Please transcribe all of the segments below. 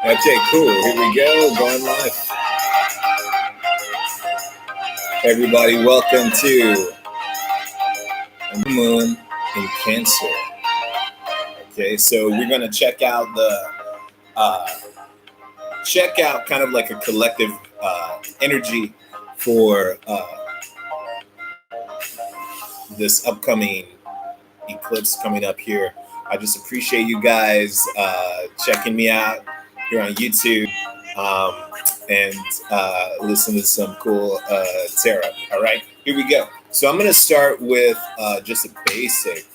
Okay, cool. Here we go. Going live. Everybody, welcome to the moon in Cancer. Okay, so we're gonna check out uh, kind of like a collective energy for this upcoming eclipse coming up here. I just appreciate you guys checking me out here on YouTube and listen to some cool tarot. All right, here we go. So I'm going to start with just a basic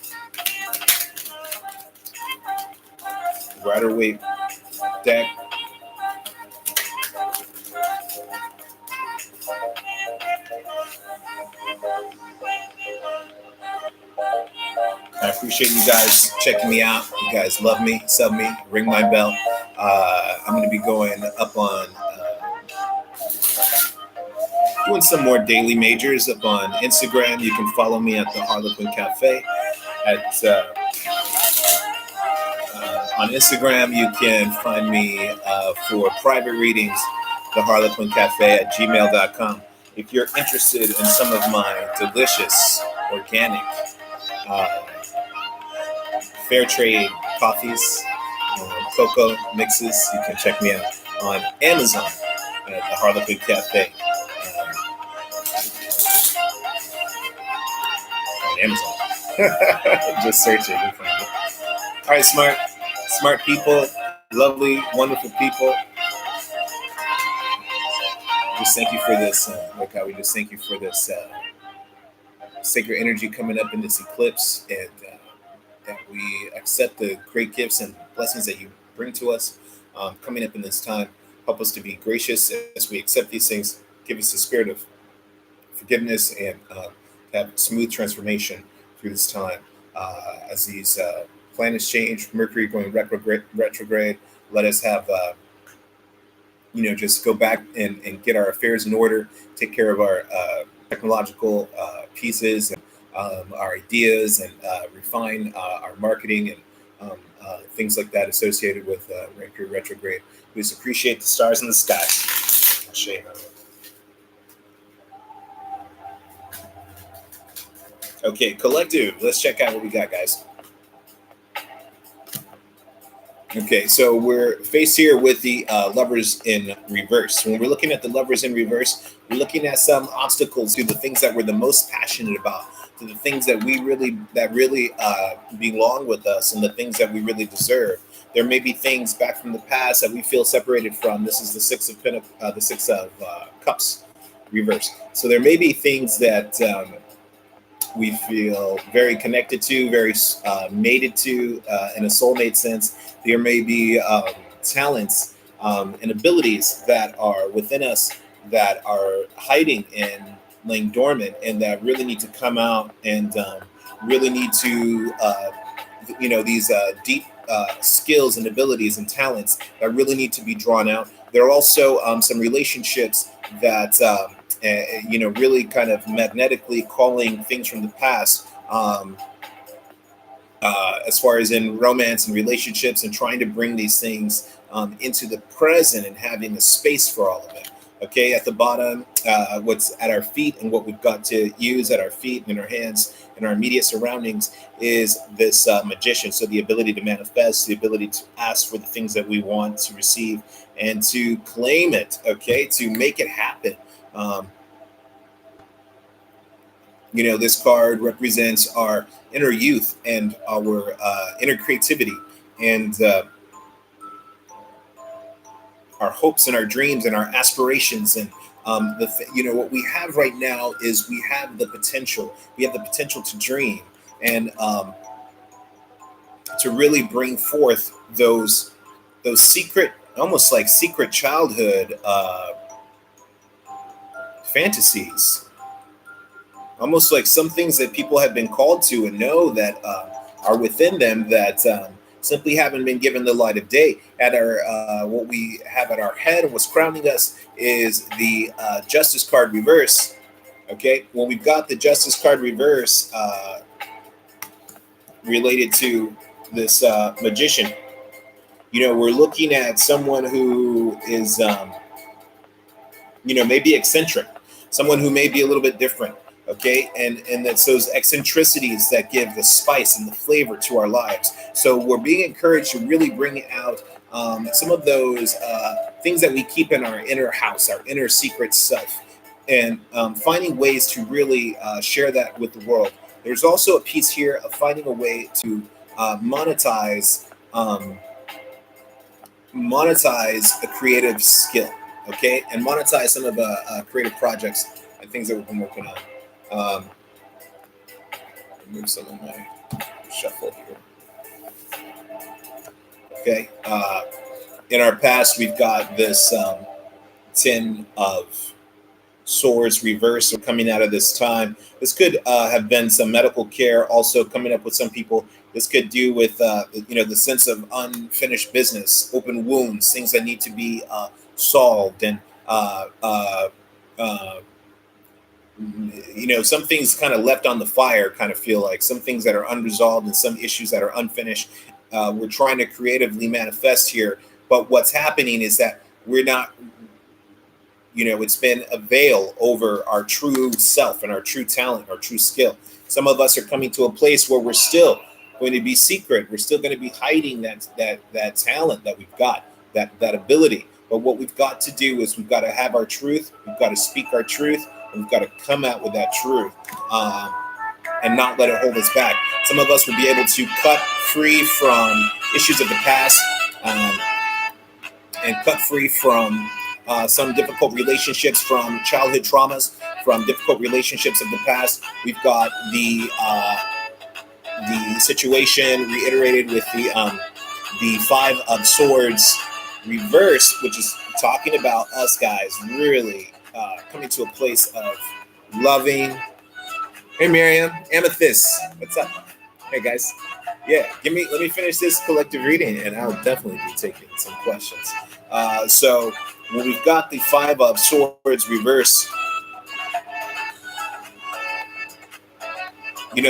Rider Waite deck. I appreciate you guys checking me out. You guys love me, sub me, ring my bell. I'm going to be going up on doing some more daily majors up on Instagram. You can follow me at the Harlequin Cafe. On Instagram, you can find me for private readings, the Harlequin Cafe at gmail.com. If you're interested in some of my delicious, organic, fair trade coffees, cocoa mixes, you can check me out on Amazon at the Harlequin Cafe. On Amazon. Just search it and find it. All right, smart people, lovely, wonderful people. Just thank you for this. We just thank you for this sacred energy coming up in this eclipse, and that we accept the great gifts and blessings that you bring to us coming up in this time. Help us to be gracious as we accept these things. Give us the spirit of forgiveness and have smooth transformation through this time as these planets change. Mercury going retrograde. Let us have just go back and get our affairs in order, take care of our technological pieces and our ideas, and refine our marketing and things like that associated with Mercury retrograde. We just appreciate the stars in the sky. I'll show you how. Okay, collective. Let's check out what we got, guys. Okay, so we're faced here with the lovers in reverse. When we're looking at the lovers in reverse, we're looking at some obstacles to the things that we're the most passionate about, to the things that really belong with us, and the things that we really deserve. There may be things back from the past that we feel separated from. This is the Six of Cups reverse. So there may be things that we feel very connected to, very mated to in a soulmate sense. There may be talents and abilities that are within us that are hiding and laying dormant, and that really need to come out, and really need to, these deep skills and abilities and talents that really need to be drawn out. There are also some relationships that really kind of magnetically calling things from the past, as far as in romance and relationships, and trying to bring these things into the present and having a space for all of it. Okay, at the bottom, what's at our feet and what we've got to use at our feet and in our hands and our immediate surroundings is this magician. So the ability to manifest, the ability to ask for the things that we want to receive and to claim it, okay, to make it happen. This card represents our inner youth and our inner creativity, and our hopes and our dreams and our aspirations. And what we have right now is we have the potential. We have the potential to dream and to really bring forth those secret, almost like secret childhood fantasies. Almost like some things that people have been called to and know that are within them that simply haven't been given the light of day. At our what we have at our head and what's crowning us is the Justice card reverse. Okay, when we've got the Justice card reverse related to this magician, We're looking at someone who is, maybe eccentric, someone who may be a little bit different. Okay, and that's those eccentricities that give the spice and the flavor to our lives. So we're being encouraged to really bring out some of those things that we keep in our inner house, our inner secret self, and finding ways to really share that with the world. There's also a piece here of finding a way to monetize. Monetize a creative skill, okay, and monetize some of the creative projects and things that we've been working on. Move some of my shuffle here. Okay, in our past, we've got this 10 of swords reverse coming out of this time. This could have been some medical care also coming up with some people. This could do with the sense of unfinished business, open wounds, things that need to be solved, and some things kind of left on the fire. Kind of feel like some things that are unresolved and some issues that are unfinished. We're trying to creatively manifest here, but what's happening is that we're not. It's been a veil over our true self and our true talent, our true skill. Some of us are coming to a place where we're still going to be secret. We're still going to be hiding that talent that we've got, that ability. But what we've got to do is we've got to have our truth. We've got to speak our truth. And we've got to come out with that truth and not let it hold us back. Some of us will be able to cut free from issues of the past and cut free from some difficult relationships, from childhood traumas, from difficult relationships of the past. We've got the situation reiterated with the Five of Swords reversed, which is talking about us guys really coming to a place of loving. Hey, Miriam, Amethyst, what's up? Hey, guys. Yeah, let me finish this collective reading, and I'll definitely be taking some questions. So when we've got the Five of Swords reverse,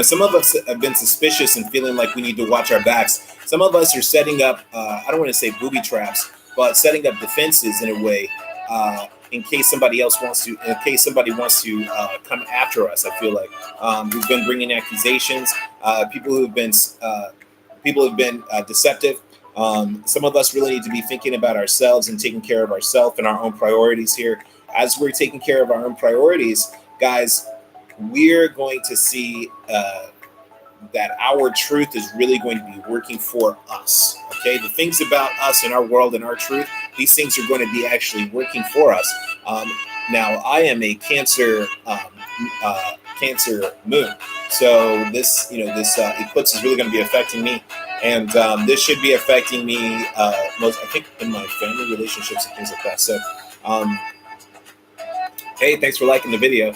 some of us have been suspicious and feeling like we need to watch our backs. Some of us are setting up, I don't want to say booby traps, but setting up defenses in a way in case somebody wants to come after us. I feel like we've been bringing accusations. People have been deceptive. Some of us really need to be thinking about ourselves and taking care of ourselves and our own priorities here. As we're taking care of our own priorities, guys, we're going to see that our truth is really going to be working for us. Okay, the things about us and our world and our truth, these things are going to be actually working for us. Now, I am a Cancer moon, so this eclipse is really going to be affecting me, and this should be affecting me most, I think, in my family relationships and things like that. So, hey, thanks for liking the video.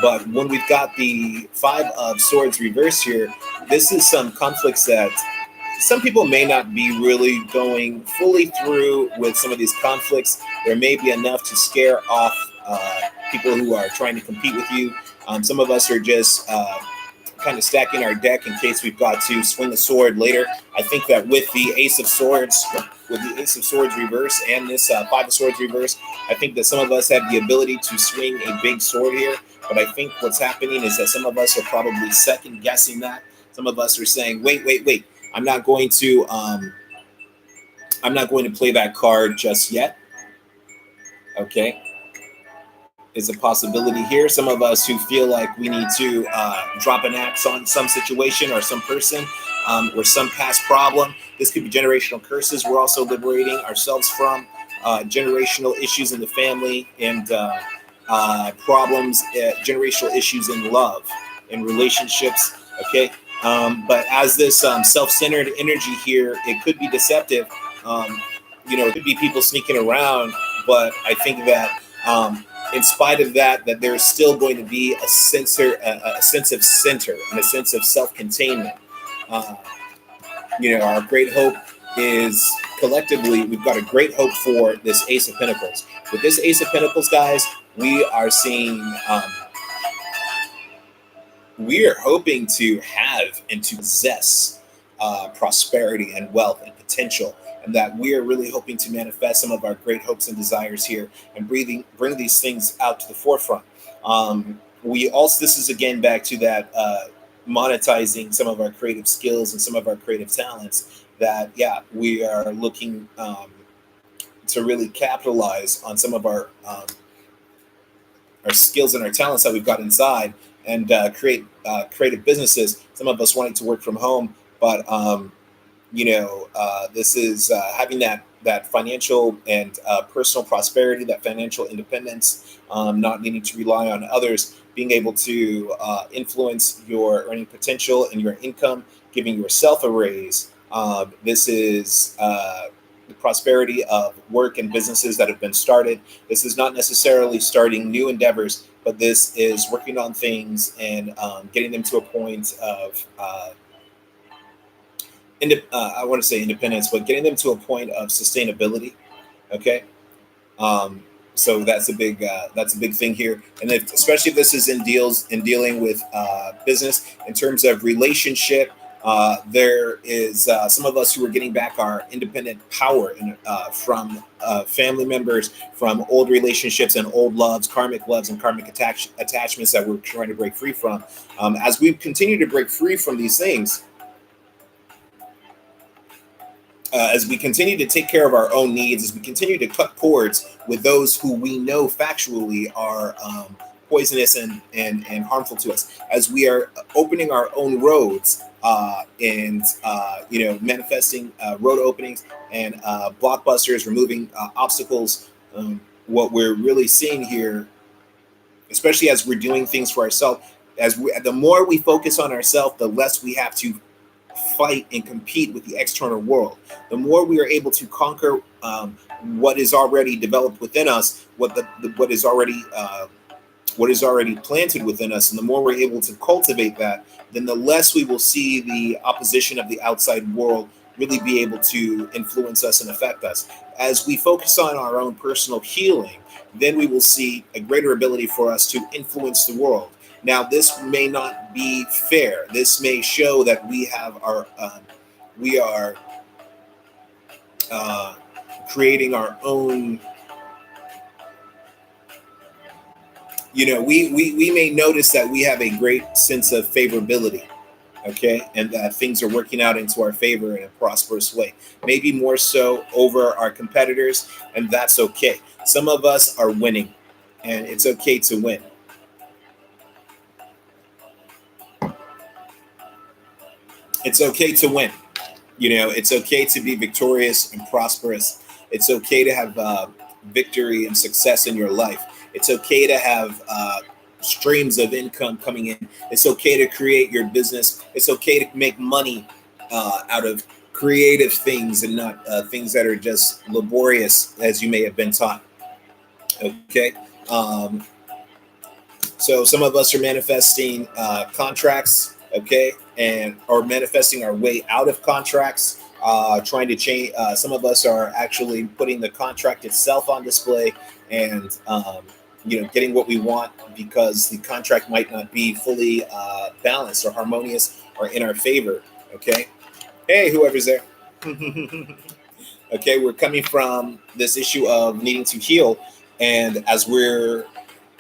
But when we've got the Five of Swords reverse here, this is some conflicts that some people may not be really going fully through with. Some of these conflicts, there may be enough to scare off people who are trying to compete with you. Some of us are just kind of stacking our deck in case we've got to swing a sword later. I think that with the Ace of Swords reverse and this Five of Swords reverse, I think that some of us have the ability to swing a big sword here. But I think what's happening is that some of us are probably second guessing that. Some of us are saying, wait. I'm not going to play that card just yet. Okay. Is a possibility here. Some of us who feel like we need to drop an axe on some situation or some person or some past problem. This could be generational curses. We're also liberating ourselves from generational issues in the family and problems, generational issues in love, in relationships. Okay. But as this self-centered energy here, it could be deceptive. It could be people sneaking around, but I think that in spite of that there's still going to be a sense of center and a sense of self-containment. Our great hope is collectively, we've got a great hope for this Ace of Pentacles. With this Ace of Pentacles, guys, we are seeing, we are hoping to have and to possess prosperity and wealth and potential. potential, and that we are really hoping to manifest some of our great hopes and desires here and bring these things out to the forefront. We also, this is again back to that monetizing some of our creative skills and some of our creative talents, that yeah, we are looking to really capitalize on some of our skills and our talents that we've got inside, and create creative businesses. Some of us wanting to work from home, but this is having that financial and personal prosperity, that financial independence, not needing to rely on others, being able to influence your earning potential and your income, giving yourself a raise. This is the prosperity of work and businesses that have been started. This is not necessarily starting new endeavors, but this is working on things and getting them to a point of I want to say independence, but getting them to a point of sustainability. Okay, so that's a big thing here, and especially if this is in dealing with business in terms of relationship. There is some of us who are getting back our independent power from family members, from old relationships and old loves, and karmic attachments that we're trying to break free from. As we continue to break free from these things, as we continue to take care of our own needs, as we continue to cut cords with those who we know factually are poisonous and harmful to us, as we are opening our own roads and manifesting road openings and blockbusters, removing obstacles. What we're really seeing here, especially as we're doing things for ourselves, the more we focus on ourselves, the less we have to fight and compete with the external world. The more we are able to conquer what is already developed within us, what is already planted within us, and the more we're able to cultivate that, then the less we will see the opposition of the outside world really be able to influence us and affect us. As we focus on our own personal healing, then we will see a greater ability for us to influence the world. Now, this may not be fair. This may show that we are creating our own. We may notice that we have a great sense of favorability, okay, and that things are working out into our favor in a prosperous way. Maybe more so over our competitors, and that's okay. Some of us are winning, and it's okay to win. It's okay to win. It's okay to be victorious and prosperous. It's okay to have victory and success in your life. It's okay to have streams of income coming in. It's okay to create your business. It's okay to make money out of creative things and not things that are just laborious, as you may have been taught. Okay. So some of us are manifesting contracts, okay, and or manifesting our way out of contracts, trying to change. Some of us are actually putting the contract itself on display and getting what we want because the contract might not be fully balanced or harmonious or in our favor. Okay, hey, whoever's there. Okay, we're coming from this issue of needing to heal, and as we're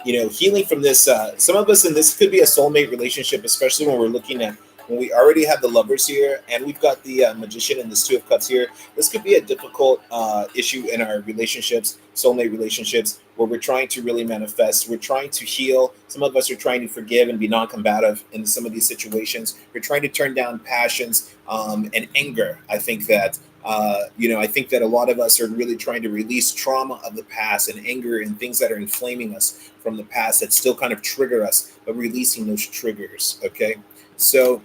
healing from this, some of us, and this could be a soulmate relationship, especially when we're looking at when we already have the lovers here and we've got the magician and this two of cups here. This could be a difficult issue in our relationships, soulmate relationships, where we're trying to really manifest. We're trying to heal. Some of us are trying to forgive and be non-combative in some of these situations. We're trying to turn down passions and anger. I think that I think that a lot of us are really trying to release trauma of the past and anger and things that are inflaming us from the past that still kind of trigger us, but releasing those triggers. Okay, so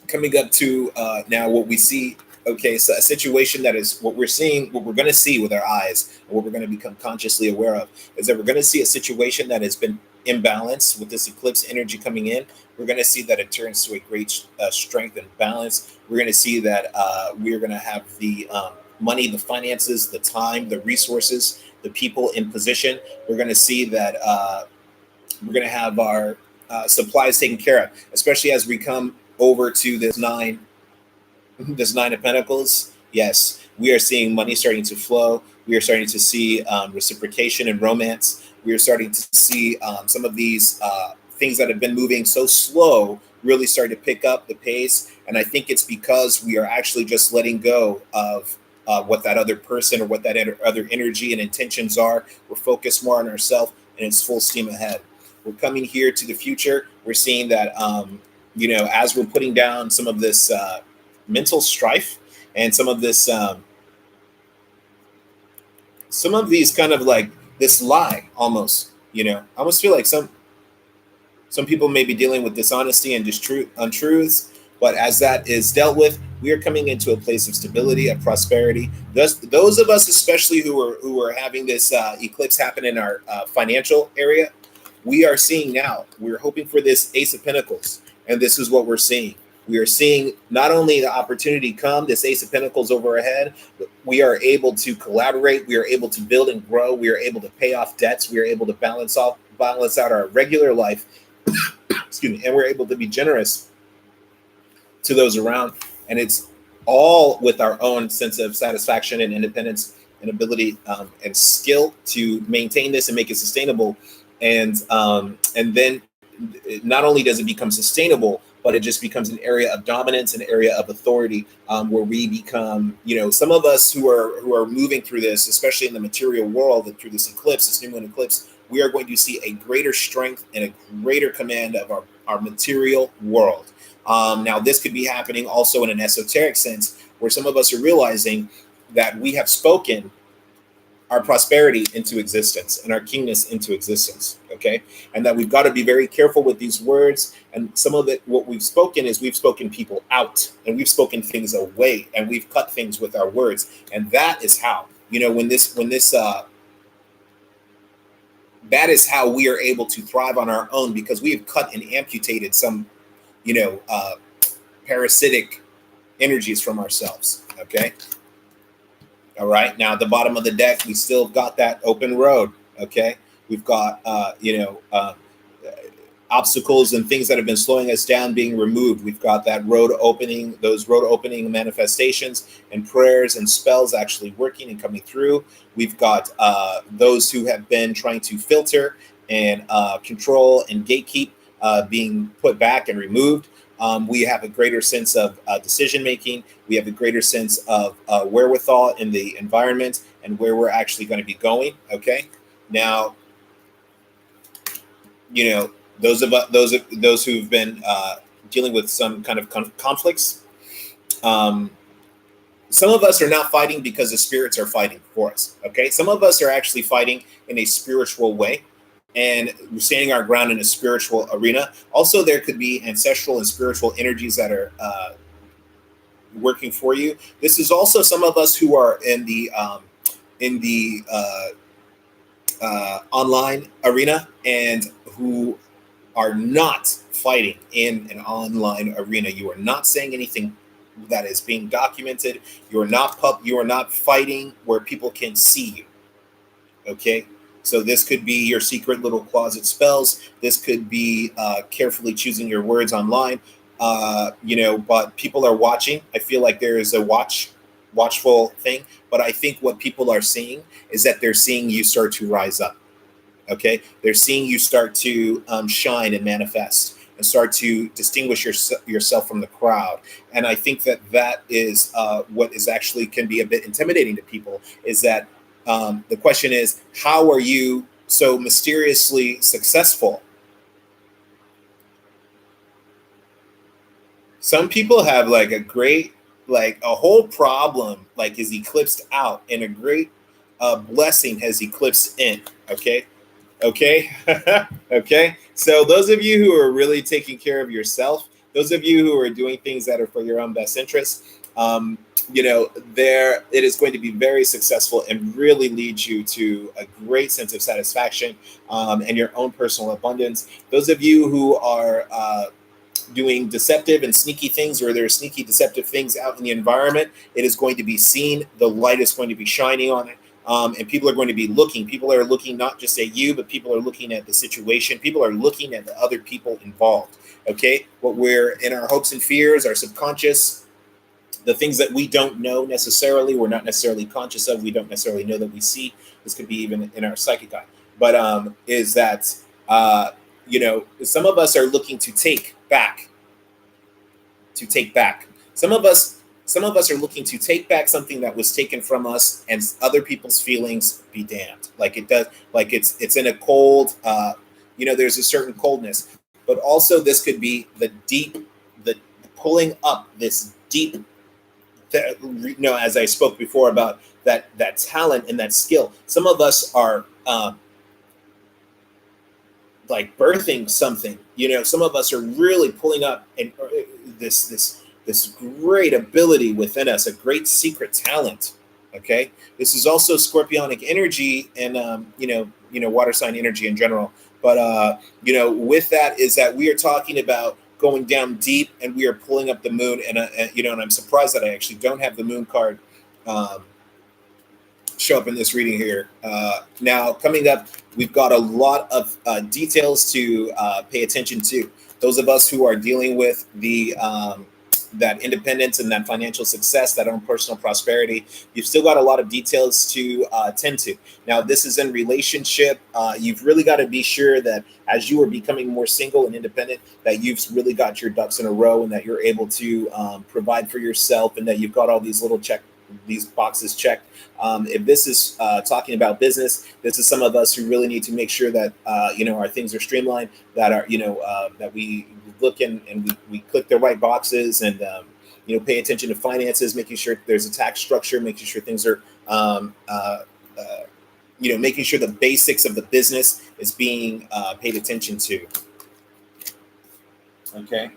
coming up to now what we see. Okay, so a situation that is what we're seeing, what we're going to see with our eyes, and what we're going to become consciously aware of is that we're going to see a situation that has been imbalanced with this eclipse energy coming in. We're going to see that it turns to a great strength and balance. We're going to see that we're going to have the money, the finances, the time, the resources, the people in position. We're going to see that we're going to have our supplies taken care of, especially as we come over to this nine of Pentacles. Yes, we are seeing money starting to flow. We are starting to see reciprocation and romance. We are starting to see some of these things that have been moving so slow really start to pick up the pace. And I think it's because we are actually just letting go of what that other person or what that other energy and intentions are. We're focused more on ourselves, and it's full steam ahead. We're coming here to the future. We're seeing that, as we're putting down some of this mental strife and some of these kind of like this lie almost, I almost feel like some people may be dealing with dishonesty and just untruths, but as that is dealt with, we are coming into a place of stability, of prosperity. Those of us, especially who are having this eclipse happen in our financial area, we are seeing now. We're hoping for this Ace of Pentacles, and this is what we're seeing. We are seeing not only the opportunity come, this Ace of Pentacles over our head, but we are able to collaborate. We are able to build and grow. We are able to pay off debts. We are able to balance out our regular life. Excuse me, and we're able to be generous to those around. And it's all with our own sense of satisfaction and independence and ability and skill to maintain this and make it sustainable. And then not only does it become sustainable, but it just becomes an area of dominance, an area of authority, where we become, some of us who are moving through this, especially in the material world, and through this eclipse, this new moon eclipse, we are going to see a greater strength and a greater command of our material world. Now, this could be happening also in an esoteric sense, where some of us are realizing that we have spoken our prosperity into existence and our kingness into existence, okay? And that we've got to be very careful with these words. And some of it, what we've spoken is we've spoken people out, and we've spoken things away, and we've cut things with our words. And that is how, that is how we are able to thrive on our own, because we have cut and amputated some, parasitic energies from ourselves, okay? All right. Now, at the bottom of the deck, we still got that open road. Okay. We've got, obstacles and things that have been slowing us down being removed. We've got that road opening, those road opening manifestations and prayers and spells actually working and coming through. We've got those who have been trying to filter and control and gatekeep being put back and removed. We have a greater sense of decision making. We have a greater sense of wherewithal in the environment and where we're actually going to be going. Okay, now, those who've been dealing with some kind of conflicts. Some of us are not fighting because the spirits are fighting for us. Okay, some of us are actually fighting in a spiritual way, and we're standing our ground in a spiritual arena. Also, there could be ancestral and spiritual energies that are working for you. This is also some of us who are in the online arena and who are not fighting in an online arena. You are not saying anything that is being documented. You are not fighting where people can see you. Okay. So this could be your secret little closet spells. This could be carefully choosing your words online. But people are watching. I feel like there is a watchful thing. But I think what people are seeing is that they're seeing you start to rise up. Okay, they're seeing you start to shine and manifest and start to distinguish yourself from the crowd. And I think that is what is actually can be a bit intimidating to people. Is that the question is, how are you so mysteriously successful? Some people have like a whole problem like is eclipsed out, and a great blessing has eclipsed in. Okay. Okay. So those of you who are really taking care of yourself, those of you who are doing things that are for your own best interest, there it is going to be very successful and really lead you to a great sense of satisfaction and your own personal abundance. Those of you who are doing deceptive and sneaky things, or there are sneaky deceptive things out in the environment, it is going to be seen. The light is going to be shining on it. And people are going to be looking. People are looking not just at you, but people are looking at the situation. People are looking at the other people involved. Okay, what we're in our hopes and fears, our subconscious, the things that we don't know necessarily, we're not necessarily conscious of, we don't necessarily know that we see. This could be even in our psychic eye, but is that some of us are looking to take back, some of us are looking to take back something that was taken from us, and other people's feelings be damned. Like it does, like it's in a cold, there's a certain coldness, but also this could be the pulling up this deep, as I spoke before about that talent and that skill. Some of us are like birthing something. Some of us are really pulling up and this great ability within us, a great secret talent. Okay, this is also scorpionic energy and water sign energy in general. But with that is that we are talking about going down deep, and we are pulling up the moon. And I'm surprised that I actually don't have the moon card show up in this reading here. Now, coming up, we've got a lot of details to pay attention to. Those of us who are dealing with the that independence and that financial success, that own personal prosperity, you've still got a lot of details to tend to. Now, this is in relationship. You've really got to be sure that as you are becoming more single and independent, that you've really got your ducks in a row, and that you're able to provide for yourself, and that you've got all these these boxes checked. If this is talking about business, this is some of us who really need to make sure that our things are streamlined, that are that we look in and we click the right boxes, and pay attention to finances, making sure there's a tax structure, making sure things are making sure the basics of the business is being paid attention to. Okay.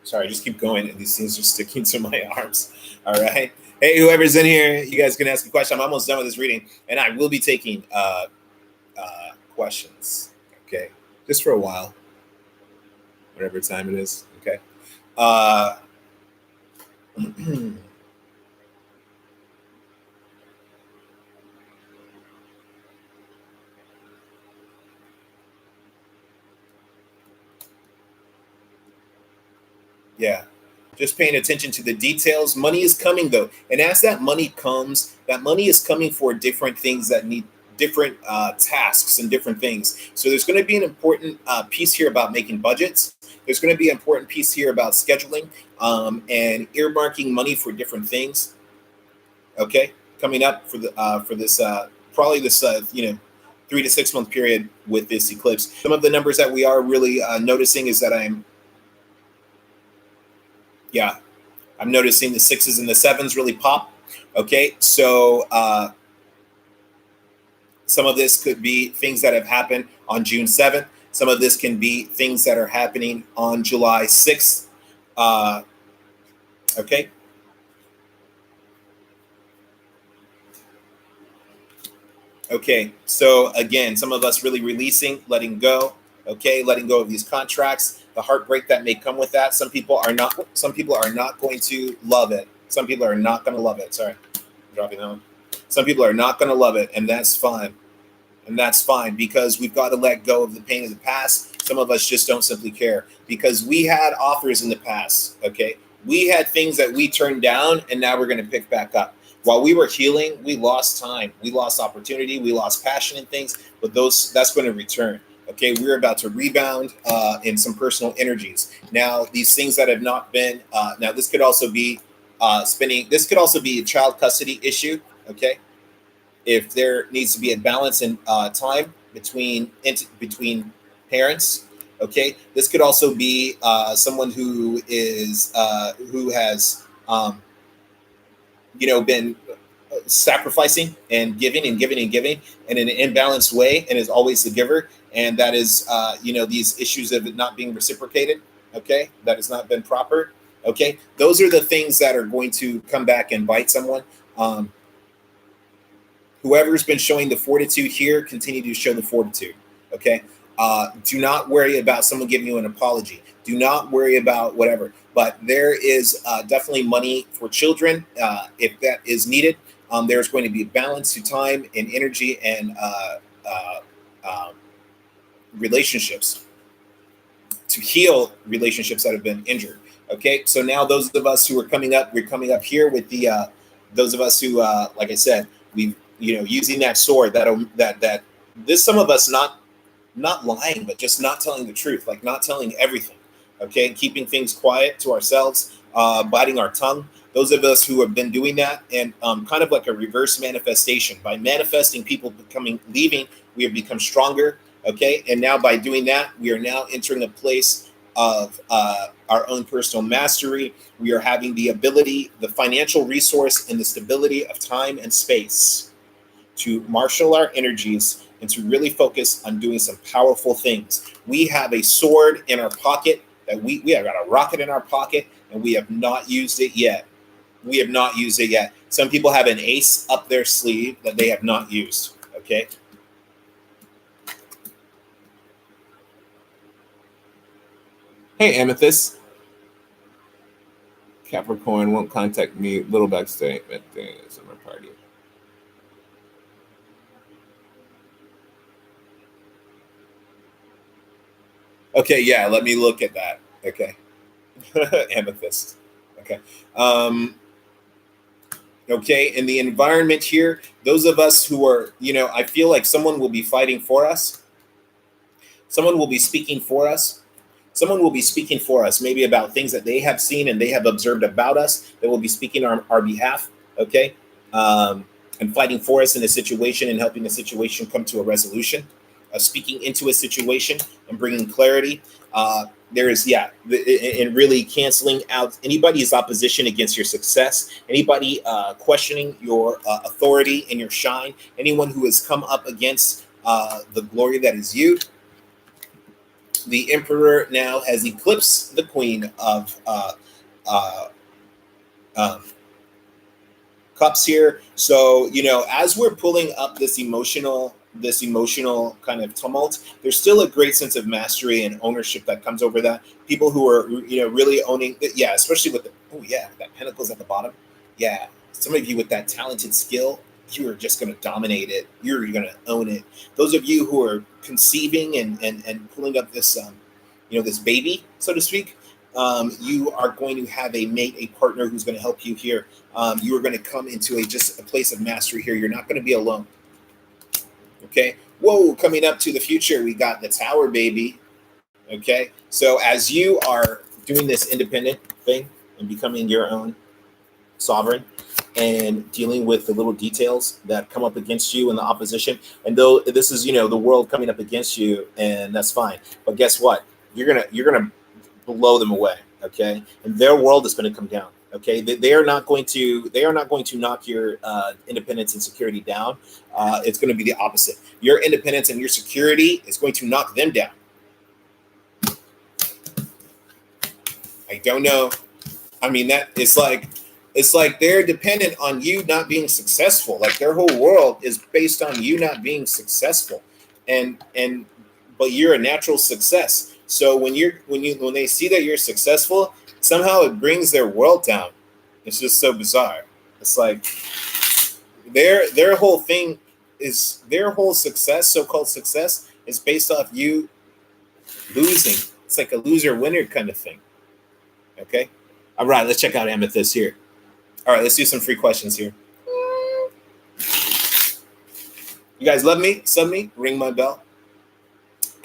Sorry, just keep going, and these things are sticking to my arms. All right. Hey, whoever's in here, you guys can ask a question. I'm almost done with this reading, and I will be taking questions. Okay, just for a while, whatever time it is. Okay. Yeah. Just paying attention to the details. Money is coming, though. And as that money comes, that money is coming for different things that need different tasks and different things. So there's going to be an important piece here about making budgets. There's going to be an important piece here about scheduling and earmarking money for different things. Okay, coming up for this probably this 3 to 6 month period with this eclipse. Some of the numbers that we are really noticing is that I'm noticing the 6s and the 7s really pop. Okay, so some of this could be things that have happened on June 7th. Some of this can be things that are happening on July 6th. Okay. Okay, so again, some of us really releasing, letting go. Okay, letting go of these contracts, the heartbreak that may come with that. Some people are not going to love it. Some people are not going to love it. Sorry, I'm dropping that one. Some people are not going to love it, and that's fine. And that's fine, because we've got to let go of the pain of the past. Some of us just don't simply care, because we had offers in the past. Okay, we had things that we turned down, and now we're going to pick back up. While we were healing, we lost time, we lost opportunity, we lost passion in things, but that's going to return. Okay, we're about to rebound in some personal energies. Now, these things that have not been, now this could also be this could also be a child custody issue. Okay, if there needs to be a balance in time between parents. Okay, this could also be someone who has been sacrificing and giving and giving and giving in an imbalanced way, and is always the giver, and that is these issues of it not being reciprocated. Okay, that has not been proper. Okay, those are the things that are going to come back and bite someone. Whoever's been showing the fortitude here, continue to show the fortitude. Okay, do not worry about someone giving you an apology. Do not worry about whatever. But there is definitely money for children if that is needed. There's going to be a balance to time and energy and relationships to heal relationships that have been injured. Okay, so now those of us who are coming up, we're coming up here with the those of us who, like I said, we using that sword that this some of us not lying, but just not telling the truth, like not telling everything. Okay, and keeping things quiet to ourselves, biting our tongue. Those of us who have been doing that, and kind of like a reverse manifestation by manifesting people becoming leaving, we have become stronger. Okay, and now by doing that, we are now entering a place of our own personal mastery. We are having the ability, the financial resource, and the stability of time and space to marshal our energies and to really focus on doing some powerful things. We have a sword in our pocket that we have got a rocket in our pocket and we have not used it yet. We have not used it yet. Some people have an ace up their sleeve that they have not used. Okay. Hey, Amethyst. Capricorn won't contact me. Little back statement. Summer party. Okay, yeah, let me look at that. Okay. Amethyst. Okay. Um, okay, in the environment here, those of us who are, I feel like someone will be fighting for us. Someone will be speaking for us. Someone will be speaking for us, maybe about things that they have seen and they have observed about us. They will be speaking on our behalf, okay? And fighting for us in a situation and helping the situation come to a resolution, speaking into a situation and bringing clarity. There is, yeah, and really canceling out anybody's opposition against your success, anybody questioning your authority and your shine, anyone who has come up against the glory that is you. The emperor now has eclipsed the queen of uh, um, cups here. So as we're pulling up this emotional kind of tumult, there's still a great sense of mastery and ownership that comes over that. People who are really owning it, yeah, especially with the that pentacles at the bottom. Yeah, some of you with that talented skill, you are just going to dominate it. You're going to own it. Those of you who are conceiving and pulling up this this baby, so to speak, you are going to have a mate, a partner who's going to help you here. You are going to come into just a place of mastery here. You're not going to be alone. Okay. Whoa, coming up to the future, we got the Tower baby. Okay. So as you are doing this independent thing and becoming your own sovereign and dealing with the little details that come up against you and the opposition, and though this is the world coming up against you, and that's fine, but guess what, you're gonna blow them away. Okay, and their world is going to come down. Okay, they are not going to knock your independence and security down. It's going to be the opposite. Your independence and your security is going to knock them down. I don't know. I mean, that it's like they're dependent on you not being successful. Like their whole world is based on you not being successful, and but you're a natural success. So when they see that you're successful, somehow it brings their world down. It's just so bizarre. It's like their whole thing is their whole success, so-called success, is based off you losing. It's like a loser winner kind of thing. Okay. All right, let's check out Amethyst here. All right, let's do some free questions here. You guys love me? Sub me? Ring my bell.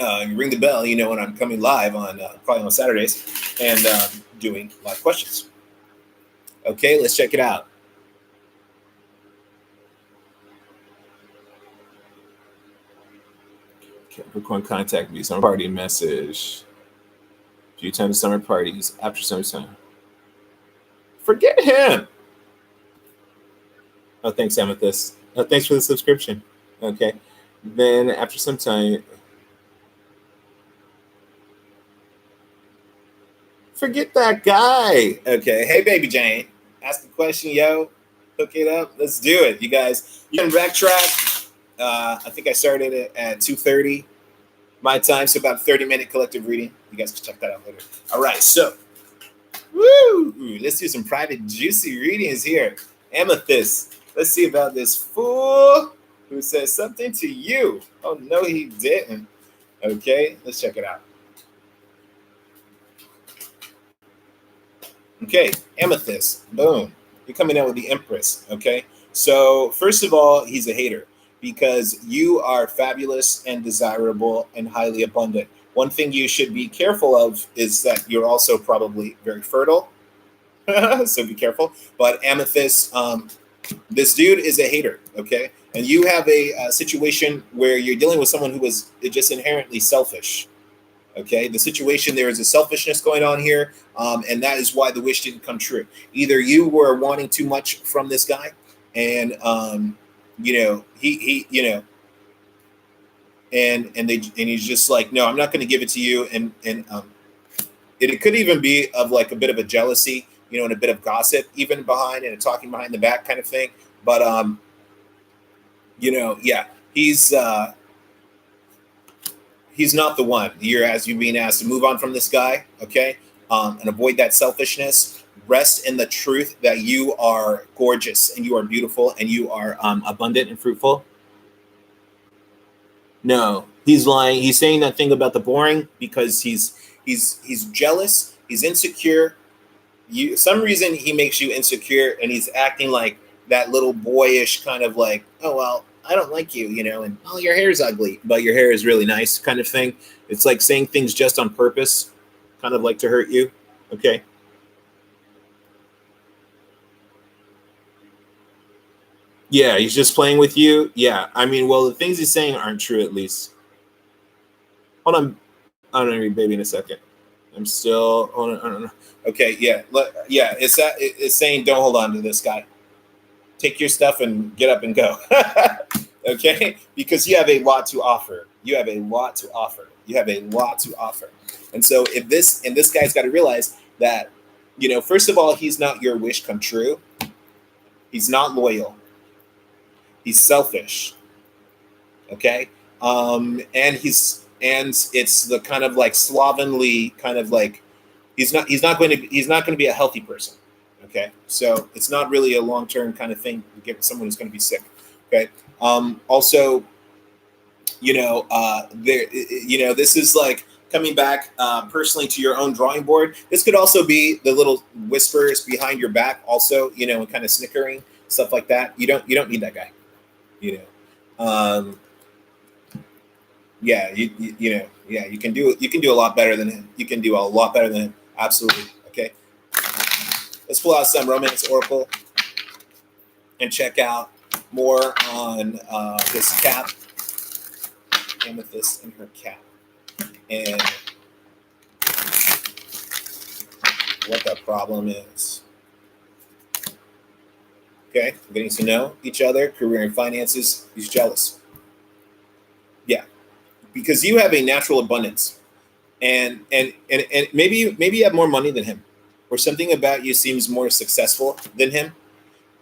You ring the bell, when I'm coming live on probably on Saturdays and doing live questions. Okay, let's check it out. Capricorn contact me. Summer party message. Few times summer parties after summertime. Forget him. Oh, thanks, Amethyst. Oh, thanks for the subscription. Okay. Then after some time, forget that guy. Okay. Hey, baby Jane. Ask the question, yo. Hook it up. Let's do it, you guys. You can backtrack. I think I started it at 2:30 my time, so about 30-minute collective reading. You guys can check that out later. All right. So, let's do some private juicy readings here. Amethyst. Let's see about this fool who says something to you. Oh, no, he didn't. Okay, let's check it out. Okay, amethyst. Boom. You're coming out with the Empress. Okay. So first of all, he's a hater because you are fabulous and desirable and highly abundant. One thing you should be careful of is that you're also probably very fertile. So be careful. But amethyst, this dude is a hater. Okay. And you have a situation where you're dealing with someone who is just inherently selfish. Okay, the situation, there is a selfishness going on here, and that is why the wish didn't come true. Either you were wanting too much from this guy, and he and he's just like, no, I'm not going to give it to you, and it could even be of like a bit of a jealousy, and a bit of gossip, even behind and a talking behind the back kind of thing. But yeah, he's not the one. You're being asked to move on from this guy, okay, and avoid that selfishness. Rest in the truth that you are gorgeous and you are beautiful and you are abundant and fruitful. No, he's lying. He's saying that thing about the boring because he's jealous. He's insecure. Some reason he makes you insecure, and he's acting like that little boyish kind of like, oh well, I don't like you, and oh, your hair's ugly, but your hair is really nice kind of thing. It's like saying things just on purpose, kind of like to hurt you. Okay. Yeah, he's just playing with you. Yeah, I mean, well, the things he's saying aren't true. At least, hold on. I'm gonna read baby in a second. I'm still. Hold on. I don't know. Okay. Yeah. Yeah. It's saying don't hold on to this guy. Take your stuff and get up and go. Okay, because you have a lot to offer. You have a lot to offer. You have a lot to offer. And so if this guy's got to realize that, first of all, he's not your wish come true. He's not loyal. He's selfish. Okay. And it's the kind of like slovenly kind of like he's not going to be a healthy person. Okay, so it's not really a long-term kind of thing to get someone who's going to be sick. Okay. Also, this is like coming back personally to your own drawing board. This could also be the little whispers behind your back also, and kind of snickering, stuff like that. You don't need that guy. you know yeah, yeah, you can do a lot better than him. You can do a lot better than him. Absolutely. Okay. Let's pull out some romance oracle and check out more on this cap, amethyst, and her cap, and what the problem is. Okay, getting to know each other, career and finances. He's jealous. Yeah, because you have a natural abundance, and maybe you have more money than him, or something about you seems more successful than him.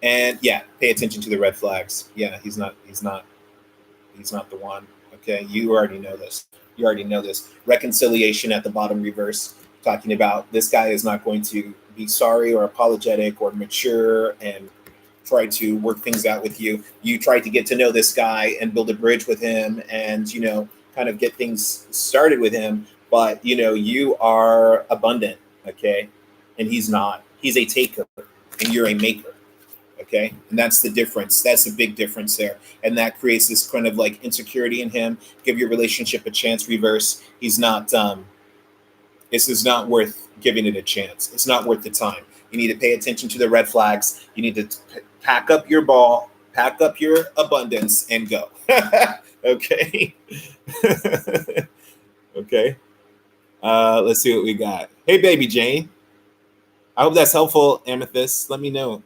And yeah, pay attention to the red flags. Yeah, he's not the one. Okay, you already know this. You already know this. Reconciliation at the bottom, reverse, talking about this guy is not going to be sorry or apologetic or mature and try to work things out with you. You try to get to know this guy and build a bridge with him, and kind of get things started with him. But you are abundant, okay, and he's not. He's a taker, and you're a maker. Okay, and that's the difference. That's a big difference there, and that creates this kind of like insecurity in him. Give your relationship a chance. Reverse. He's not. This is not worth giving it a chance. It's not worth the time. You need to pay attention to the red flags. You need to pack up your ball, pack up your abundance, and go. Okay. Okay. Let's see what we got. Hey, baby Jane. I hope that's helpful, Amethyst. Let me know.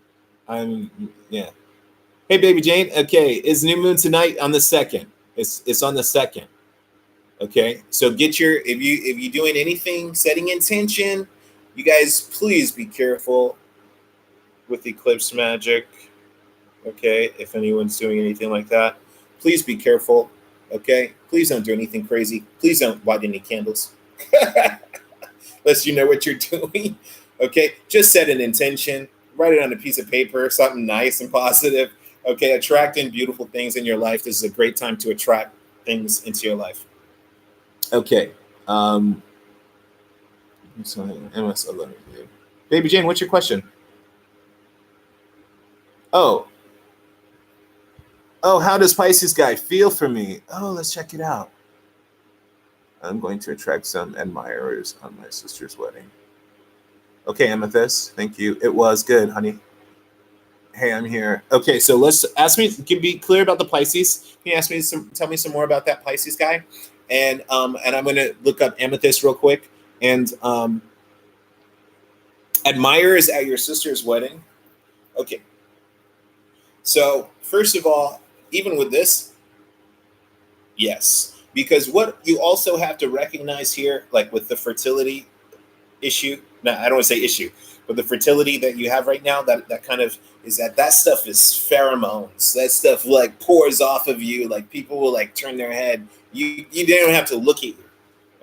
Yeah. Hey, baby Jane. Okay, it's new moon tonight on the second. It's on the second. Okay, so get your if you doing anything, setting intention, you guys please be careful with eclipse magic. Okay, if anyone's doing anything like that, please be careful. Okay, please don't do anything crazy. Please don't light any candles. Unless you know what you're doing. Okay, just set an intention, write it on a piece of paper, something nice and positive. Okay, attracting beautiful things in your life. This is a great time to attract things into your life. Okay. MS11 here. Baby Jane, what's your question? Oh, oh, how does Pisces guy feel for me? Oh, let's check it out. I'm going to attract some admirers on my sister's wedding. Okay, Amethyst, thank you. It was good, honey. Hey, I'm here. Okay, so let's ask me. Can be clear about the Pisces. Can you ask me tell me some more about that Pisces guy, and I'm going to look up Amethyst real quick. And admirers at your sister's wedding. Okay, so first of all, even with this, yes, because what you also have to recognize here, like with the fertility issue. No, I don't want to say issue, but the fertility that you have right now, that kind of is that stuff is pheromones. That stuff like pours off of you. Like people will like turn their head. You they don't have to look at you.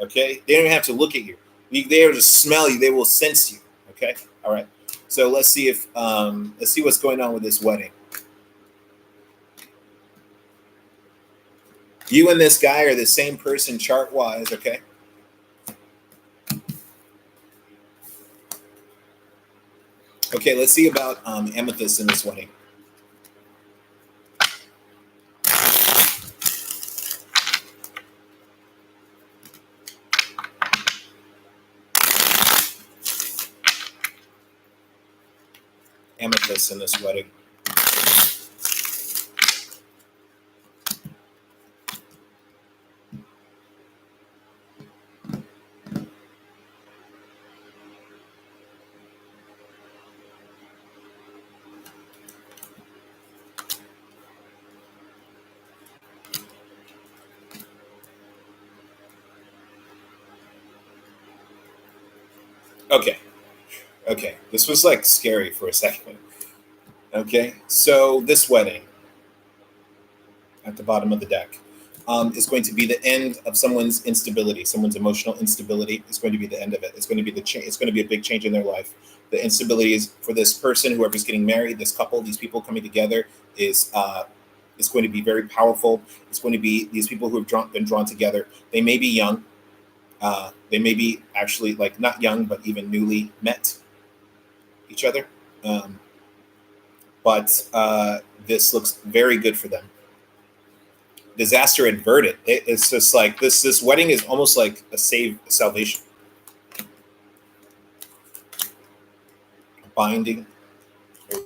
Okay, they don't have to look at you. They will just smell you. They will sense you. Okay, all right. So let's see if let's see what's going on with this wedding. You and this guy are the same person chart wise. Okay. Okay, let's see about Amethyst in this wedding. Amethyst in this wedding. Okay. Okay. This was like scary for a second. Okay. So this wedding at the bottom of the deck is going to be the end of someone's instability, someone's emotional instability is going to be the end of it. It's going to be it's going to be a big change in their life. The instability is for this person, whoever's getting married, this couple, these people coming together is going to be very powerful. It's going to be these people who have been drawn together. They may be young. They may be actually like not young, but even newly met each other. But this looks very good for them. Disaster averted. It's just like this wedding is almost like a salvation. A binding.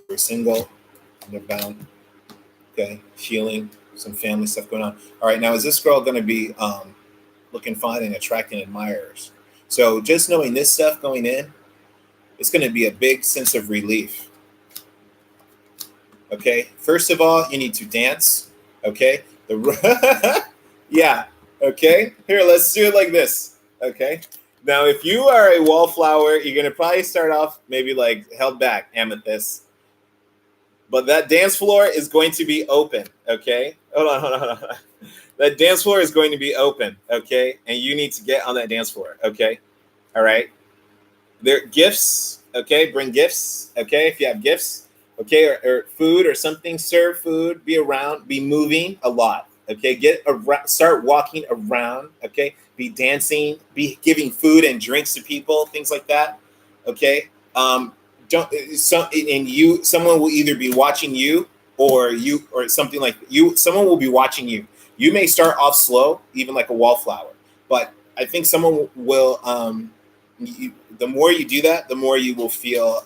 They're single. They're bound. Okay. Healing. Some family stuff going on. All right. Now, is this girl going to be looking fine and attracting admirers? So just knowing this stuff going in, it's going to be a big sense of relief. Okay. First of all, you need to dance. Okay. Yeah. Okay. Here, let's do it like this. Okay. Now, if you are a wallflower, you're gonna probably start off maybe like held back, Amethyst. But that dance floor is going to be open. Okay. Hold on. That dance floor is going to be open. Okay. And you need to get on that dance floor. Okay. All right. There gifts. Okay. Bring gifts. Okay. If you have gifts. Okay, or food or something, serve food, be around, be moving a lot. Okay, start walking around. Okay, be dancing, be giving food and drinks to people, things like that. Okay, don't and you. Someone will either be watching you or something like you. Someone will be watching you. You may start off slow, even like a wallflower, but I think someone will. The more you do that, the more you will feel.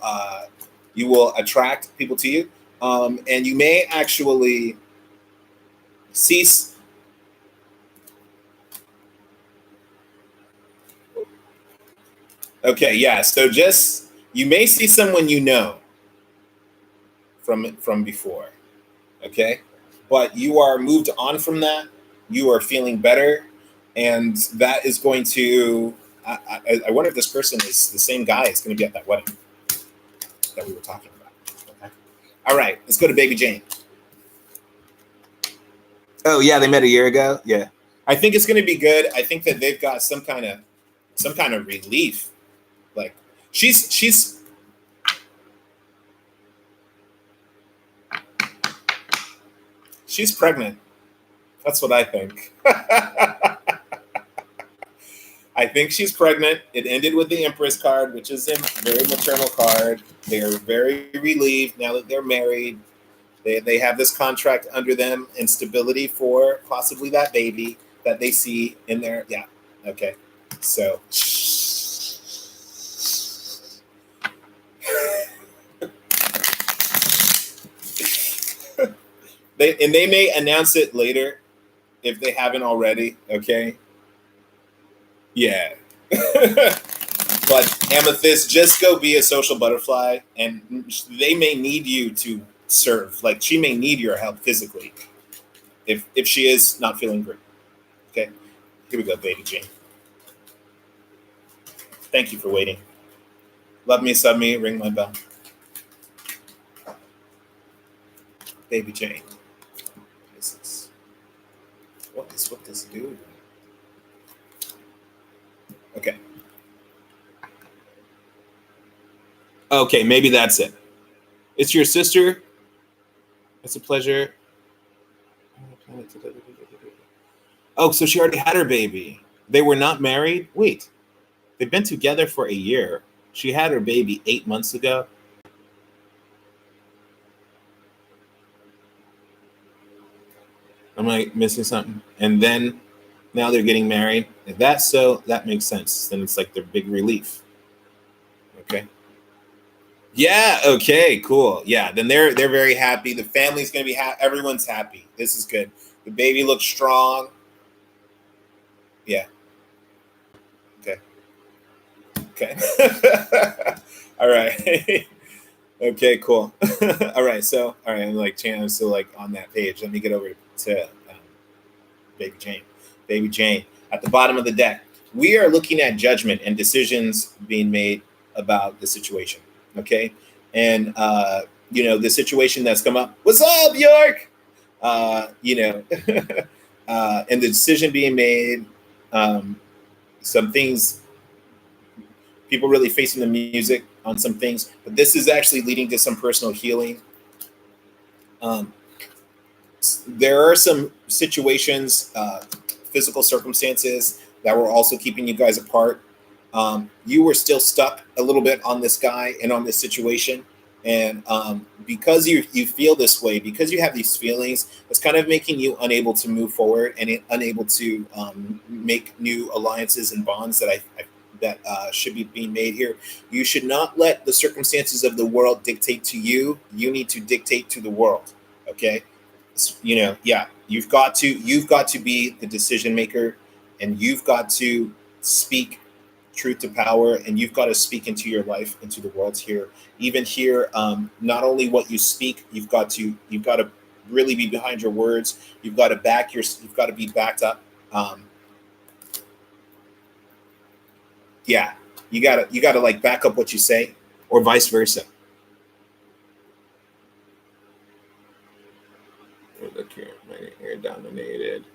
You will attract people to you, and you may actually cease. Okay, yeah. So just you may see someone you know from before. Okay, but you are moved on from that. You are feeling better, and that is going to. I wonder if this person is the same guy is going to be at that wedding that we were talking about. Okay. All right, let's go to Baby Jane. Oh yeah, they met a year ago. Yeah, I think it's going to be good. I think that they've got some kind of relief. Like she's pregnant. That's what I think. I think she's pregnant. It ended with the Empress card, which is a very maternal card. They're very relieved now that they're married. They have this contract under them and stability for possibly that baby that they see in there. Yeah. Okay. So they may announce it later if they haven't already. Okay. Yeah. But Amethyst, just go be a social butterfly, and they may need you to serve. Like she may need your help physically if she is not feeling great. Okay, here we go, baby Jane. Thank you for waiting. Love me, sub me, ring my bell, baby Jane. What is with this dude? Okay. Okay, maybe that's it. It's your sister. It's a pleasure. Oh, so she already had her baby. They were not married? Wait. They've been together for a year. She had her baby 8 months ago. Am I missing something? And then now they're getting married. If that's so, that makes sense. Then it's like their big relief. Okay. Yeah. Okay. Cool. Yeah. Then they're very happy. The family's gonna be happy. Everyone's happy. This is good. The baby looks strong. Yeah. Okay. Okay. All right. Okay. Cool. All right. So all right. I'm like I'm still like on that page. Let me get over to Baby Jane. Baby Jane at the bottom of the deck. We are looking at judgment and decisions being made about the situation. Okay. And, the situation that's come up. What's up, York? And the decision being made. Some things, people really facing the music on some things, but this is actually leading to some personal healing. There are some situations, physical circumstances that were also keeping you guys apart. You were still stuck a little bit on this guy and on this situation. And because you feel this way, because you have these feelings, it's kind of making you unable to move forward and unable to make new alliances and bonds that should be being made here. You should not let the circumstances of the world dictate to you. You need to dictate to the world. Okay. Yeah, you've got to be the decision maker, and you've got to speak truth to power, and you've got to speak into your life, into the world here. Even here, not only what you speak, you've got to really be behind your words. You've got to be backed up. Yeah, you gotta like back up what you say, or vice versa. Look here, my hair dominated.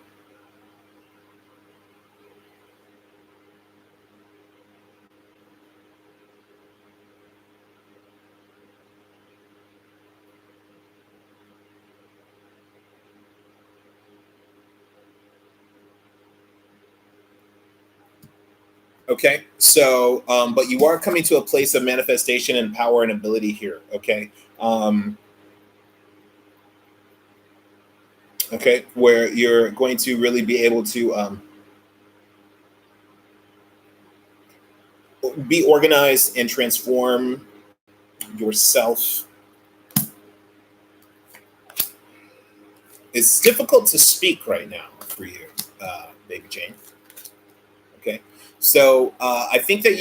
Okay, so but you are coming to a place of manifestation and power and ability here. Okay, okay, where you're going to really be able to be organized and transform yourself. It's difficult to speak right now for you, baby Jane. Okay, so I think that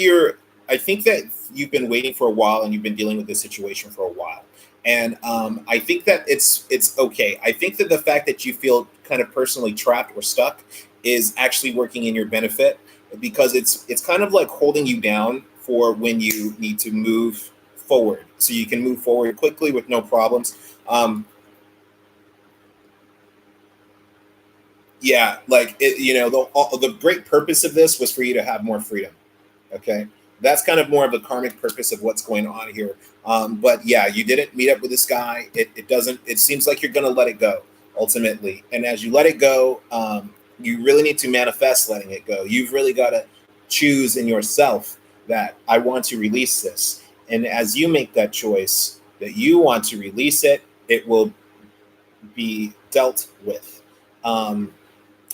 you've been waiting for a while, and you've been dealing with this situation for a while. And I think that it's okay. I think that the fact that you feel kind of personally trapped or stuck is actually working in your benefit, because it's kind of like holding you down for when you need to move forward, so you can move forward quickly with no problems. Yeah, like the great purpose of this was for you to have more freedom. Okay, that's kind of more of the karmic purpose of what's going on here. But yeah, you didn't meet up with this guy. It doesn't. It seems like you're going to let it go ultimately, and as you let it go, you really need to manifest letting it go. You've really got to choose in yourself that I want to release this. And as you make that choice that you want to release it, it will be dealt with. Um,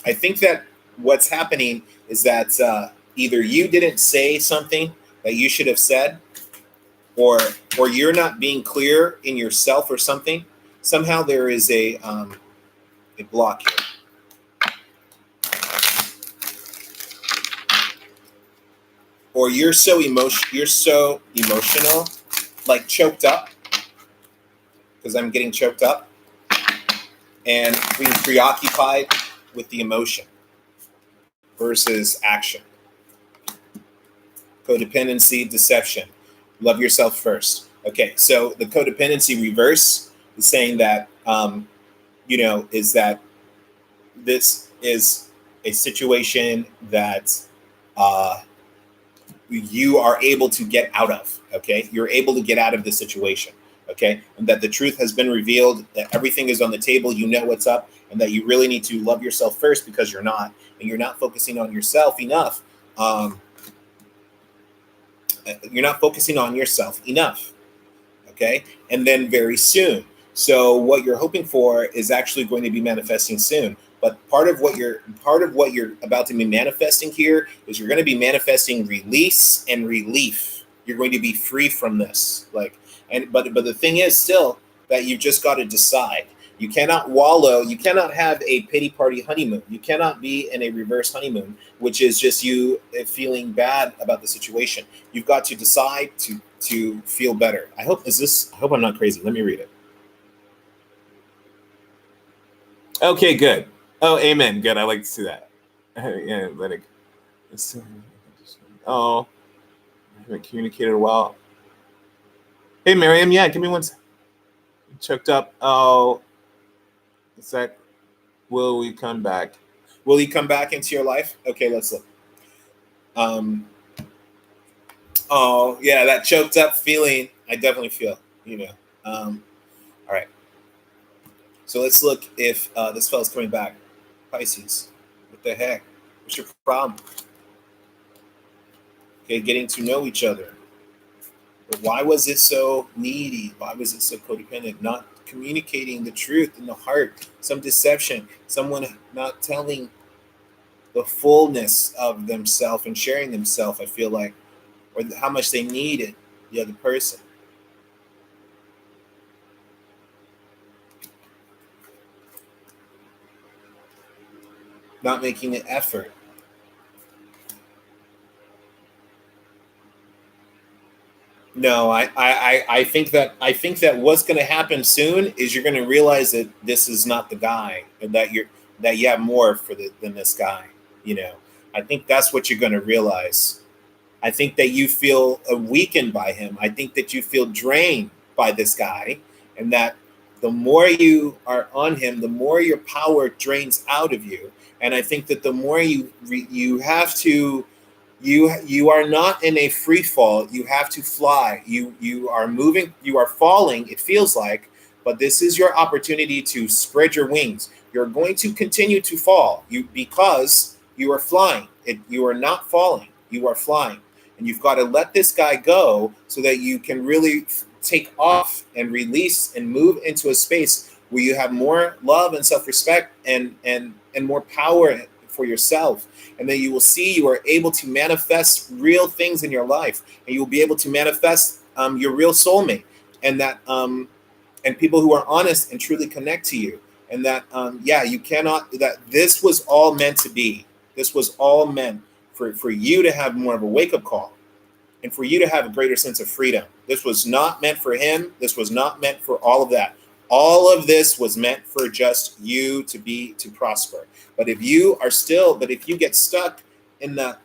I think that what's happening is that either you didn't say something that you should have said, or you're not being clear in yourself or something. Somehow there is a block here. Or you're so emotional, like choked up, because I'm getting choked up, and being preoccupied with the emotion versus action. Codependency, deception. Love yourself first. Okay, so the codependency reverse is saying that, is that this is a situation that you are able to get out of. Okay, you're able to get out of the situation. Okay, and that the truth has been revealed, that everything is on the table, you know what's up, and that you really need to love yourself first, because you're not, and you're not focusing on yourself enough. You're not focusing on yourself enough. Okay, and then very soon. So what you're hoping for is actually going to be manifesting soon. But part of what you're about to be manifesting here is you're going to be manifesting release and relief. You're going to be free from this. But the thing is still that you've just got to decide. You cannot wallow. You cannot have a pity party honeymoon. You cannot be in a reverse honeymoon, which is just you feeling bad about the situation. You've got to decide to feel better. I hope I'm not crazy. Let me read it. Okay, good. Oh, amen. Good. I like to see that. Yeah, oh, I haven't communicated well. Hey, Miriam. Yeah, give me one second. Choked up. Oh, is that? Will we come back? Will he come back into your life? Okay, let's look. Oh, yeah, that choked up feeling, I definitely feel, all right. So let's look if this fella's coming back. Pisces, what the heck? What's your problem? Okay, getting to know each other. But why was it so needy? Why was it so codependent? Not communicating the truth in the heart, some deception, someone not telling the fullness of themselves and sharing themselves, I feel like, or how much they needed the other person. Not making an effort. No, I think that what's going to happen soon is you're going to realize that this is not the guy, and that you have more than this guy. I think that's what you're going to realize. I think that you feel weakened by him. I think that you feel drained by this guy, and that the more you are on him, the more your power drains out of you. And I think that the more you have to. You are not in a free fall. You have to fly. You are moving. You are falling. It feels like, but this is your opportunity to spread your wings. You're going to continue to fall. Because you are flying. You are not falling. You are flying, and you've got to let this guy go so that you can really take off and release and move into a space where you have more love and self-respect and more power for yourself. And then you will see you are able to manifest real things in your life, and you will be able to manifest your real soulmate, and that and people who are honest and truly connect to you. And that you cannot, that this was all meant to be. This was all meant for you to have more of a wake-up call, and for you to have a greater sense of freedom. This was not meant for him. This was not meant for all of that. All of this was meant for just you to prosper. But if you get stuck in the,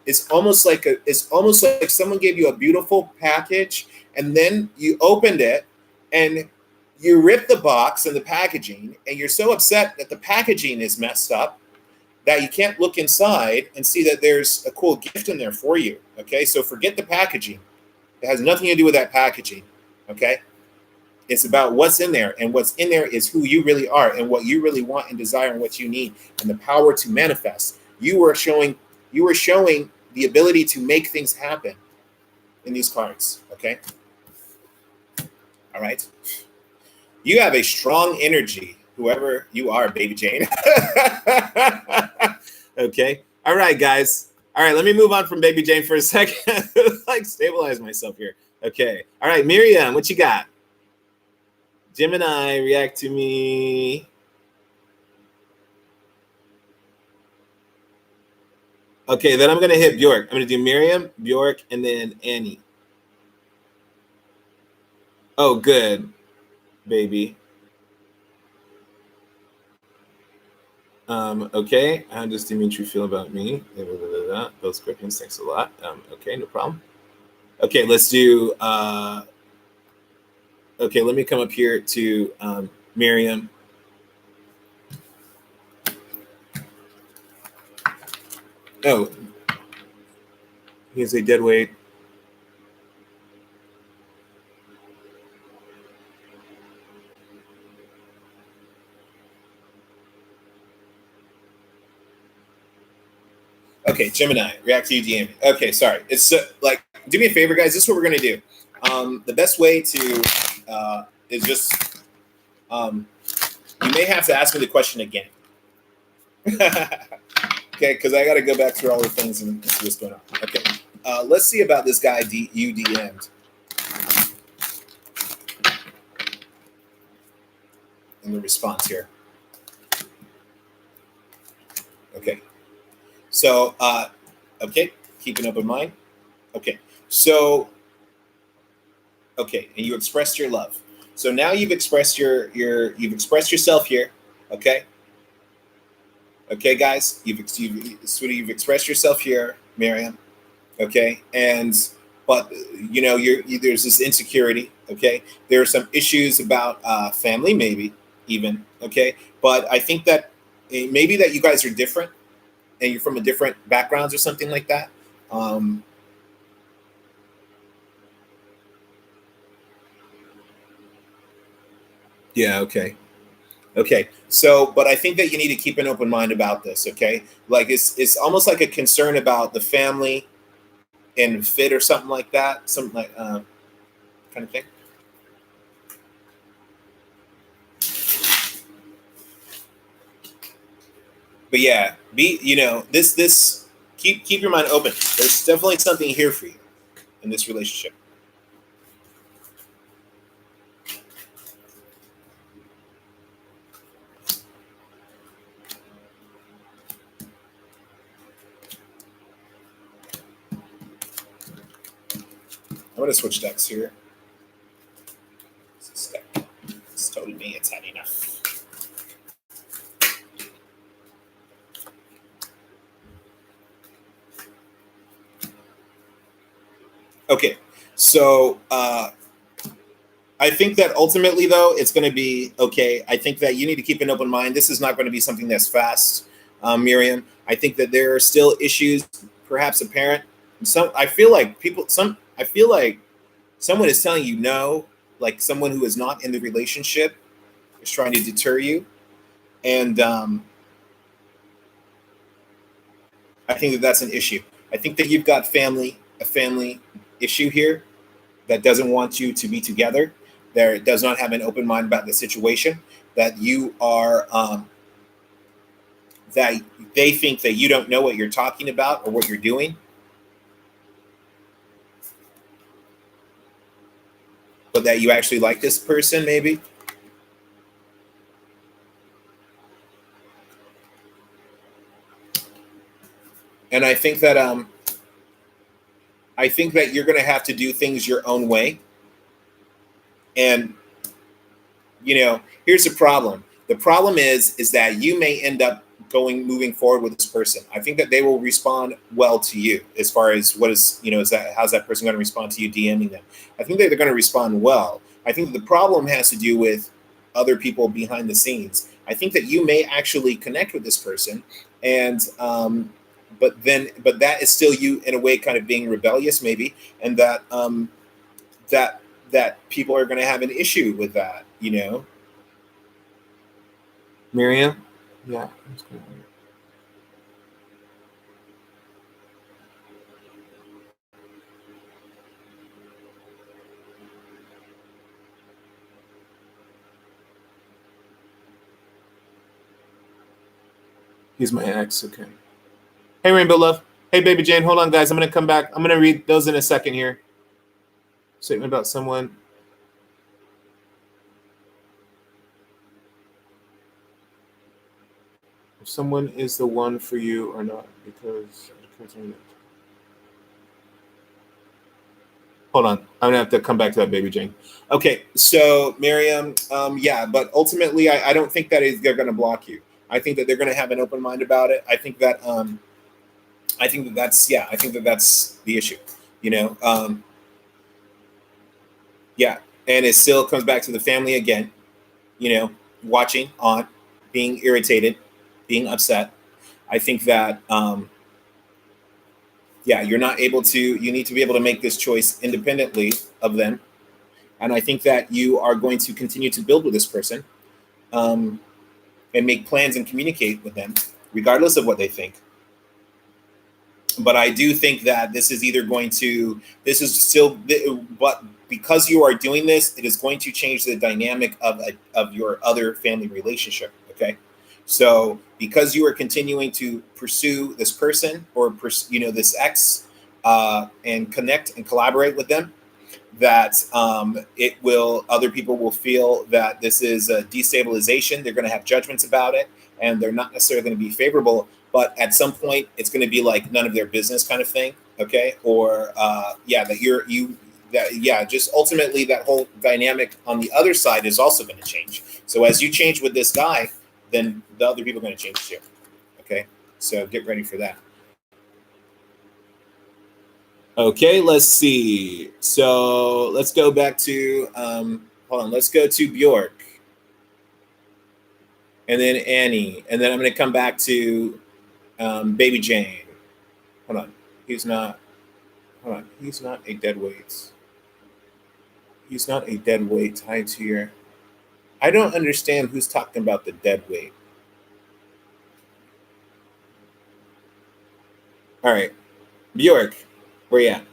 it's almost like someone gave you a beautiful package, and then you opened it and you ripped the box and the packaging, and you're so upset that the packaging is messed up that you can't look inside and see that there's a cool gift in there for you. Okay, so forget the packaging. It has nothing to do with that packaging. Okay. It's about what's in there, and what's in there is who you really are, and what you really want and desire, and what you need, and the power to manifest. You were showing the ability to make things happen in these cards. Okay. All right. You have a strong energy, whoever you are, baby Jane. Okay. All right, guys. All right, let me move on from baby Jane for a second. Like stabilize myself here. Okay. All right, Miriam, what you got? Gemini, react to me. Okay, then I'm gonna hit Bjork. I'm gonna do Miriam, Bjork, and then Annie. Oh, good, baby. Okay, how does Dimitri feel about me? Those scriptings, thanks a lot. Okay, no problem. Okay, let's do. Okay, let me come up here to Miriam. Oh, he's a dead weight. Okay, Gemini, react to you, DM. Okay, sorry. It's like, do me a favor, guys. This is what we're gonna do. The best way to is just you may have to ask me the question again. Okay, because I got to go back through all the things and see what's going on. Okay, let's see about this guy you DM'd in the response here. Okay, so okay, keep an open mind. Okay, so okay, and you expressed your love. So now you've expressed you've expressed yourself here. Okay. Okay, guys, sweetie, you've expressed yourself here, Miriam. Okay, and but there's this insecurity. Okay, there are some issues about family, maybe even. Okay, but I think that maybe that you guys are different and you're from a different backgrounds or something like that. Yeah. Okay. Okay. So, but I think that you need to keep an open mind about this. Okay, like it's almost like a concern about the family and fit or something like that, something like kind of thing. But yeah, this keep your mind open. There's definitely something here for you in this relationship. I'm gonna switch decks here. This deck, it's told me it's had enough. Okay, so I think that ultimately, though, it's going to be okay. I think that you need to keep an open mind. This is not going to be something that's fast, Miriam. I think that there are still issues, perhaps apparent. I feel like I feel like someone is telling you no, like someone who is not in the relationship is trying to deter you, and I think that that's an issue. I think that you've got a family issue here that doesn't want you to be together, that does not have an open mind about the situation, that you are, that they think that you don't know what you're talking about or what you're doing, but that you actually like this person, maybe. And I think that you're going to have to do things your own way. And here's the problem. The problem is that you may end up moving forward with this person. I think that they will respond well to you as far as what how's that person going to respond to you DMing them. I think that they're going to respond well. I think that the problem has to do with other people behind the scenes. I think that you may actually connect with this person, and but that is still you in a way kind of being rebellious maybe, and that people are going to have an issue with that. Miriam? Yeah. He's my ex. Okay. Hey, Rainbow Love. Hey, Baby Jane. Hold on, guys. I'm going to come back. I'm going to read those in a second here. Statement about someone. If someone is the one for you or not, because... Hold on. I'm going to have to come back to that, Baby Jane. Okay. So, Miriam, yeah, but ultimately, I don't think that they're going to block you. I think that they're going to have an open mind about it. I think that that's the issue, you know. Yeah, and it still comes back to the family again, you know, watching on, being irritated, being upset. I think that yeah, you're not able to. You need to be able to make this choice independently of them, and I think that you are going to continue to build with this person, um, and make plans and communicate with them, regardless of what they think. But I do think that this is either going to, this is still, but because you are doing this, it is going to change the dynamic of your other family relationship. Okay. So because you are continuing to pursue this person or, this ex, and connect and collaborate with them, that it will, other people will feel that this is a destabilization. They're going to have judgments about it, and they're not necessarily going to be favorable. But at some point, it's going to be like none of their business kind of thing. Okay. Or yeah, just ultimately that whole dynamic on the other side is also going to change. So as you change with this guy, then the other people are going to change too. Okay. So get ready for that. Okay, let's see. So let's go back to, hold on, let's go to Bjork. And then Annie. And then I'm going to come back to Baby Jane. Hold on. He's not a dead weight. He's not a dead weight tied to your... I don't understand who's talking about the dead weight. All right. Bjork, where you at?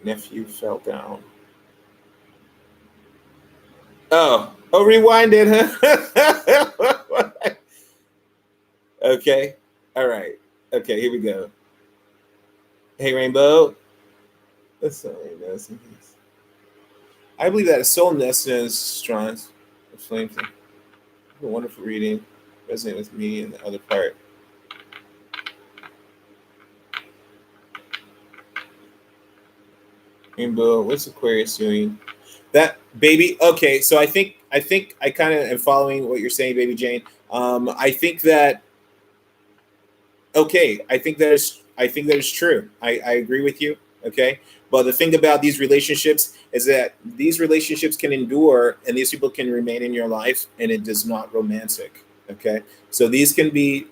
Nephew fell down. Oh, rewind it, huh? Okay. All right. Okay, here we go. Hey, Rainbow. That's not Rainbow. I believe that a soul nestness strong. A wonderful reading. Resonate with me and the other part. Rainbow, what's Aquarius doing? That baby. Okay, so I think I kind of am following what you're saying, Baby Jane. I think that. Okay, I think that is true. I agree with you. Okay, but the thing about these relationships is that these relationships can endure, and these people can remain in your life, and it is not romantic. Okay, so these can be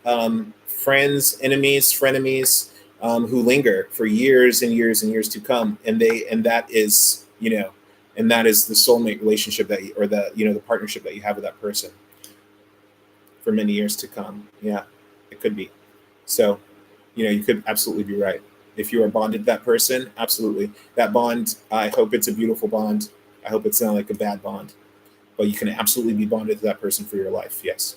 friends, enemies, frenemies, who linger for years and years and years to come, and that is and that is the soulmate relationship that or the partnership that you have with that person for many years to come. Yeah, it could be. So, you could absolutely be right. If you are bonded to that person, absolutely. That bond, I hope it's a beautiful bond. I hope it's not like a bad bond. But you can absolutely be bonded to that person for your life. Yes.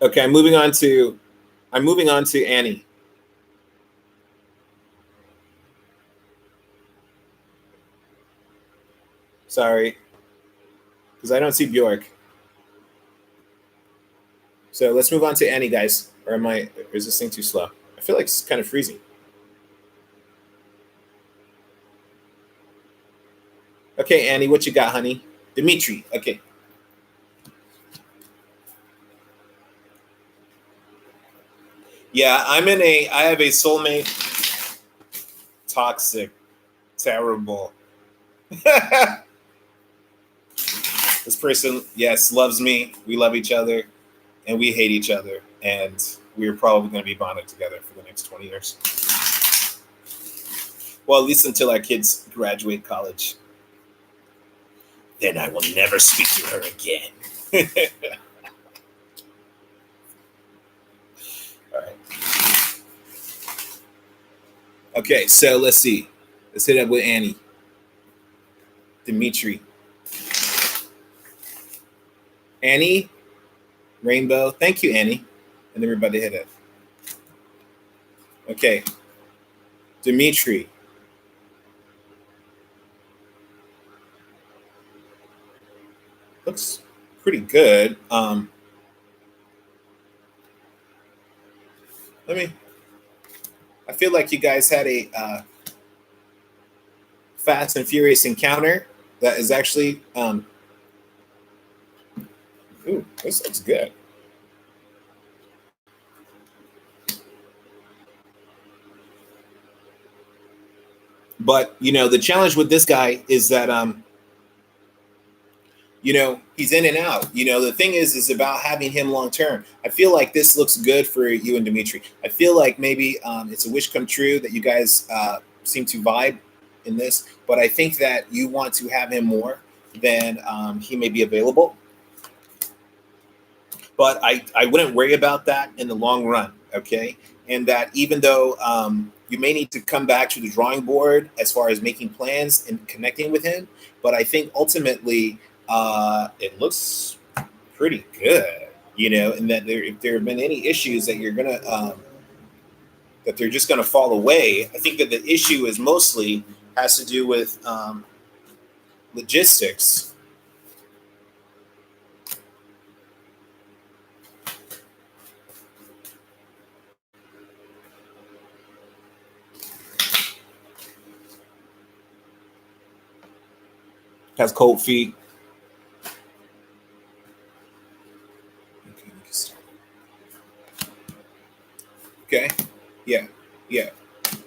Okay, I'm moving on to Annie. Sorry. Because I don't see Bjork. So let's move on to Annie, guys. Or is this thing too slow? I feel like it's kind of freezing. Okay, Annie, what you got, honey? Dimitri. Okay. Yeah, I have a soulmate. Toxic. Terrible. This person, yes, loves me. We love each other, and we hate each other, and we're probably going to be bonded together for the next 20 years. Well, at least until our kids graduate college. Then I will never speak to her again. All right. Okay, so let's see. Let's hit up with Annie. Dimitri. Annie, Rainbow. Thank you, Annie. And everybody hit it. Okay. Dimitri. Looks pretty good. I feel like you guys had a fast and furious encounter that is actually, ooh, this looks good. But, the challenge with this guy is that, he's in and out. The thing is about having him long term. I feel like this looks good for you and Dimitri. I feel like maybe it's a wish come true that you guys seem to vibe in this, but I think that you want to have him more than he may be available. But I wouldn't worry about that in the long run, okay? And that even though you may need to come back to the drawing board as far as making plans and connecting with him, but I think ultimately it looks pretty good, and that if there have been any issues that you're gonna that they're just gonna fall away. I think that the issue is mostly has to do with logistics. Has cold feet. Okay. Yeah. Yeah.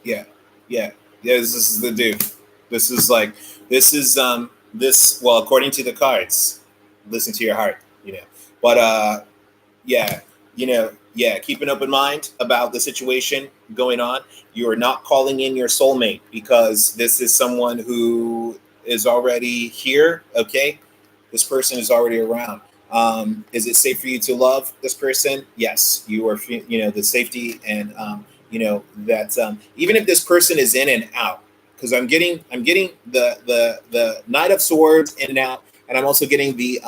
Yeah. Yeah. Yeah. This is the dude. This is this, well, according to the cards, listen to your heart, But yeah, yeah, keep an open mind about the situation going on. You are not calling in your soulmate because this is someone who is already here, okay? This person is already around. Is it safe for you to love this person? Yes, you are. The safety and that even if this person is in and out, because I'm getting the Knight of Swords in and out, and I'm also getting the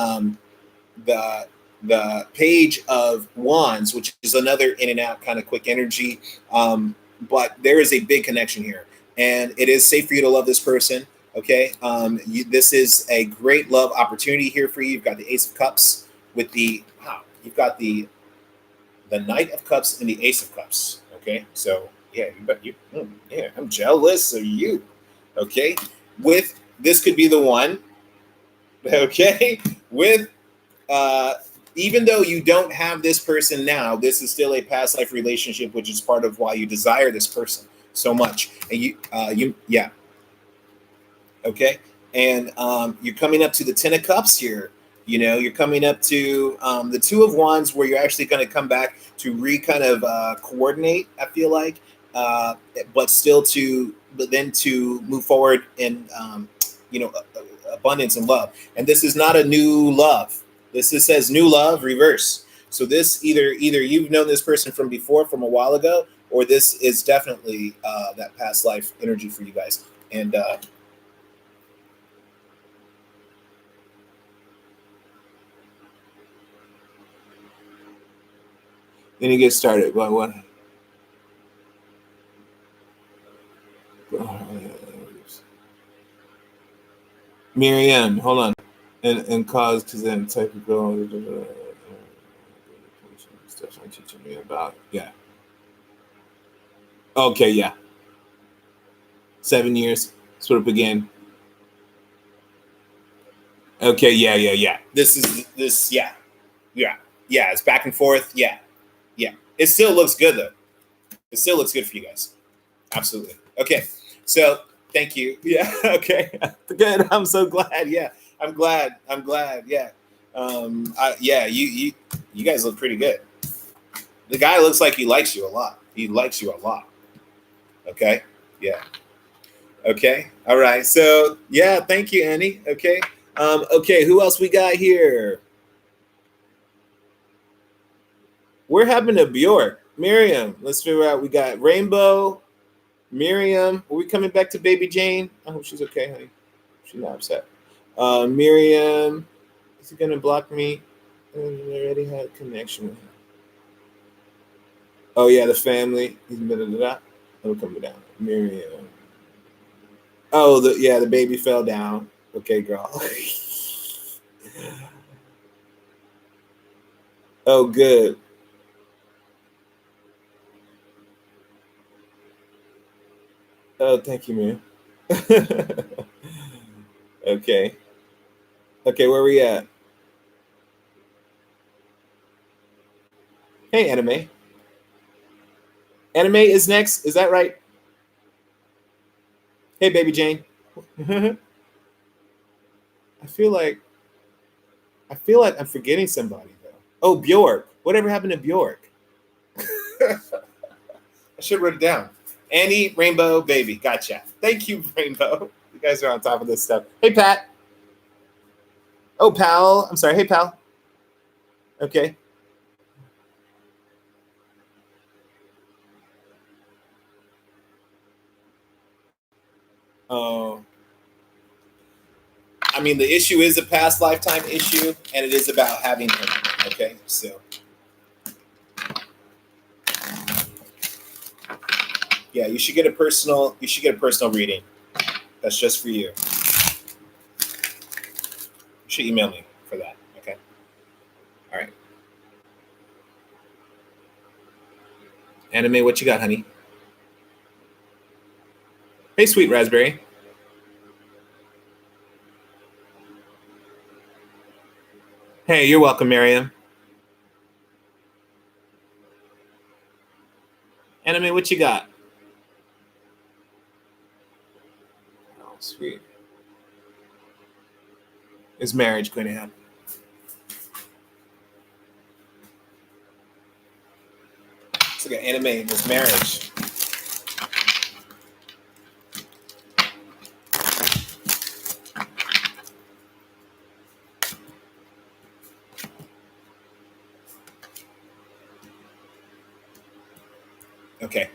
Page of Wands, which is another in and out kind of quick energy. But there is a big connection here, and it is safe for you to love this person. Okay, this is a great love opportunity here for you. You've got the Ace of Cups with you've got the Knight of Cups and the Ace of Cups. Okay, so yeah, yeah, I'm jealous of you. Okay, with this could be the one. Okay, with even though you don't have this person now, this is still a past life relationship, which is part of why you desire this person so much. And yeah. Okay. And you're coming up to the 10 of Cups here. You're coming up to the Two of Wands, where you're actually going to come back to kind of coordinate, I feel like, but then to move forward in, abundance and love. And this is not a new love. This says new love, reverse. So this either you've known this person from before, from a while ago, or this is definitely that past life energy for you guys. And then you get started. What? Miriam, hold on. And cause, because then type of girl stuff I'm teaching me about. Yeah. Okay, yeah. 7 years. Split up again. Okay, yeah. Yeah. It's back and forth. Yeah. It still looks good though. It still looks good for you guys. Absolutely. Okay. So thank you. Yeah. Okay. Good. I'm so glad. Yeah. I'm glad. Yeah. Yeah. You guys look pretty good. The guy looks like he likes you a lot. He likes you a lot. Okay. Yeah. Okay. All right. So yeah. Thank you, Annie. Okay. Okay. Who else we got here? We're having a Bjork. Miriam. Let's figure out. We got Rainbow. Miriam, are we coming back to Baby Jane? I hope she's okay, honey. She's not upset. Miriam, is he gonna block me? I already had a connection with him. Oh yeah, the family. He's da da da. It'll come down. Miriam. Oh, the baby fell down. Okay, girl. Oh, good. Oh, thank you, man. Okay. Okay, where we at? Hey, anime. Anime is next. Is that right? Hey, baby Jane. I feel like I'm forgetting somebody though. Oh, Bjork. Whatever happened to Bjork? I should write it down. Annie, Rainbow, Baby. Gotcha. Thank you, Rainbow. You guys are on top of this stuff. Hey, Pat. Oh, pal. I'm sorry. Hey, pal. Okay. Oh. I mean, the issue is a past lifetime issue, and it is about having him. Okay, so yeah, you should get a personal. You should get a personal reading. That's just for you. You should email me for that. Okay. All right. Anime, what you got, honey? Hey, sweet raspberry. Hey, you're welcome, Miriam. Anime, what you got? Oh, sweet. Is marriage going to happen? It's like an anime. Is marriage? Okay.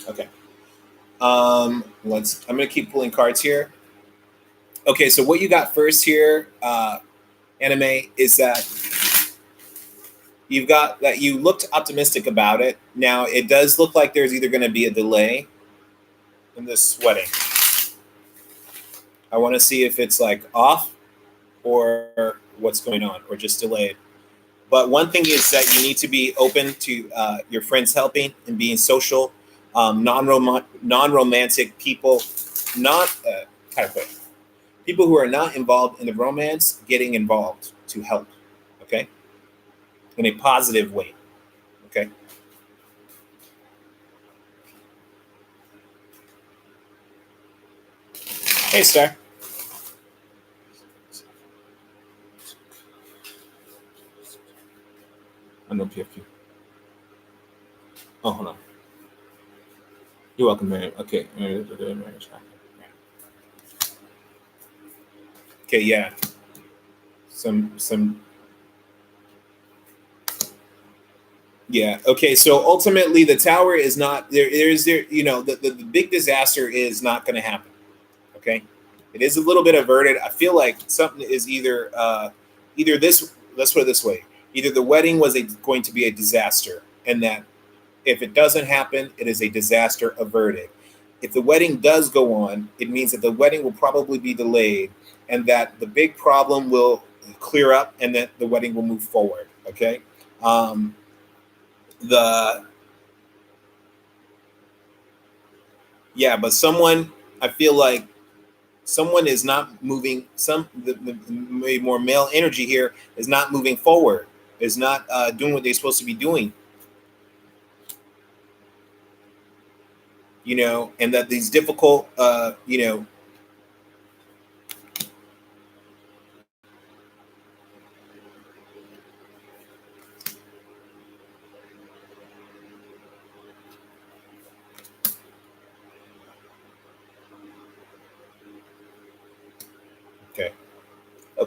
Okay. Let's. I'm gonna keep pulling cards here. Okay, so what you got first here, anime, is that you've got that you looked optimistic about it. Now it does look like there's either going to be a delay in this wedding. I want to see if it's like off or what's going on or just delayed. But one thing is that you need to be open to your friends helping and being social, non-romantic people, not kind of put it, people who are not involved in the romance getting involved to help. Okay, in a positive way. Okay. Hey, Star. I know PFQ. Oh, hold on. You're welcome, man. Okay. Okay, yeah. Some yeah. Okay, so ultimately the tower is not there, the big disaster is not gonna happen. Okay. It is a little bit averted. I feel like something is either this, let's put it this way. Either the wedding was going to be a disaster, and that if it doesn't happen, it is a disaster averted. If the wedding does go on, it means that the wedding will probably be delayed and that the big problem will clear up and that the wedding will move forward. Okay. Um, the Yeah, but I feel like someone is not moving. The more male energy here is not moving forward. Is not doing what they're supposed to be doing. And that these difficult, okay.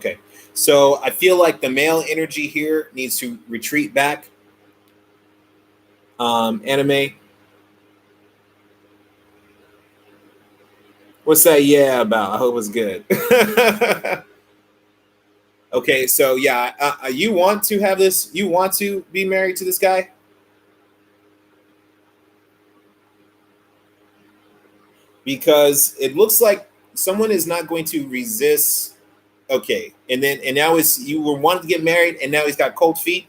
Okay. So I feel like the male energy here needs to retreat back. Anime. What's that yeah about? I hope it's good. Okay, so yeah, you want to have this? You want to be married to this guy? Because it looks like someone is not going to resist. Okay, and now is you were wanting to get married, and now he's got cold feet.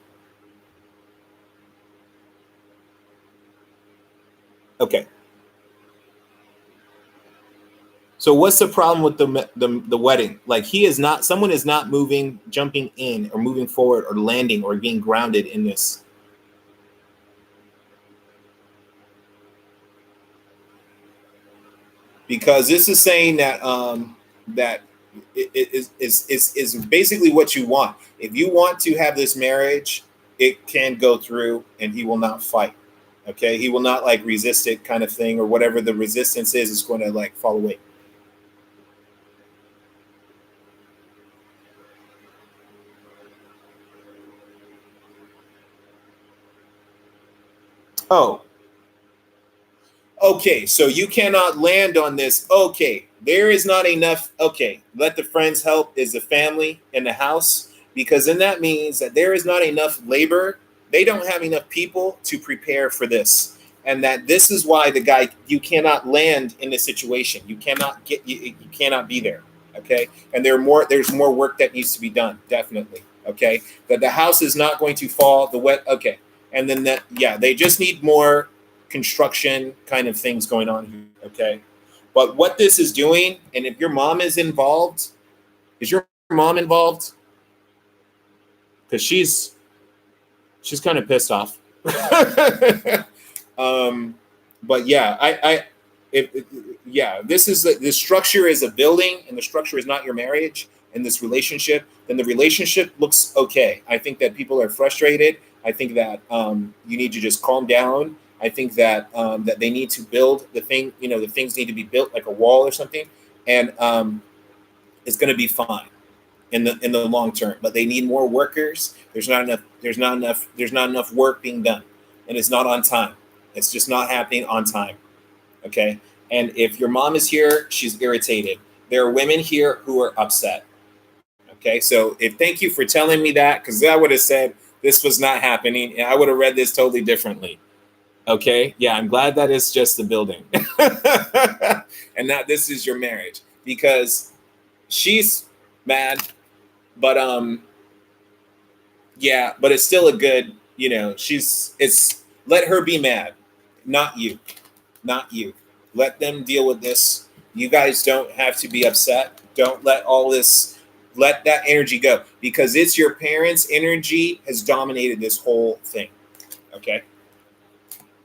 Okay, so what's the problem with the wedding? Like he is not. Someone is not moving, jumping in, or moving forward, or landing, or being grounded in this. Because this is saying that that is basically what you want. If you want to have this marriage, it can go through, and he will not fight. Okay, he will not like resist it, kind of thing, or whatever the resistance is going to like fall away. Oh, okay, so you cannot land on this. Okay, there is not enough. Okay, let the friends help is the family in the house, because then that means that there is not enough labor. They don't have enough people to prepare for this. And that this is why the guy, you cannot land in this situation. You cannot get, you cannot be there. Okay. And there's more work that needs to be done. Definitely. Okay. That the house is not going to fall, the wet. Okay. And then that, yeah, they just need more construction kind of things going on here. Okay. But what this is doing, and if your mom is your mom involved? Because she's kind of pissed off. um, but yeah, yeah, this is the structure is a building, and the structure is not your marriage and this relationship. Then the relationship looks okay. I think that people are frustrated. I think that you need to just calm down. I think that that they need to build the thing. You know, the things need to be built like a wall or something, and it's going to be fine in the long term. But they need more workers. There's not enough work being done, and it's not on time. It's just not happening on time. Okay. And if your mom is here, she's irritated. There are women here who are upset. Okay. So if thank you for telling me that, because I would have said this was not happening, and I would have read this totally differently. Okay. Yeah, I'm glad that it's just the building, and not this is your marriage, because she's mad, but yeah, but it's still a good, you know, she's it's let her be mad, not you, not you. Let them deal with this. You guys don't have to be upset. Don't let all this let that energy go, because it's your parents' energy has dominated this whole thing. Okay?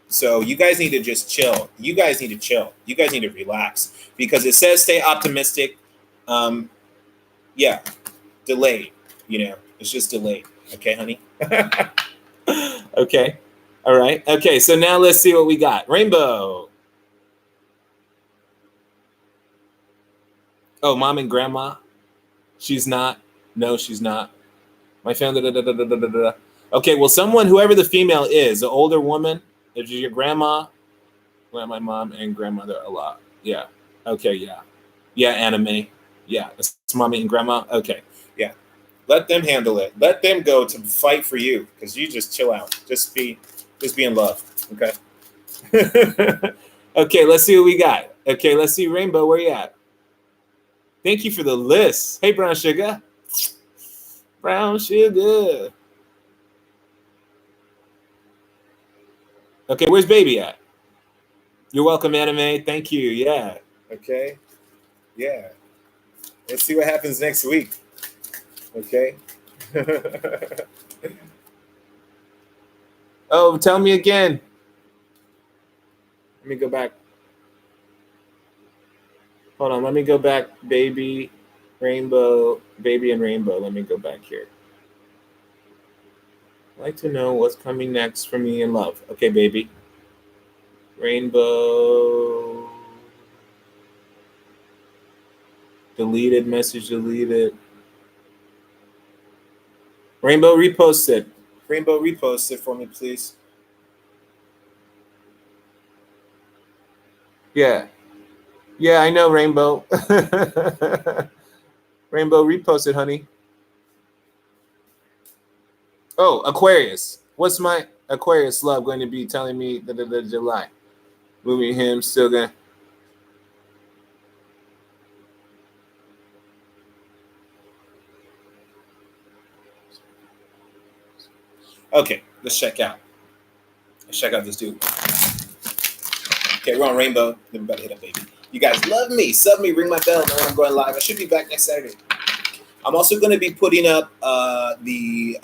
So you guys need to just chill. You guys need to chill. You guys need to relax, because it says stay optimistic. Um, yeah, delayed. You know, it's just delayed. Okay, honey. Okay. All right. Okay. So now let's see what we got. Rainbow. Oh, mom and grandma. She's not. No, she's not. My family. Da, da, da, da, da, da, da. Okay. Well, someone, whoever the female is, an older woman, if your grandma, well, my mom and grandmother a lot. Yeah. Okay. Yeah. Yeah. Anime. Yeah. It's mommy and grandma. Okay. Yeah. Let them handle it. Let them go to fight for you, because you just chill out. Just be in love. Okay. Okay. Let's see what we got. Okay. Let's see. Rainbow, where you at? Thank you for the list. Hey, Brown Sugar. Brown Sugar. Okay. Where's Baby at? You're welcome, Anime. Thank you. Yeah. Okay. Yeah. Let's see what happens next week. Okay. Oh, tell me again. Let me go back. Hold on. Let me go back. Baby, Rainbow, Baby, and Rainbow. Let me go back here. I'd like to know what's coming next for me in love. Okay, Baby. Rainbow. Deleted message. Deleted. Rainbow reposted. Rainbow reposted for me, please. Yeah. Yeah, I know, Rainbow. Rainbow reposted, honey. Oh, Aquarius. What's my Aquarius love going to be telling me the July? Moving him, still gonna. Okay, let's check out. Let's check out this dude. Okay, we're on Rainbow. Then we about to hit up, baby. You guys love me. Sub me, ring my bell. Know when I'm going live. I should be back next Saturday. I'm also going to be putting up the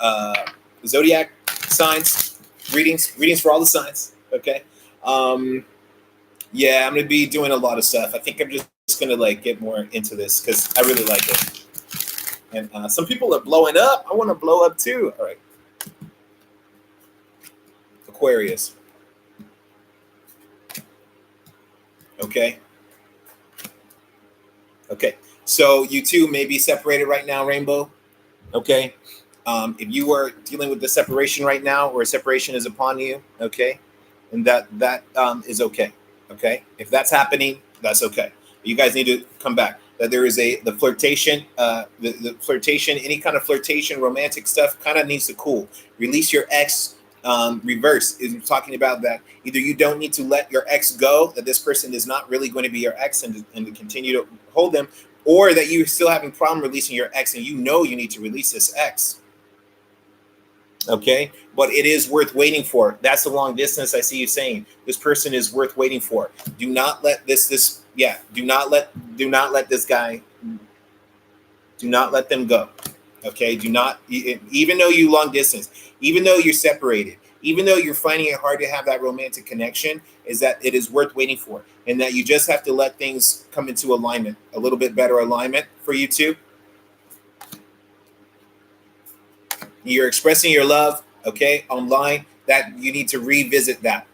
zodiac signs, readings for all the signs. Okay. Yeah, I'm going to be doing a lot of stuff. I think I'm just going to like get more into this because I really like it. And some people are blowing up. I want to blow up too. All right. Aquarius. Okay. Okay. So you two may be separated right now, Rainbow. Okay. If you are dealing with the separation right now, or a separation is upon you, okay, and that is okay. Okay. If that's happening, that's okay. You guys need to come back. That there is the flirtation, the flirtation, any kind of flirtation, romantic stuff, kind of needs to cool. Release your ex. Reverse is talking about that either you don't need to let your ex go, that this person is not really going to be your ex, and to continue to hold them, or that you're still having problem releasing your ex and you know you need to release this ex. Okay, but it is worth waiting for. That's the long distance I see you saying. This person is worth waiting for. Do not let do not let this guy, do not let them go. Okay, do not, even though you long distance, even though you're separated, even though you're finding it hard to have that romantic connection, is that it is worth waiting for, and that you just have to let things come into alignment, a little bit better alignment for you two. You're expressing your love, okay, online, that you need to revisit that,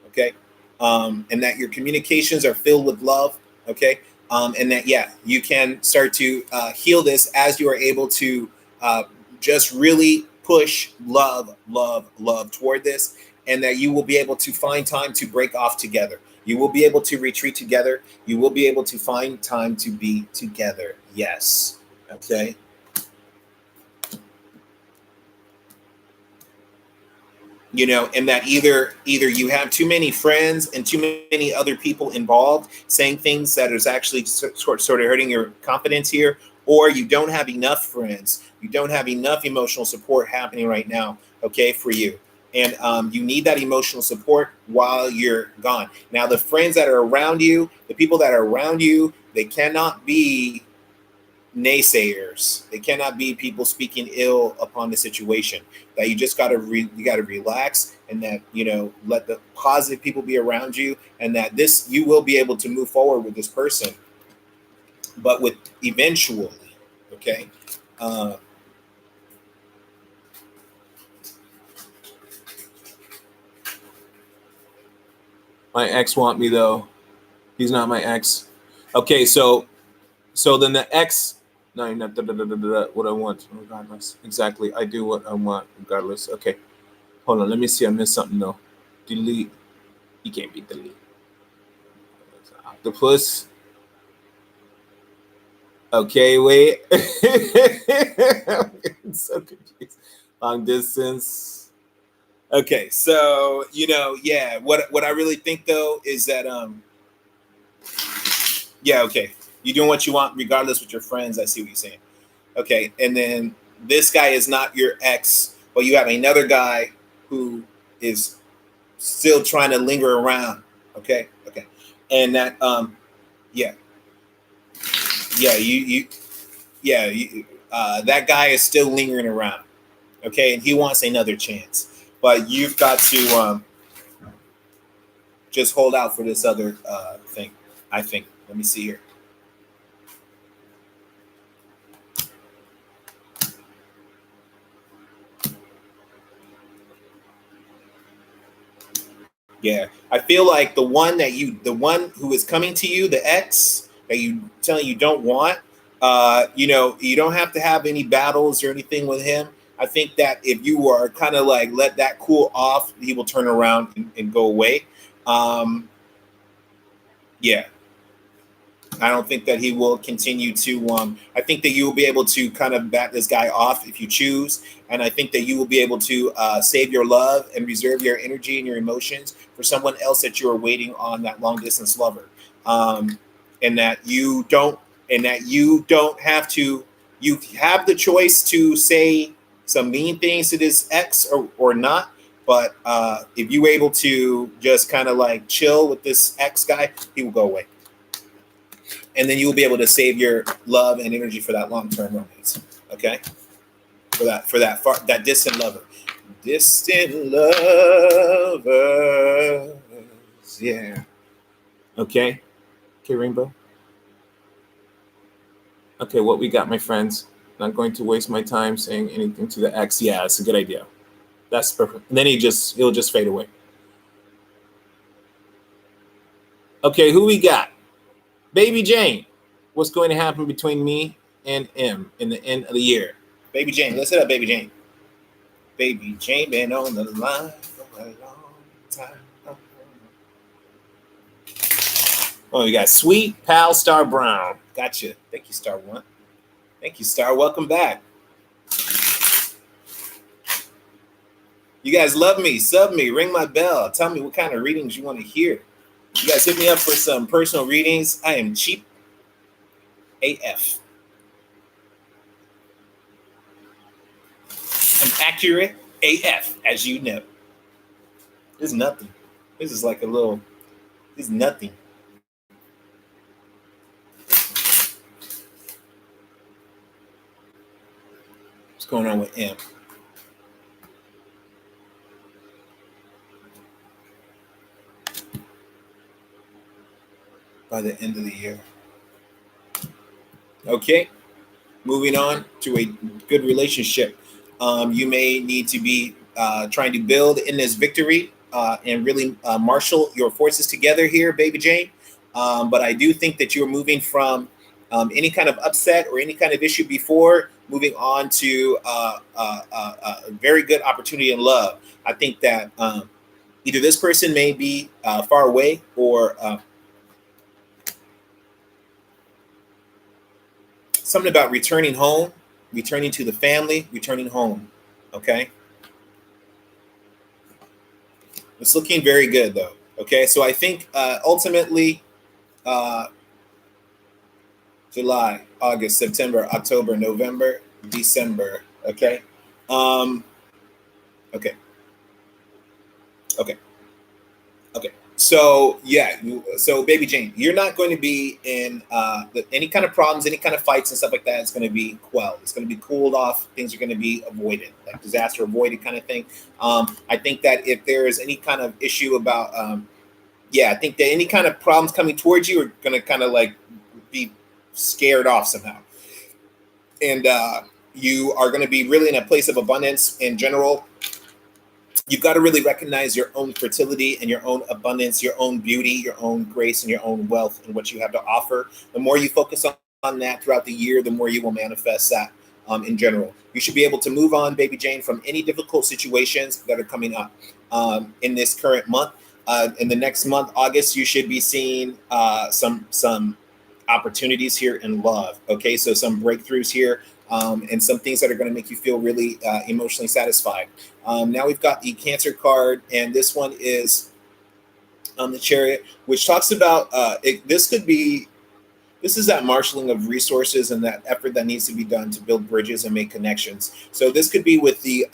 okay, and that your communications are filled with love, okay, and that, yeah, you can start to heal this as you are able to just really push love toward this, and that you will be able to find time to break off together. You will be able to retreat together. You will be able to find time to be together. Yes. Okay. You know, and that either you have too many friends and too many other people involved saying things that is actually sort of hurting your confidence here, or you don't have enough friends, you don't have enough emotional support happening right now, okay, for you, and you need that emotional support while you're gone. Now, the friends that are around you, the people that are around you, they cannot be naysayers. They cannot be people speaking ill upon the situation. That you just got to you got to relax, and that, you know, let the positive people be around you, and that this, you will be able to move forward with this person, but with eventually, okay. My ex want me though. He's not my ex. Okay, so then the ex. No, not what I want regardless. Exactly, I do what I want regardless. Okay, hold on. Let me see. I missed something though. Delete. You can't be delete. Octopus. Okay, wait. I'm so confused. Long distance. Okay, so, you know, yeah. What I really think though is that yeah, okay. You're doing what you want regardless with your friends. I see what you're saying. Okay, and then this guy is not your ex, but you have another guy who is still trying to linger around. Okay, okay, and that yeah, yeah, that guy is still lingering around. Okay, and he wants another chance, but you've got to just hold out for this other thing. I think. Let me see here. Yeah, I feel like the one who is coming to you, the ex that you telling you don't want, you know, you don't have to have any battles or anything with him. I think that if you are kind of like let that cool off, he will turn around and go away. Um, yeah, I don't think that he will continue to. I think that you will be able to kind of back this guy off if you choose, and I think that you will be able to save your love and reserve your energy and your emotions for someone else that you are waiting on, that long distance lover, um, and that you don't, have to. You have the choice to say some mean things to this ex or not. But if you're able to just kind of like chill with this ex guy, he will go away, and then you will be able to save your love and energy for that long-term romance. Okay, that distant lover, yeah. Okay, Rainbow. Okay, what we got, my friends? Not going to waste my time saying anything to the ex. Yeah, it's a good idea. That's perfect. And then he'll just fade away. Okay, who we got? Baby Jane. What's going to happen between me and M in the end of the year? Baby Jane, let's hit up Baby Jane. Baby Jane been on the line for a long time. Oh, you got Sweet Pal Star Brown. Gotcha. Thank you, Star One. Thank you, Star. Welcome back. You guys love me. Sub me. Ring my bell. Tell me what kind of readings you want to hear. You guys hit me up for some personal readings. I am cheap AF. I'm accurate AF, as you know. This is nothing. This is like a little, this is nothing. What's going on with M? By the end of the year. Okay, moving on to a good relationship. You may need to be trying to build in this victory and really marshal your forces together here, Baby Jane. But I do think that you're moving from any kind of upset or any kind of issue before, moving on to a very good opportunity in love. I think that either this person may be far away or something about returning home, returning to the family, returning home. Okay. It's looking very good though. Okay. So I think ultimately July, August, September, October, November, December. Okay. Um, okay. Okay. Okay. So yeah, so Baby Jane, you're not going to be in any kind of problems, any kind of fights and stuff like that. It's going to be quelled. It's going to be cooled off. Things are going to be avoided, like disaster avoided kind of thing. I think that if there is any kind of issue about, I think that any kind of problems coming towards you are going to kind of like be scared off somehow, and you are going to be really in a place of abundance in general. You've got to really recognize your own fertility and your own abundance, your own beauty, your own grace, and your own wealth and what you have to offer. The more you focus on that throughout the year, the more you will manifest that in general. You should be able to move on, Baby Jane, from any difficult situations that are coming up in this current month. In the next month, August, you should be seeing some opportunities here in love. Okay, so some breakthroughs here. And some things that are going to make you feel really emotionally satisfied. Now we've got the Cancer card, and this one is the Chariot, which talks about this is that marshaling of resources and that effort that needs to be done to build bridges and make connections. So this could be with the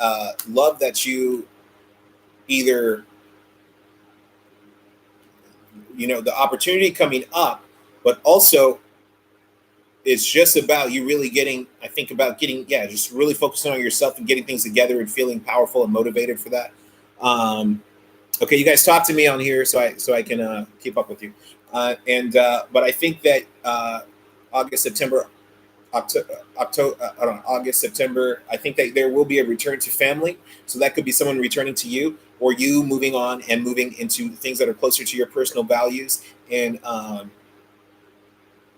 love that you either, the opportunity coming up, but also it's just about you really just really focusing on yourself and getting things together and feeling powerful and motivated for that. Okay, you guys talk to me on here so I can keep up with you. But I think that August, September, August, September, I think that there will be a return to family. So that could be someone returning to you, or you moving on and moving into things that are closer to your personal values and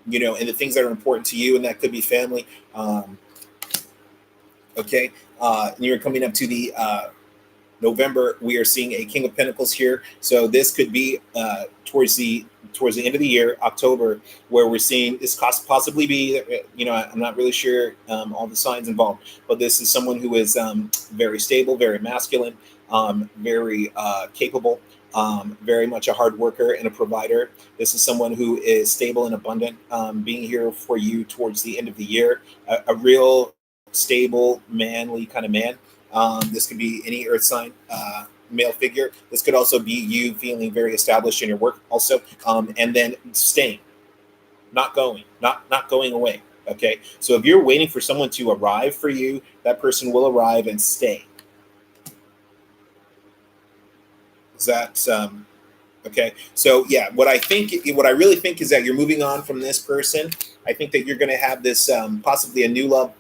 and the things that are important to you, and that could be family. Okay, you're coming up to the November. We are seeing a King of Pentacles here, so this could be towards the end of the year, October, where we're seeing this possibly be. I'm not really sure all the signs involved, but this is someone who is very stable, very masculine, very capable. Very much a hard worker and a provider. This is someone who is stable and abundant, being here for you towards the end of the year. A real stable, manly kind of man. This could be any earth sign, male figure. This could also be you feeling very established in your work also, and then staying, not going away. Okay, so if you're waiting for someone to arrive for you, that person will arrive and stay. Is that okay? So yeah, what I really think is that you're moving on from this person. I think that you're going to have this possibly a new love,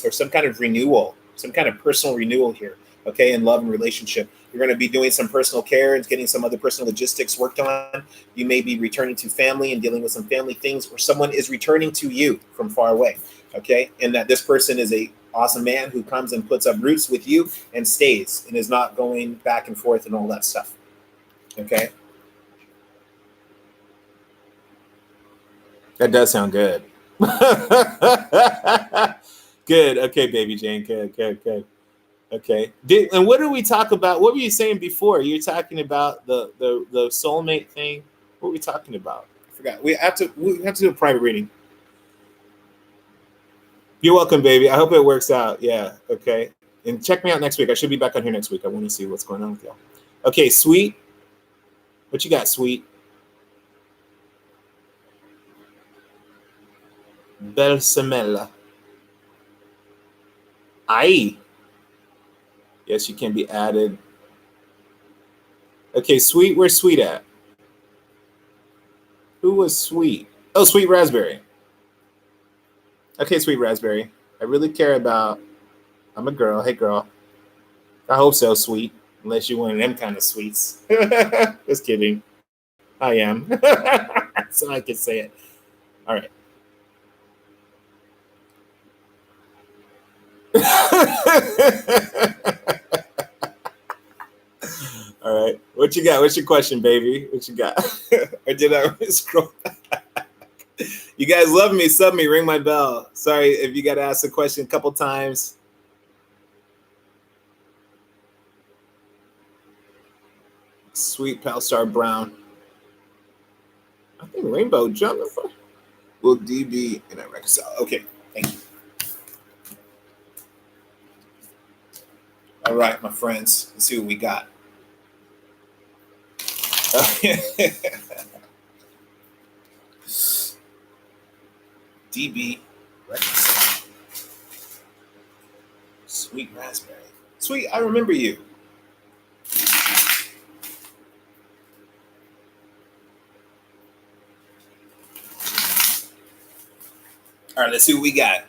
or some kind of renewal, some kind of personal renewal here. Okay, in love and relationship, you're going to be doing some personal care and getting some other personal logistics worked on. You may be returning to family and dealing with some family things, or someone is returning to you from far away. Okay, and that this person is a awesome man who comes and puts up roots with you and stays and is not going back and forth and all that stuff. Okay. That does sound good. Good. Okay, baby Jane. Okay. Okay. And what did we talk about? What were you saying before? You were talking about the soulmate thing. What were we talking about? I forgot. We have to do a private reading. You're welcome, baby. I hope it works out. Yeah. Okay. And check me out next week. I should be back on here next week. I want to see what's going on with y'all. Okay, sweet. What you got, sweet? Belsamela. Aye. Yes, you can be added. Okay, sweet. Where's sweet at? Who was sweet? Oh, sweet raspberry. Okay, sweet raspberry. I really care about. I'm a girl. Hey, girl. I hope so, sweet. Unless you're one of them kind of sweets. Just kidding. I am. So I can say it. All right. All right. What you got? What's your question, baby? What you got? Or did I scroll back? You guys love me. Sub me. Ring my bell. Sorry if you got to ask a question a couple times. Sweet Pal Star Brown. I think Rainbow jumped. Will DB and I reconcile? Okay. Thank you. All right, my friends. Let's see what we got. DB reconcile. Sweet raspberry. Sweet, I remember you. All right, let's see what we got.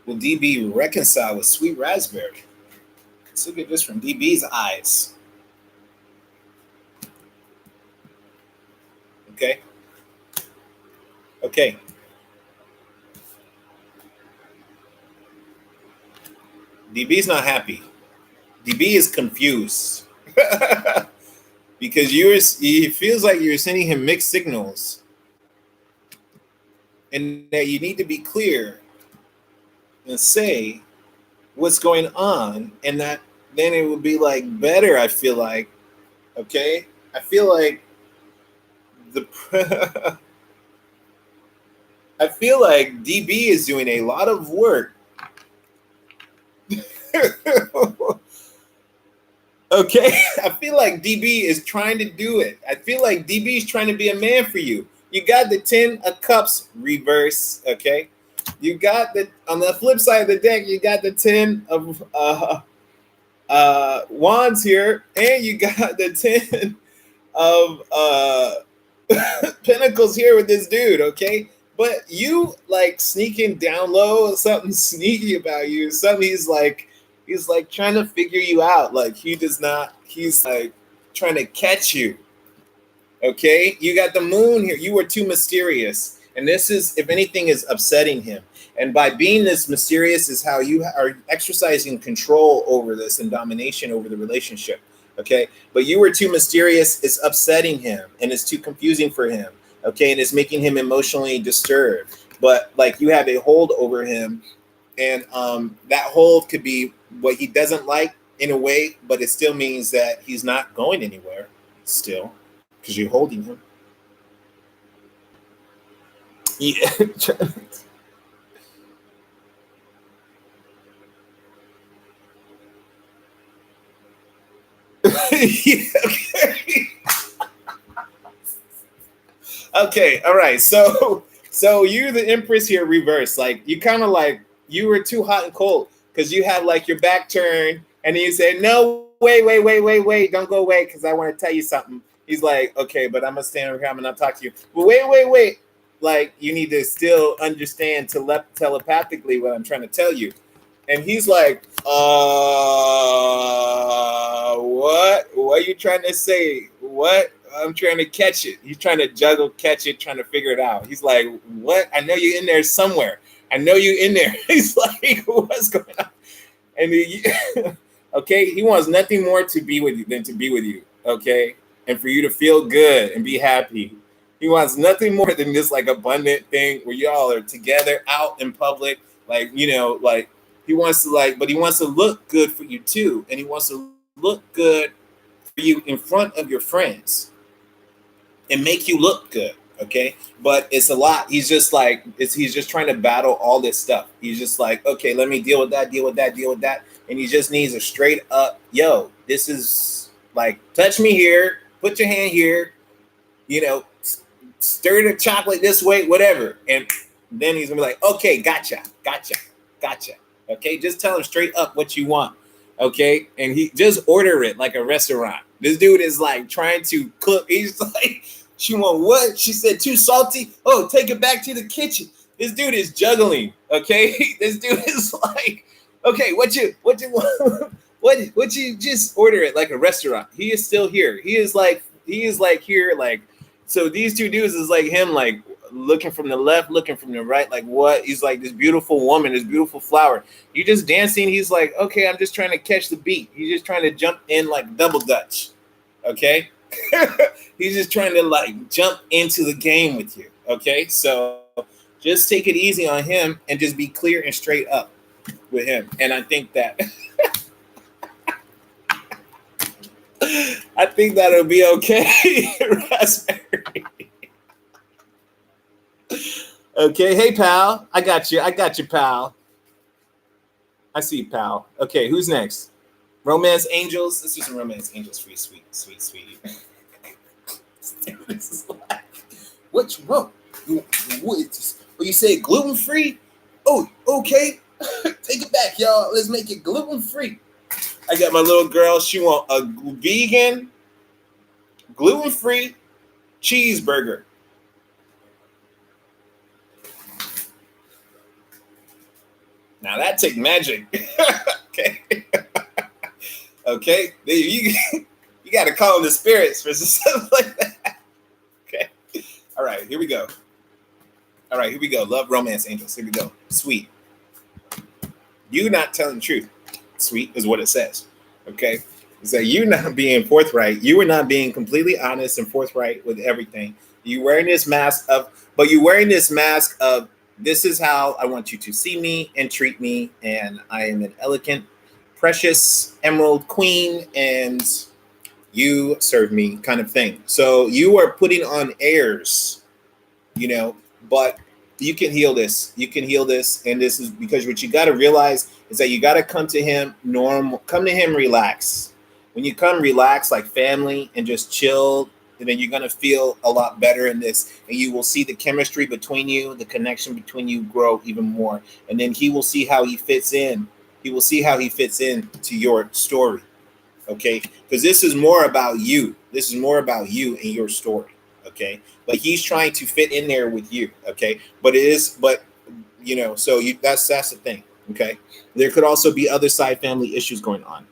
Will DB reconcile with sweet raspberry? Let's look at this from DB's eyes. Okay. Okay. DB's not happy. DB is confused. Because he feels like you're sending him mixed signals. And that you need to be clear and say what's going on, and that then it would be like better, I feel like. Okay? I feel like I feel like DB is doing a lot of work. Okay? I feel like DB is trying to do it. I feel like DB is trying to be a man for you. You got the 10 of Cups reverse, okay? You got on the flip side of the deck, you got the 10 of Wands here, and you got the 10 of Pentacles here with this dude, okay? But you like sneaking down low, something sneaky about you. Something he's like trying to figure you out. Like he's like trying to catch you. Okay, you got the moon here. You were too mysterious, And this is, if anything, is upsetting him. And by being this mysterious is how you are exercising control over this and domination over the relationship. Okay. But you were too mysterious. It's upsetting him and it's too confusing for him. Okay. And it's making him emotionally disturbed. But like you have a hold over him. And that hold could be what he doesn't like in a way, but it still means that he's not going anywhere still because you're holding him. Yeah. Yeah, okay. Okay, all right. So you're the Empress here, reverse. Like you kind of like you were too hot and cold because you have like your back turned, and then you say, "No, wait, don't go away because I want to tell you something." He's like, "Okay, but I'm gonna stand over here. I'm gonna talk to you." But wait. Like you need to still understand telepathically what I'm trying to tell you. And he's like, what? What are you trying to say? What? I'm trying to catch it. He's trying to juggle, catch it, trying to figure it out. He's like, what? I know you in there somewhere. I know you in there. He's like, what's going on? And okay, he wants nothing more to be with you than to be with you. Okay, and for you to feel good and be happy. He wants nothing more than this like abundant thing where y'all are together out in public, like like he wants to but he wants to look good for you too, and he wants to look good for you in front of your friends and make you look good. Okay, but it's a lot. He's just like he's just trying to battle all this stuff. He's just like, okay, let me deal with that, and he just needs a straight up, yo, this is like, touch me here, put your hand here, stir the chocolate this way, whatever. And then he's gonna be like, okay, gotcha. Okay, just tell him straight up what you want. Okay, and he just order it like a restaurant. This dude is like trying to cook. He's like, she want what? She said too salty. Oh, take it back to the kitchen. This dude is juggling. Okay, this dude is like, okay, what you want? what you just order it like a restaurant. He is still here. He is like here like. So these two dudes is like him, like looking from the left, looking from the right, like what? He's like this beautiful woman, this beautiful flower. You just dancing. He's like, okay, I'm just trying to catch the beat. He's just trying to jump in like double dutch. Okay. He's just trying to like jump into the game with you. Okay. So just take it easy on him and just be clear and straight up with him. And I think that that'll be okay. Raspberry. Okay, hey pal, I got you, pal. I see you, pal. Okay, who's next? Romance Angels. Let's do some Romance Angels for you, sweet. This is like, what's wrong? What you say gluten free? Oh, okay. Take it back, y'all. Let's make it gluten free. I got my little girl. She want a vegan, gluten-free cheeseburger. Now that take magic. Okay. Okay. You got to call in the spirits for stuff like that. Okay. All right. Here we go. Love Romance Angels. Here we go. Sweet. You not telling the truth. Sweet is what it says. Okay. So you not being forthright. You were not being completely honest and forthright with everything. You wearing this mask of this is how I want you to see me and treat me, and I am an elegant, precious emerald queen, and you serve me kind of thing. So you are putting on airs, but you can heal this. And this is because what you got to realize is that you got to come to him relax. When you come relax like family and just chill, and then you're going to feel a lot better in this, and you will see the chemistry between you, the connection between you grow even more. And then he will see how he fits in. He will see how he fits in to your story. Okay. Because this is more about you. This is more about you and your story. Okay. But he's trying to fit in there with you. Okay. But that's the thing. Okay. There could also be other side family issues going on.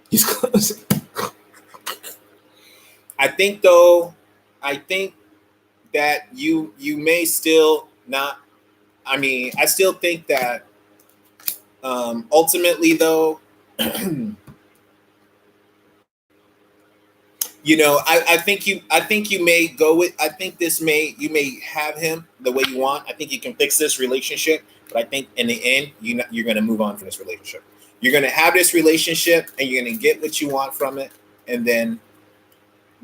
He's closing. I think though, I think that you may still not. I mean, I still think that ultimately though, I think you may go with I think this may you may have him the way you want. I think you can fix this relationship, but I think in the end you're going to move on from this relationship. You're going to have this relationship and you're going to get what you want from it, and then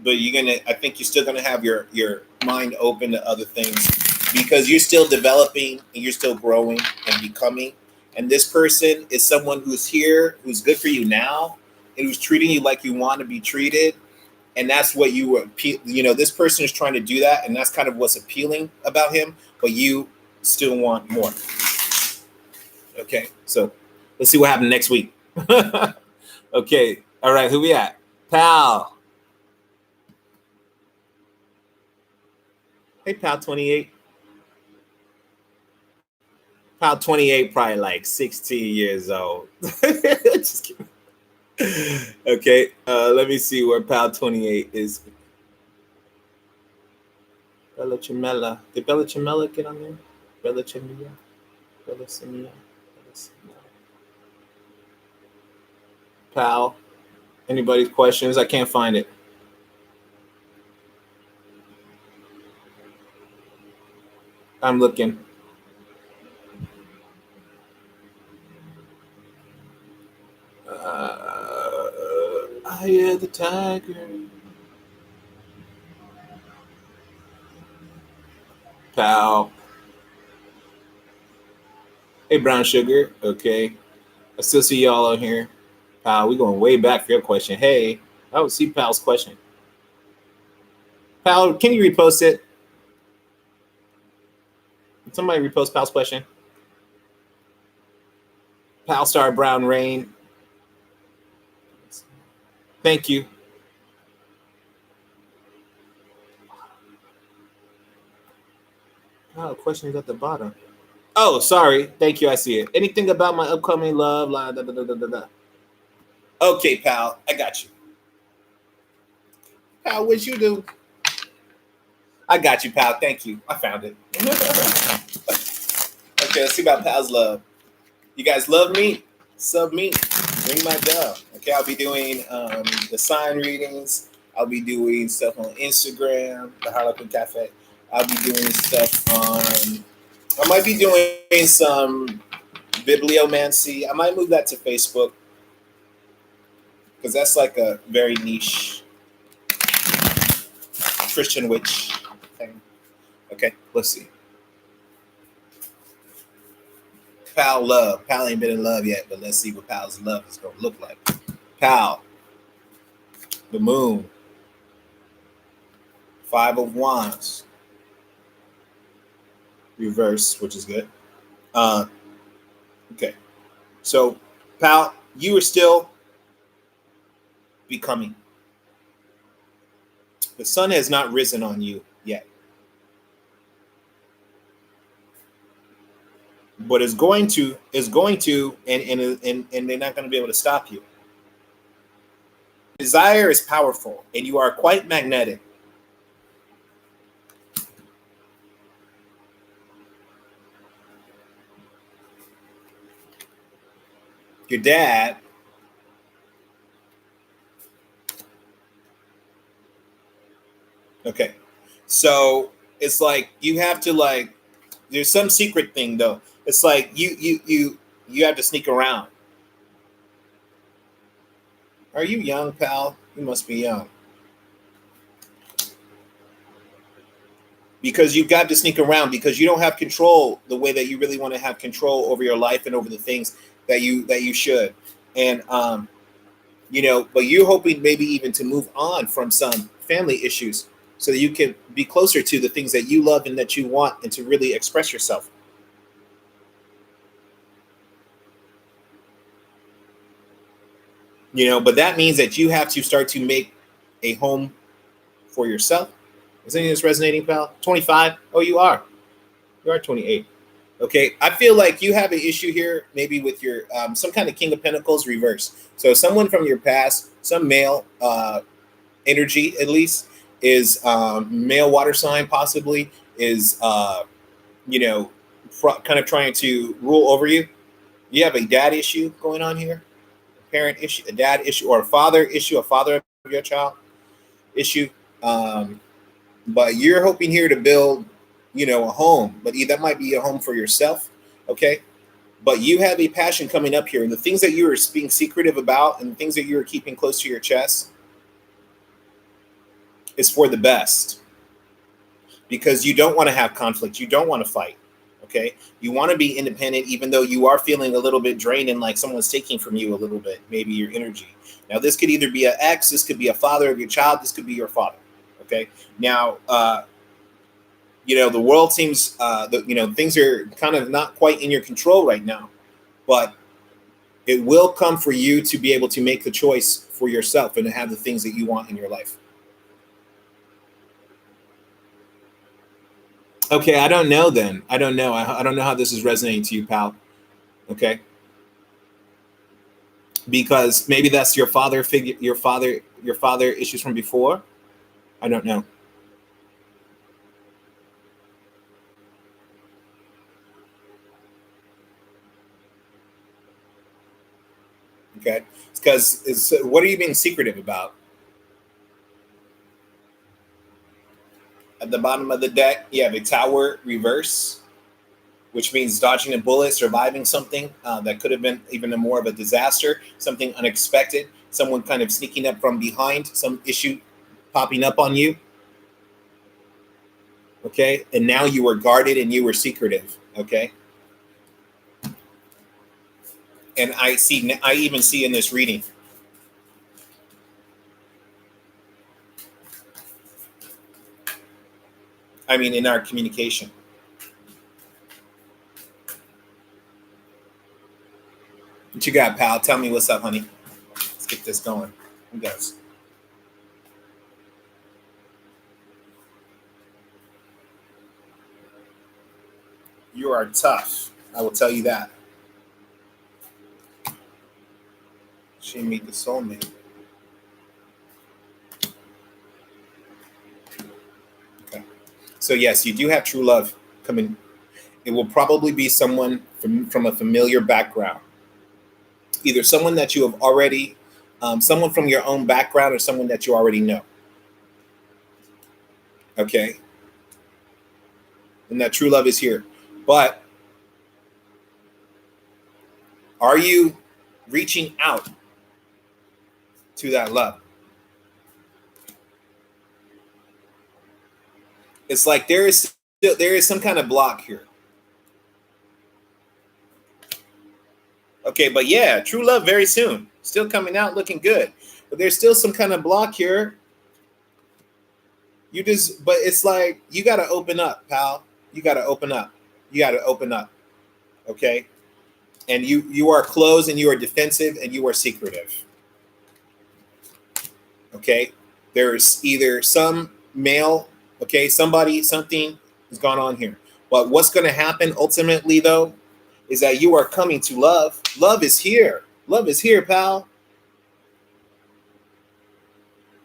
but I think you're still going to have your mind open to other things because you're still developing and you're still growing and becoming, and this person is someone who's here, who's good for you now, and who's treating you like you want to be treated, and that's what you were, this person is trying to do that, and that's kind of what's appealing about him, but you still want more. Okay, so let's see what happens next week. Okay, all right, who we at? Pal. Hey, Pal 28. Pal 28, probably like 16 years old. Just kidding. Okay, let me see where Pal 28 is. Bella Chimella. Did Bella Chimella get on there? Bella Chimella? Bella Chimella? Pal. Anybody's questions? I can't find it. I'm looking. I hear the tiger. Pal. Hey, Brown Sugar. Okay. I still see y'all on here. Pal, we going way back for your question. Hey, I would see Pal's question. Pal, can you repost it? Somebody repost Pal's question. Pal Star Brown Rain. Thank you. Oh, question is at the bottom. Oh, sorry. Thank you. I see it. Anything about my upcoming love? Da, da, da, da, da. Okay, pal. I got you. Pal, what'd you do? I got you, pal. Thank you. I found it. Okay, let's see about Pal's love. You guys love me? Sub me. Ring my bell. Okay, I'll be doing the sign readings. I'll be doing stuff on Instagram, the Harlequin Cafe. I'll be doing stuff on. I might be doing some bibliomancy. I might move that to Facebook because that's like a very niche Christian witch thing. Okay, let's see. Pal love. Pal ain't been in love yet, but let's see what Pal's love is going to look like. Pal. The moon. 5 of Wands. Reverse, which is good. Okay. So, Pal, you are still becoming. The sun has not risen on you yet. But it's going to, and they're not going to be able to stop you. Desire is powerful, and you are quite magnetic. Your dad okay. So it's like you have to like there's some secret thing though. It's like you have to sneak around. Are you young, pal? You must be young. Because you've got to sneak around because you don't have control the way that you really want to have control over your life and over the things that you should. And but you're hoping maybe even to move on from some family issues so that you can be closer to the things that you love and that you want and to really express yourself. But that means that you have to start to make a home for yourself. Is any of this resonating, pal? 25? Oh, you are. You are 28. Okay. I feel like you have an issue here, maybe with your some kind of King of Pentacles reverse. So someone from your past, some male energy at least, is male water sign, possibly is you know, kind of trying to rule over you. You have a dad issue going on here, a parent issue, a dad issue, or a father issue, a father of your child issue. Um, but you're hoping here to build, a home. But that might be a home for yourself, okay? But you have a passion coming up here, and the things that you are being secretive about, and the things that you are keeping close to your chest, is for the best, because you don't want to have conflict. You don't want to fight. Okay. You want to be independent, even though you are feeling a little bit drained and like someone's taking from you a little bit, maybe your energy. Now, this could either be an ex, this could be a father of your child, this could be your father. Okay. Now, the world seems, things are kind of not quite in your control right now, but it will come for you to be able to make the choice for yourself and to have the things that you want in your life. Okay, I don't know then. I don't know. I don't know how this is resonating to you, pal. Okay. Because maybe that's your father figure, your father issues from before. I don't know. Okay. Because what are you being secretive about? At the bottom of the deck, you have a tower reverse, which means dodging a bullet, surviving something that could have been even more of a disaster, something unexpected, someone kind of sneaking up from behind, some issue popping up on you. Okay. And now you were guarded and you were secretive. Okay. And I even see in this reading, I mean, in our communication. What you got, pal? Tell me what's up, honey. Let's get this going. Who goes? You are tough. I will tell you that. She meet the soulmate. Okay. So yes, you do have true love coming. It will probably be someone from a familiar background. Either someone that you have already, someone from your own background, or someone that you already know. Okay. And that true love is here. But are you reaching out to that love? It's like there is some kind of block here. Okay, but yeah, true love very soon. Still coming out looking good. But there's still some kind of block here. But it's like you got to open up, pal. You got to open up. You got to open up. Okay? And you are closed and you are defensive and you are secretive. Okay? There's either some male, okay, something has gone on here. But what's going to happen ultimately, though, is that you are coming to love. Love is here. Love is here, pal.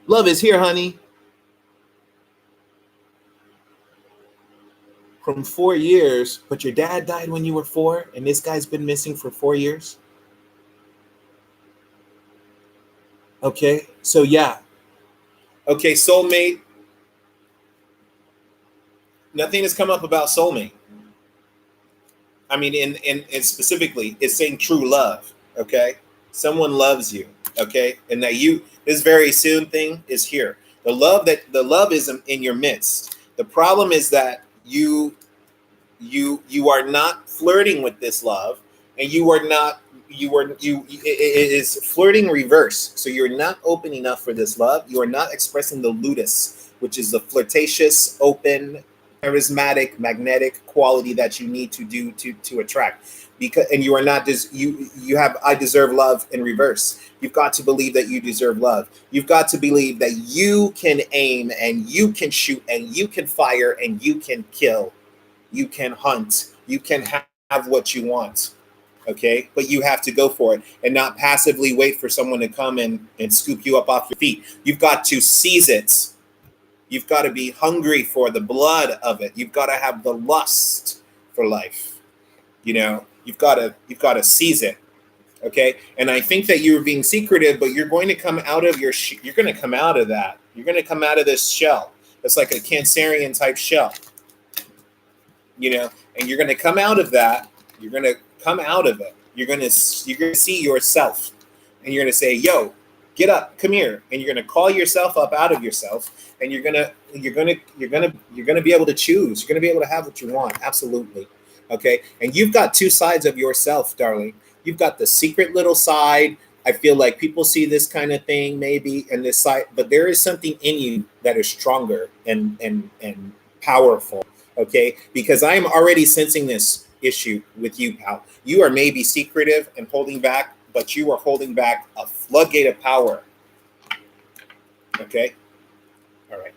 Love is here, honey. From 4 years, but your dad died when you were 4, and this guy's been missing for 4 years. Okay, so yeah. Okay, soulmate. Nothing has come up about soulmate. I mean, in specifically, it's saying true love. Okay, someone loves you. Okay, and that this very soon thing is here. The love is in your midst. The problem is that you are not flirting with this love, and it is flirting reverse. So you're not open enough for this love. You are not expressing the ludus, which is the flirtatious, open, charismatic, magnetic quality that you need to do to attract. And you are not you have I deserve love in reverse. You've got to believe that you deserve love. You've got to believe that you can aim and you can shoot and you can fire and you can kill. You can hunt. You can have what you want. Okay, but you have to go for it and not passively wait for someone to come and scoop you up off your feet. You've got to seize it. You've got to be hungry for the blood of it. You've got to have the lust for life. You've got to seize it. Okay, and I think that you're being secretive, but you're going to come out of you're going to come out of that. You're going to come out of this shell. It's like a Cancerian type shell, and you're going to come out of that. You're going to come out of it. You're going to see yourself, and you're going to say, "Yo, get up, come here," and you're going to call yourself up out of yourself, and you're going to be able to choose. You're going to be able to have what you want. Absolutely. Okay, and you've got two sides of yourself, darling. You've got the secret little side. I feel like people see this kind of thing maybe in this side, but there is something in you that is stronger and powerful. Okay, because I am already sensing this issue with you, pal. You are maybe secretive and holding back, but you are holding back a floodgate of power. Okay, all right.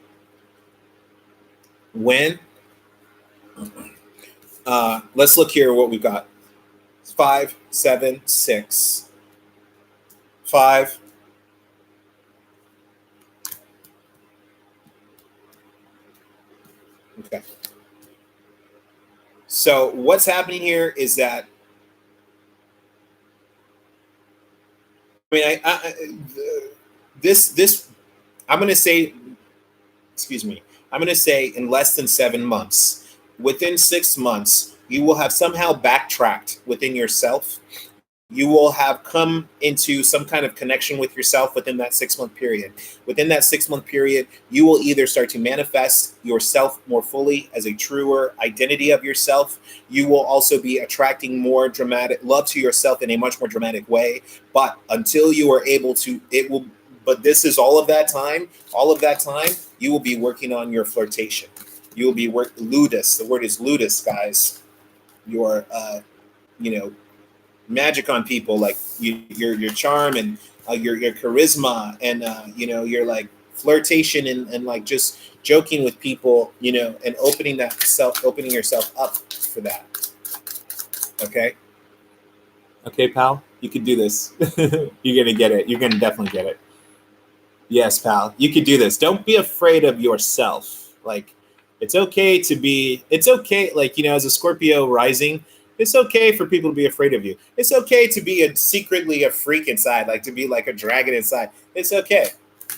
When let's look here what we've got. 5, 7, 6, 5. Okay. So what's happening here is that this I'm going to say, excuse me, I'm going to say in less than 7 months, within 6 months, you will have somehow backtracked within yourself. You will have come into some kind of connection with yourself within that 6-month period. Within that 6-month period, you will either start to manifest yourself more fully as a truer identity of yourself. You will also be attracting more dramatic love to yourself in a much more dramatic way. But until you are able to, but this is all of that time, you will be working on your flirtation. You will be ludus. The word is ludus, guys. Your, magic on people, like your charm and your charisma and your like flirtation and like just joking with people, and opening yourself up for that. Okay, pal, you could do this. You're gonna get it. You're gonna definitely get it. Yes, pal, you could do this. Don't be afraid of yourself. Like, it's okay, like, as a Scorpio rising, it's okay for people to be afraid of you. It's okay to be secretly a freak inside, like to be like a dragon inside. It's okay.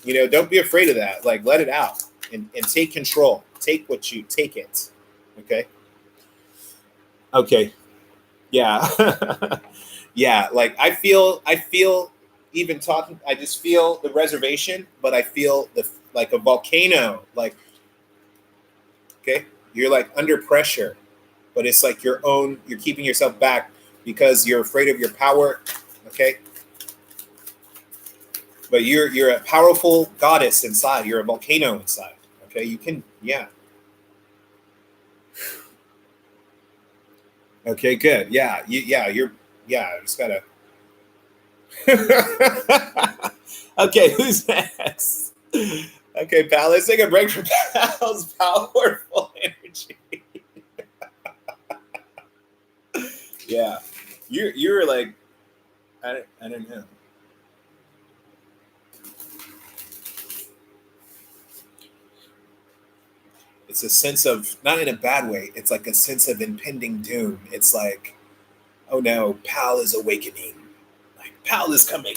Don't be afraid of that. Like, let it out and take control. Take it. Okay. Okay. Yeah. Yeah. Like I feel even talking, I just feel the reservation, but I feel like a volcano, like, okay, you're like under pressure, but it's like you're keeping yourself back because you're afraid of your power. Okay. But you're a powerful goddess inside. You're a volcano inside. Okay. You can, yeah. Okay, good. Yeah. I just gotta, okay, who's next? Okay, pal, let's take a break from pal's powerful energy. Yeah, you're like, I don't know. It's a sense of, not in a bad way. It's like a sense of impending doom. It's like, oh no, pal is awakening. Like, pal is coming.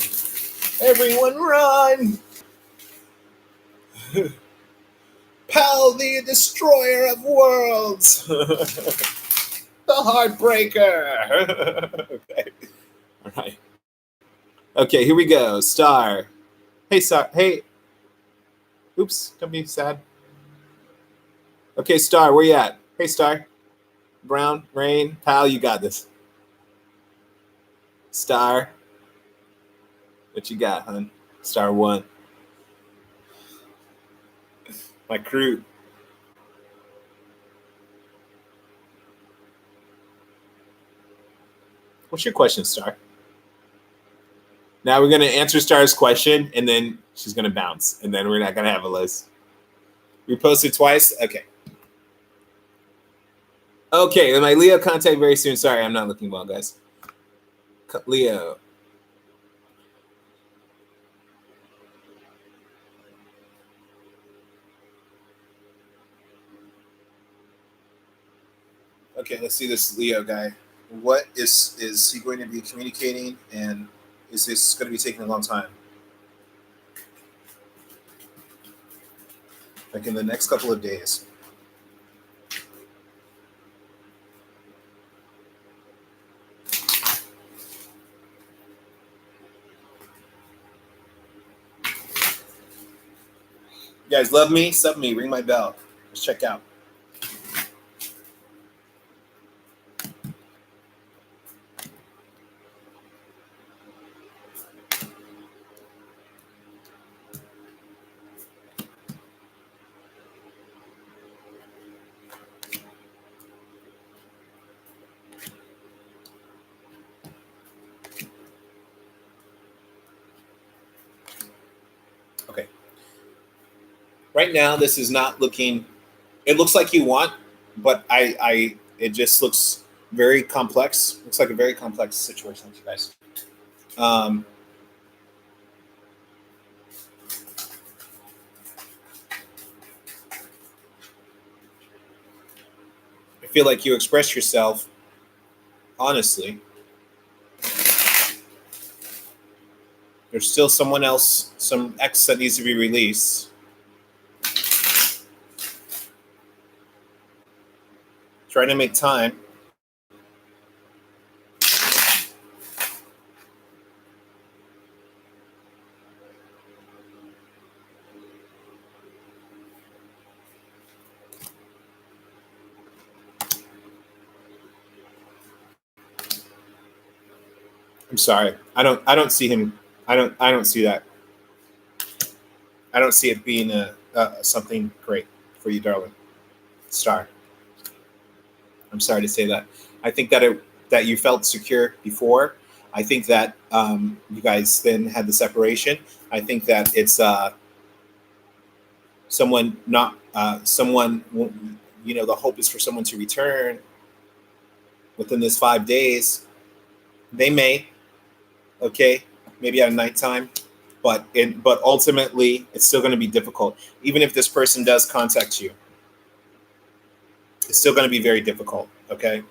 Everyone run! Pal, the destroyer of worlds! The heartbreaker! Okay. All right. Okay, here we go. Star. Hey, Star. Hey. Oops, don't be sad. Okay, Star, where you at? Hey, Star. Brown, Rain, pal, you got this. Star. What you got, hun? Star 1. My crew. What's your question, Star? Now we're going to answer Star's question, and then she's going to bounce, and then we're not going to have a list. We posted twice? Okay. Okay, my Leo contact very soon. Sorry, I'm not looking well, guys. Leo. Okay, let's see this Leo guy. What is he going to be communicating, and is this going to be taking a long time? Like in the next couple of days. You guys love me? Sub me. Ring my bell. Let's check out. Okay. Right now, this is not looking. It looks like you want, but it just looks very complex. Looks like a very complex situation, you guys. Um, I feel like you express yourself honestly. There's still someone else, some ex that needs to be released. Trying to make time. I'm sorry. I don't see him. I don't see that. I don't see it being something great for you, darling. Star. I'm sorry to say that. I think that you felt secure before. I think that you guys then had the separation. I think that it's someone not someone. The hope is for someone to return within this 5 days. They may, okay, maybe at nighttime, but ultimately it's still going to be difficult. Even if this person does contact you, it's still going to be very difficult. Okay,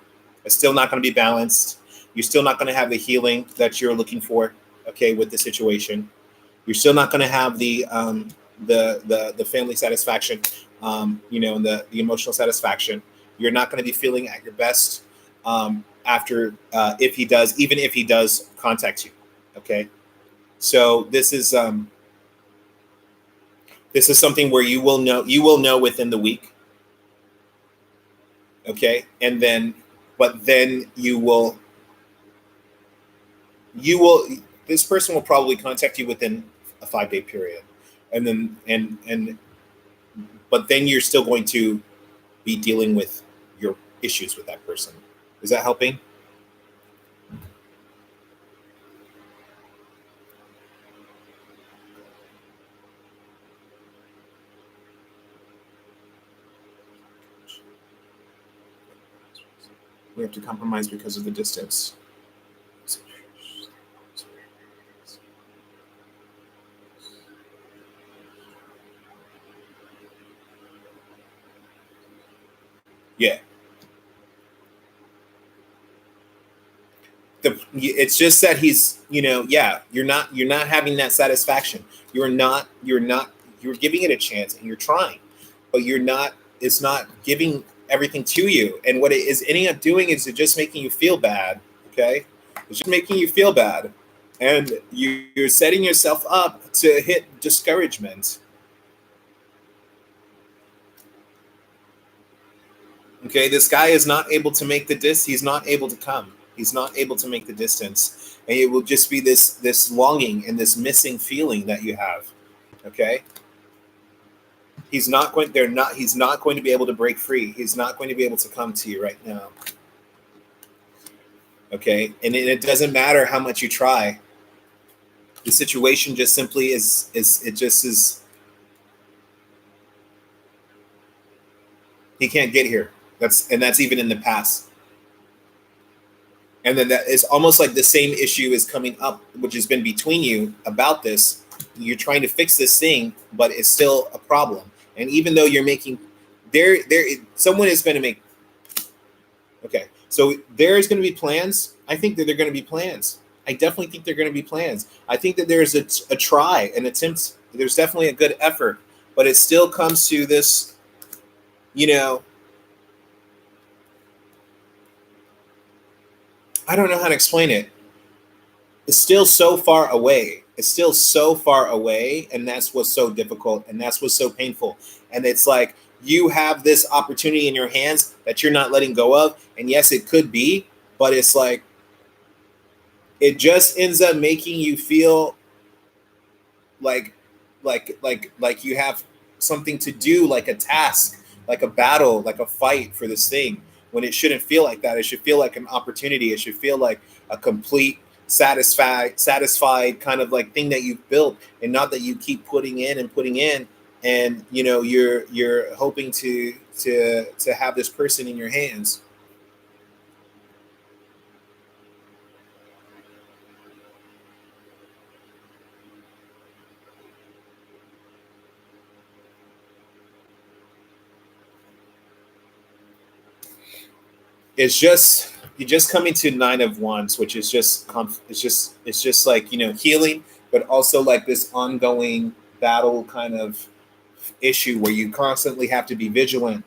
it's still not going to be balanced. You're still not going to have the healing that you're looking for. Okay, with the situation, you're still not going to have the family satisfaction, and the emotional satisfaction. You're not going to be feeling at your best after even if he does contact you. Okay, so this is something where you will know within the week. Okay, and then but then you will this person will probably contact you within a 5 day period, and then and but then you're still going to be dealing with your issues with that person. Is that helping? We have to compromise because of the distance. Yeah. It's just that you're not having that satisfaction. You're giving it a chance and you're trying, but you're not it's not giving everything to you. And what it is ending up doing is it just making you feel bad. Okay, it's just making you feel bad, and you're setting yourself up to hit discouragement. Okay, this guy is not able to make he's not able to come. He's not able to make the distance. And it will just be this longing and this missing feeling that you have. Okay? He's not going to be able to break free. He's not going to be able to come to you right now. Okay? And it doesn't matter how much you try. The situation just simply is he can't get here. That's even in the past. And then that is almost like the same issue is coming up, which has been between you about this. You're trying to fix this thing, but it's still a problem. And even though you're making, someone is going to make. Okay, so there's going to be plans. I think that they're going to be plans. I definitely think they're going to be plans. I think that there's a try, an attempt. There's definitely a good effort, but it still comes to this, you know, I don't know how to explain it. It's still so far away. It's still so far away, and that's what's so difficult, and that's what's so painful. And it's like you have this opportunity in your hands that you're not letting go of, and yes, it could be, but it's like it just ends up making you feel like like you have something to do, like a task, like a battle, like a fight for this thing, when it shouldn't feel like that. It should feel like an opportunity. It should feel like a complete satisfied kind of like thing that you've built, and not that you keep putting in and putting in, and you're hoping to have this person in your hands. It's just you just coming to nine of wands, which is just it's just like healing, but also like this ongoing battle kind of issue where you constantly have to be vigilant.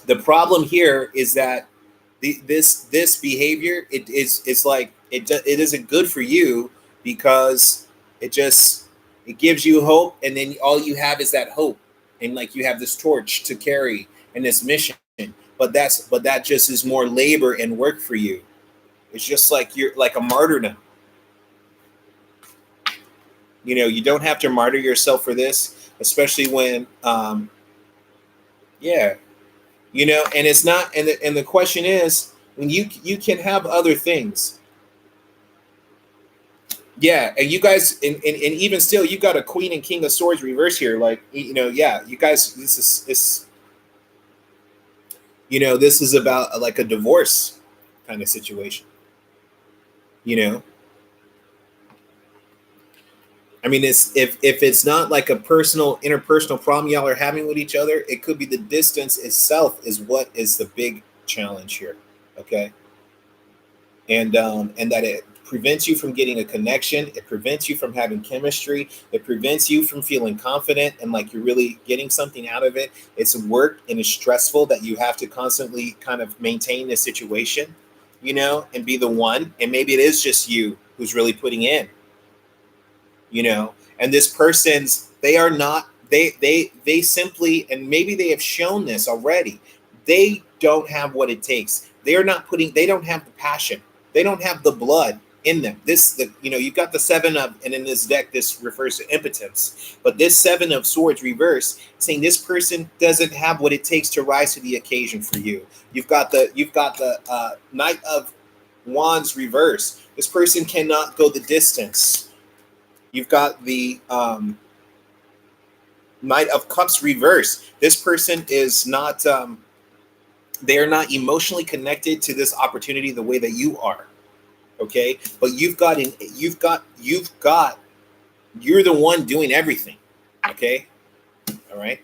The problem here is that this behavior, it's like it isn't good for you, because it just it gives you hope, and then all you have is that hope, and like you have this torch to carry and this mission, but that just is more labor and work for you. It's just like you're like a martyrdom. You don't have to martyr yourself for this, especially when yeah, and it's not, and the question is, when you can have other things. Yeah, and you guys, and even still, you got a queen and king of swords reverse here. Like, yeah, you guys, this is about like a divorce kind of situation. You know, I mean, it's if it's not like a personal interpersonal problem y'all are having with each other, it could be the distance itself is what is the big challenge here. Okay, and that it prevents you from getting a connection. It prevents you from having chemistry. It prevents you from feeling confident and like you're really getting something out of it. It's work and it's stressful that you have to constantly kind of maintain this situation, and be the one. And maybe it is just you who's really putting in, and this person's, they are not, they simply, and maybe they have shown this already, they don't have what it takes. They don't have the passion, they don't have the blood in them. You've got the seven of, and in this deck this refers to impotence, but this seven of swords reverse saying this person doesn't have what it takes to rise to the occasion for you. You've got the knight of wands reverse. This person cannot go the distance. You've got the Knight of Cups reverse. This person is not, they are not emotionally connected to this opportunity the way that you are. Okay. But you're the one doing everything. Okay. All right.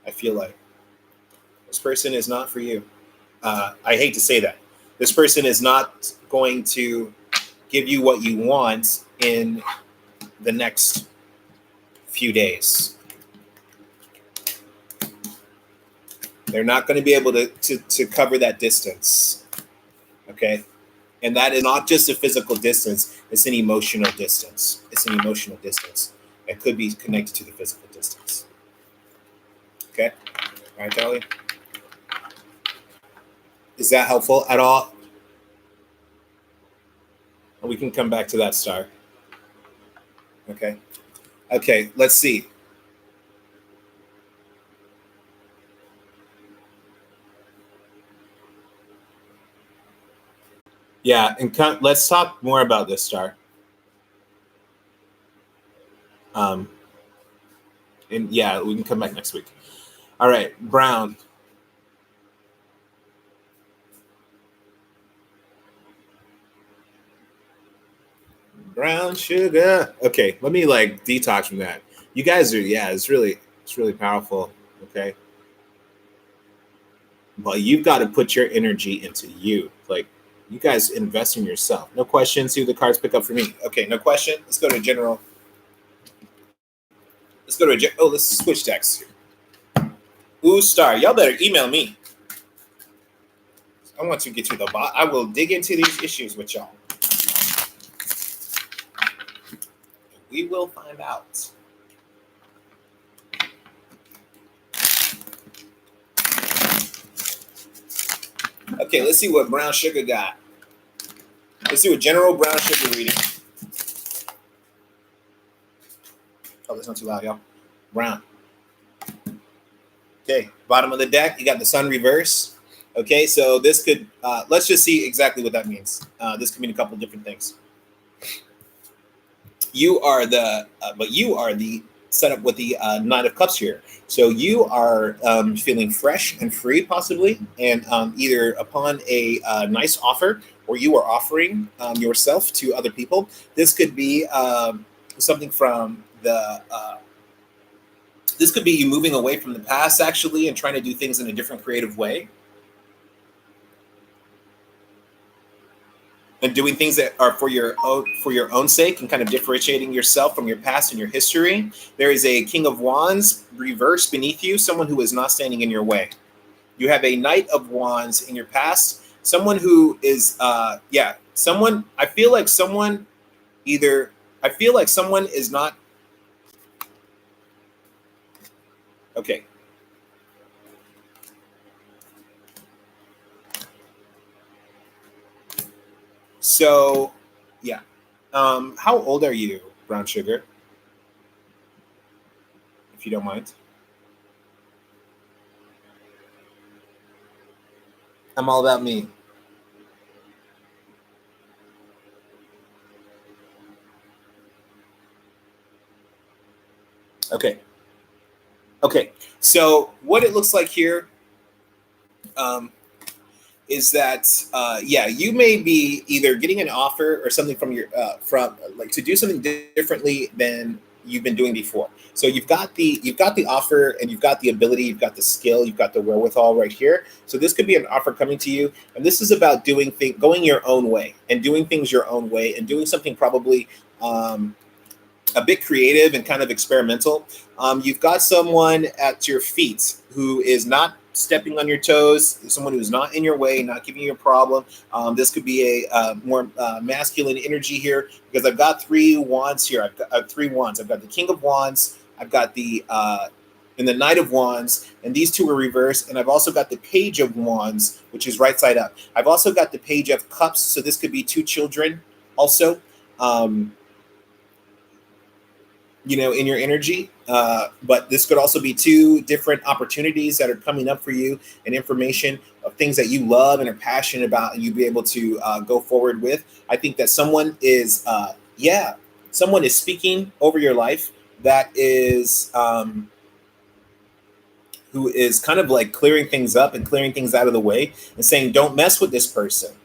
I feel like this person is not for you. I hate to say that. This person is not going to give you what you want in the next few days. They're not going to be able to cover that distance. Okay. And that is not just a physical distance, it's an emotional distance. It's an emotional distance. It could be connected to the physical distance. Okay. All right, Charlie. Is that helpful at all? We can come back to that, Star. Okay. Okay, let's see. Yeah, and let's talk more about this, Star. Um, and yeah, we can come back next week. All right, Brown. Brown sugar. Okay, let me like detox from that. You guys are, yeah, it's really powerful. Okay. But you've got to put your energy into you. Like, you guys invest in yourself. No question. See what the cards pick up for me. Okay, no question. Let's go to general. Let's go to oh, let's switch decks here. Ooh, star. Y'all better email me. I want to get to the bottom. I will dig into these issues with y'all. We will find out. Okay, let's see what Brown Sugar got. Let's see what General Brown Sugar reading. Oh, that's not too loud, y'all. Brown. Okay, bottom of the deck, you got the Sun reverse. Okay, so this could, let's just see exactly what that means. This could mean a couple of different things. You are the, but you are the setup with the Knight of Cups here. So you are feeling fresh and free, possibly, and either upon a nice offer, or you are offering yourself to other people. This could be something from the. This could be you moving away from the past, actually, and trying to do things in a different, creative way. And doing things that are for your own sake, and kind of differentiating yourself from your past and your history. There is a King of Wands reverse beneath you, someone who is not standing in your way. You have a Knight of Wands in your past, someone who is, someone, I feel like someone is not, okay. So, yeah. How old are you, Brown Sugar? If you don't mind. I'm all about me. Okay. Okay. So what it looks like here is that you may be either getting an offer or something from your like to do something differently than you've been doing before. So you've got the offer, and you've got the ability, you've got the skill, you've got the wherewithal right here. So this could be an offer coming to you, and this is about going your own way and doing things your own way and doing something probably a bit creative and kind of experimental. You've got someone at your feet who is not stepping on your toes, someone who's not in your way, not giving you a problem. This could be a more masculine energy here, because I've got 3 wands here. I've got 3 wands. I've got the King of Wands, I've got the and the Knight of Wands, and these 2 are reversed. And I've also got the Page of Wands, which is right side up. I've also got the Page of Cups, so this could be 2 children also. In your energy, but this could also be 2 different opportunities that are coming up for you, and information of things that you love and are passionate about, and you'll be able to go forward with. I think that someone is speaking over your life, that is who is kind of like clearing things up and clearing things out of the way, and saying, don't mess with this person.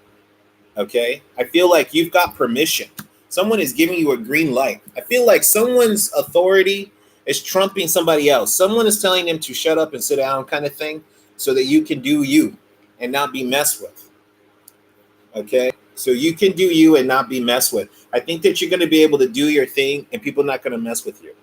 Okay, I feel like you've got permission. Someone is giving you a green light. I feel like someone's authority is trumping somebody else. Someone is telling them to shut up and sit down, kind of thing, so that you can do you and not be messed with. Okay? So you can do you and not be messed with. I think that you're going to be able to do your thing, and people are not going to mess with you.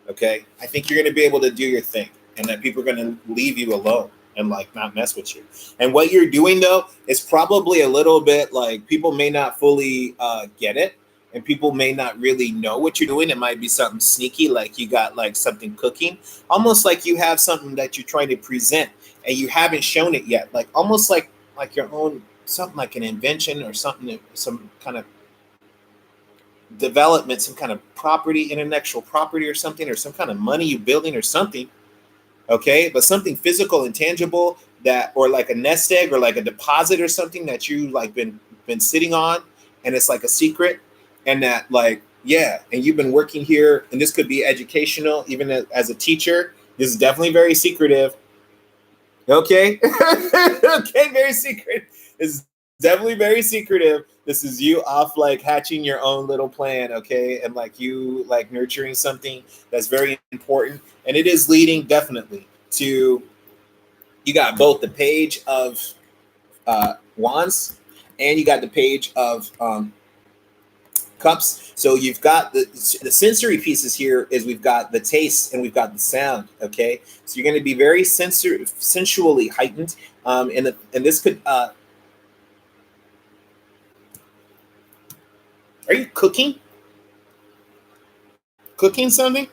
Okay? I think you're going to be able to do your thing, and that people are going to leave you alone and like not mess with you. And what you're doing though is probably a little bit like, people may not fully get it, and people may not really know what you're doing. It might be something sneaky, like you got like something cooking, almost like you have something that you're trying to present and you haven't shown it yet, like almost like your own, something like an invention or something, some kind of development, some kind of property, intellectual property or something, or some kind of money you're building or something. Okay, but something physical and tangible, that, or like a nest egg or like a deposit or something that you like been sitting on, and it's like a secret, and that like, yeah, and you've been working here, and this could be educational, even as a teacher. This is definitely very secretive. Okay. Okay, very secret. This is definitely very secretive. This is you off like hatching your own little plan, okay? And like you like nurturing something that's very important. And it is leading definitely to You got both the page of wands, and you got the page of cups. So you've got the sensory pieces here is we've got the taste and we've got the sound. Okay, so you're going to be very sensually heightened, and this could. Are you cooking? Cooking something?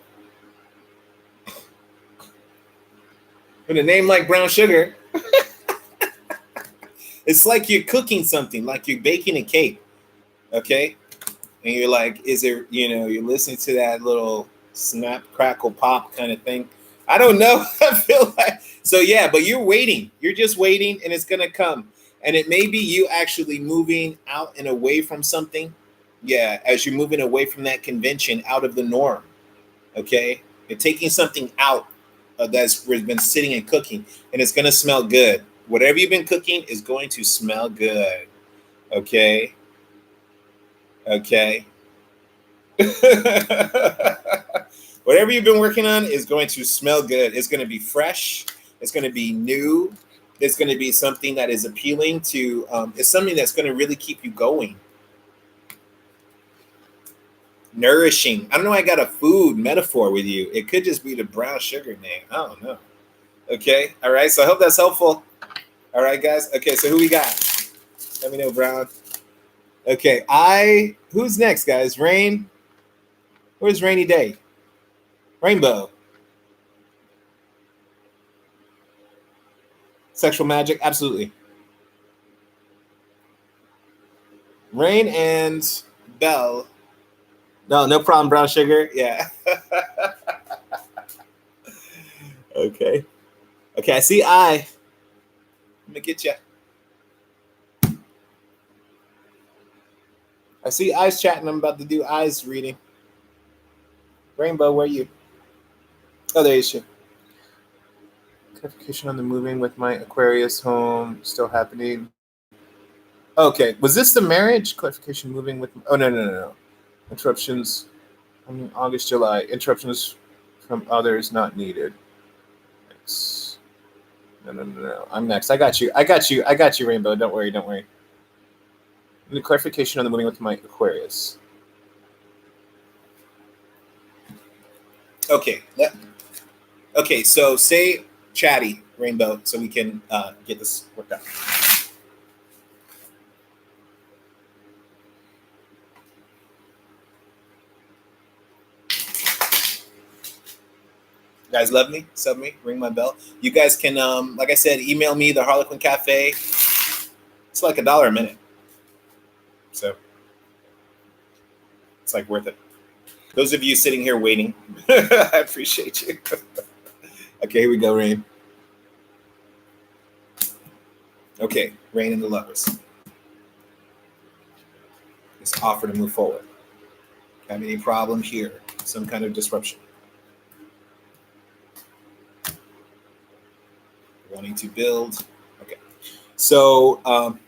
With a name like Brown Sugar, it's like you're cooking something, like you're baking a cake. Okay, and you're like, is there? You're listening to that little snap, crackle, pop kind of thing. I don't know. I feel like so. Yeah, but you're waiting. You're just waiting, and it's gonna come. And it may be you actually moving out and away from something. Yeah, as you're moving away from that convention, out of the norm. Okay, you're taking something out that's been sitting and cooking, and it's gonna smell good. Whatever you've been cooking is going to smell good. Okay. Okay. Whatever you've been working on is going to smell good. It's going to be fresh. It's going to be new. It's going to be something that is appealing to. It's something that's going to really keep you going. Nourishing. I don't know. I got a food metaphor with you. It could just be the brown sugar name. I don't know. Okay. All right. So I hope that's helpful. All right, guys. Okay. So who we got? Let me know, Brown. Okay. Who's next, guys? Rain. Where's Rainy Day? Rainbow. Sexual magic. Absolutely. Rain and Belle. No problem, Brown Sugar. Yeah. Okay. Okay, I see I. Let me get you. I see eyes chatting. I'm about to do eyes reading. Rainbow, where are you? Oh, there you are. Clarification on the moving with my Aquarius home still happening. Okay, was this the marriage? Clarification moving with. Oh, no. Interruptions. I mean, August, July. Interruptions from others not needed. It's, no. I'm next. I got you, Rainbow. Don't worry. The clarification on the moving with my Aquarius. Okay. Okay, so say chatty, Rainbow, so we can get this worked out. You guys love me, sub me, ring my bell. You guys can, like I said, email me, the Harlequin Cafe. It's like $1 a minute. So it's like worth it. Those of you sitting here waiting, I appreciate you. Okay, here we go, Rain. Okay, Rain and the Lovers. This offer to move forward. Have any problem here? Some kind of disruption. Wanting to build. Okay. So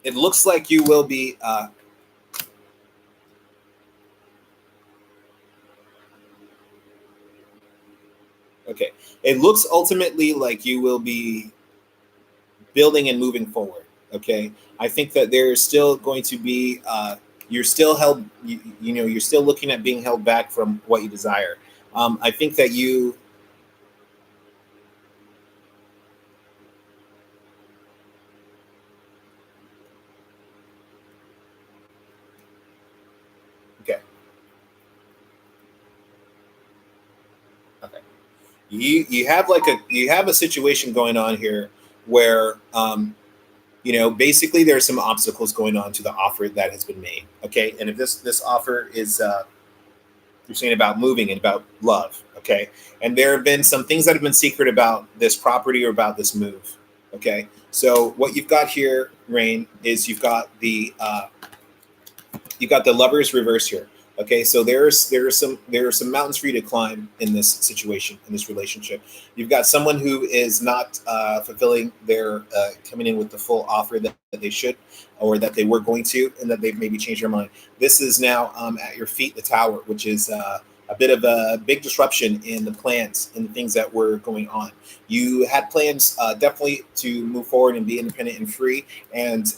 it looks like you will be okay. It looks ultimately like you will be building and moving forward. Okay. I think that there's still going to be you're still held, you're still looking at being held back from what you desire. I think that you okay. Okay. You have a situation going on here where basically there are some obstacles going on to the offer that has been made. Okay. And if this offer is you're saying about moving and about love, okay? And there have been some things that have been secret about this property or about this move, okay? So what you've got here, Rain, is you've got the Lovers reverse here, okay? So there are some mountains for you to climb in this situation, in this relationship. You've got someone who is not fulfilling their coming in with the full offer that they should, or that they were going to, and that they've maybe changed their mind. This is now at your feet, the Tower, which is a bit of a big disruption in the plans and the things that were going on. You had plans definitely to move forward and be independent and free. And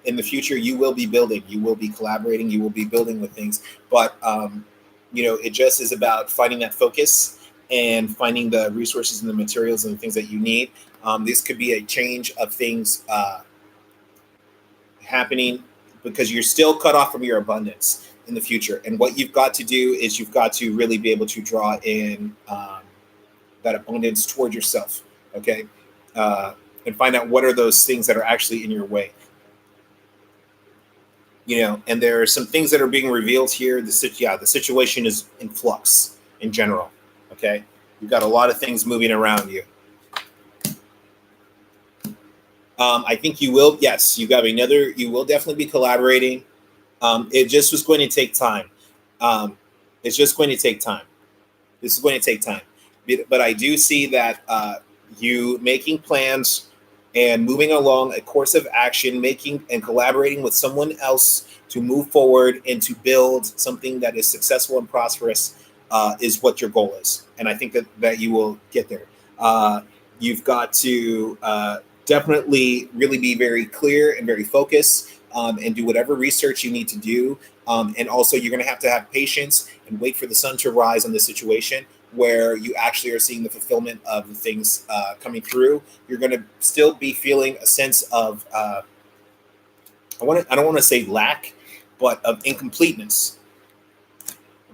in the future, you will be building, you will be collaborating, you will be building with things. But, it just is about finding that focus and finding the resources and the materials and the things that you need. This could be a change of things happening because you're still cut off from your abundance in the future. And what you've got to do is you've got to really be able to draw in that abundance toward yourself, okay? And find out what are those things that are actually in your way. And there are some things that are being revealed here. The situation is in flux in general, okay? You've got a lot of things moving around you. I think you will. Yes, you will definitely be collaborating. It just was going to take time. It's just going to take time. This is going to take time. But I do see that you making plans and moving along a course of action, making and collaborating with someone else to move forward and to build something that is successful and prosperous is what your goal is. And I think that you will get there. You've got to definitely really be very clear and very focused and do whatever research you need to do. And also you're going to have patience and wait for the sun to rise on the situation where you actually are seeing the fulfillment of the things coming through. You're going to still be feeling a sense of, I don't want to say lack, but of incompleteness.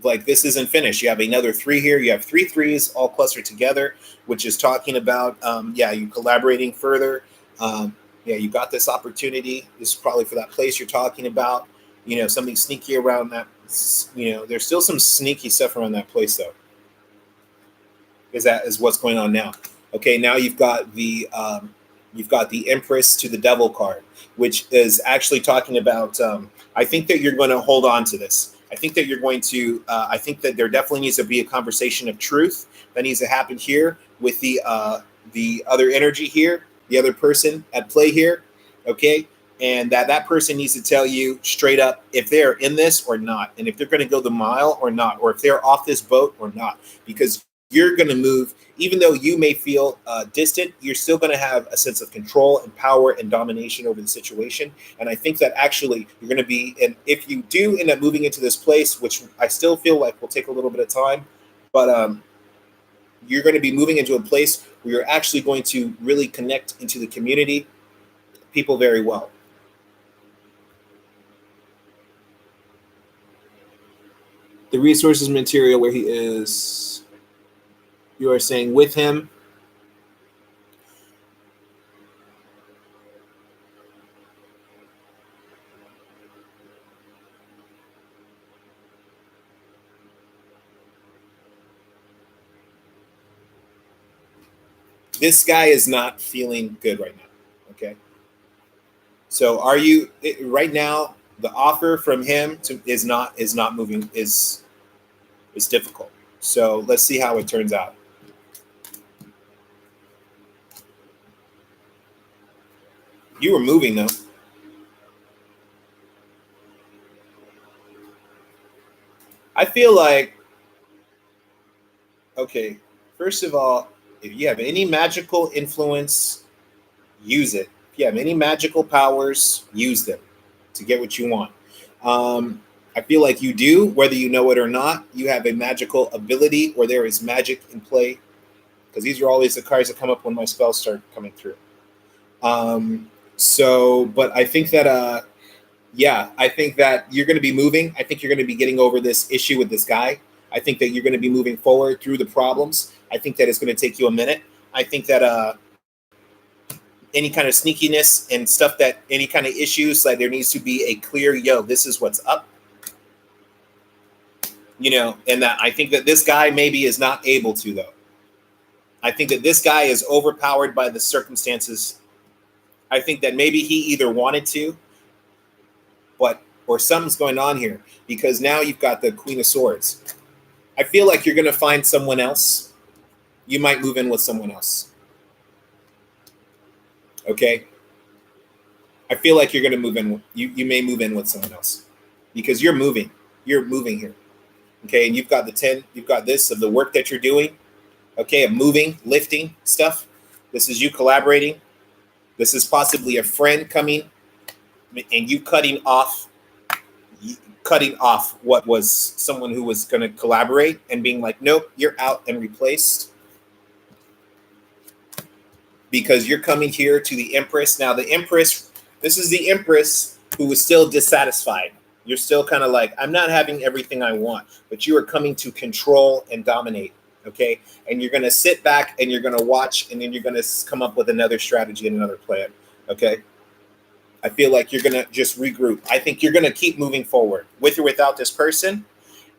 Like this isn't finished. You have another 3 here. You have 3 threes all clustered together, which is talking about, you collaborating further. You got this opportunity. This is probably for that place you're talking about. Something sneaky around that. There's still some sneaky stuff around that place though. Is what's going on now. Okay, now you've got the Empress to the Devil card, which is actually talking about. I think that you're going to hold on to this. I think that you're going to. I think that there definitely needs to be a conversation of truth that needs to happen here with the other energy here, the other person at play here. Okay, and that person needs to tell you straight up if they're in this or not, and if they're going to go the mile or not, or if they're off this boat or not, because you're going to move. Even though you may feel distant, you're still going to have a sense of control and power and domination over the situation. And I think that actually you're going to be, and if you do end up moving into this place, which I still feel like will take a little bit of time, but you're going to be moving into a place where you're actually going to really connect into the community, people very well. The resources material where he is. You are saying with him. This guy is not feeling good right now. Okay. So are you right now? The offer from him is not moving, is difficult. So let's see how it turns out. You were moving though. I feel like, okay, first of all, if you have any magical influence, use it. If you have any magical powers, use them to get what you want. I feel like you do, whether you know it or not. You have a magical ability, or there is magic in play, because these are always the cards that come up when my spells start coming through. But I think that, I think that you're going to be moving. I think you're going to be getting over this issue with this guy. I think that you're going to be moving forward through the problems. I think that it's going to take you a minute. I think that any kind of sneakiness and stuff, that any kind of issues, like there needs to be a clear, this is what's up. And that I think that this guy maybe is not able to, though. I think that this guy is overpowered by the circumstances. I think that maybe he either wanted to, or something's going on here, because now you've got the Queen of Swords. I feel like you're going to find someone else. You might move in with someone else. Okay? I feel like you're going to move in. You may move in with someone else because you're moving. You're moving here. Okay, and you've got the 10, you've got this of the work that you're doing, okay, of moving, lifting stuff. This is you collaborating. This is possibly a friend coming and you cutting off what was someone who was going to collaborate and being like, nope, you're out and replaced because you're coming here to the Empress. Now, the Empress, this is the Empress who was still dissatisfied. You're still kind of like, I'm not having everything I want, but you are coming to control and dominate. Okay. And you're going to sit back and you're going to watch, and then you're going to come up with another strategy and another plan. Okay. I feel like you're going to just regroup. I think you're going to keep moving forward with or without this person.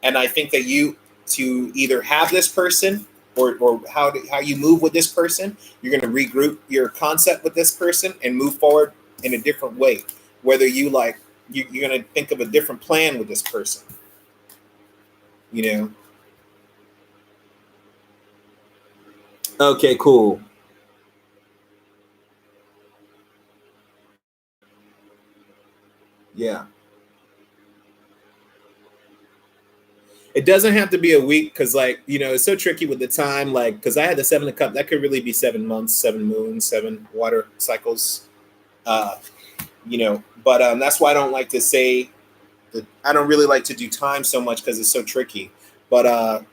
And I think that you to either have this person or how you move with this person, you're going to regroup your concept with this person and move forward in a different way. Whether you like, you're going to think of a different plan with this person, you know? Okay, cool. Yeah. It doesn't have to be a week because, like, you know, it's so tricky with the time. Like, because I had the 7 of Cups, that could really be 7 months, 7 moons, 7 water cycles. Uh, you know, but that's why I don't like to say that. I don't really like to do time so much because it's so tricky. But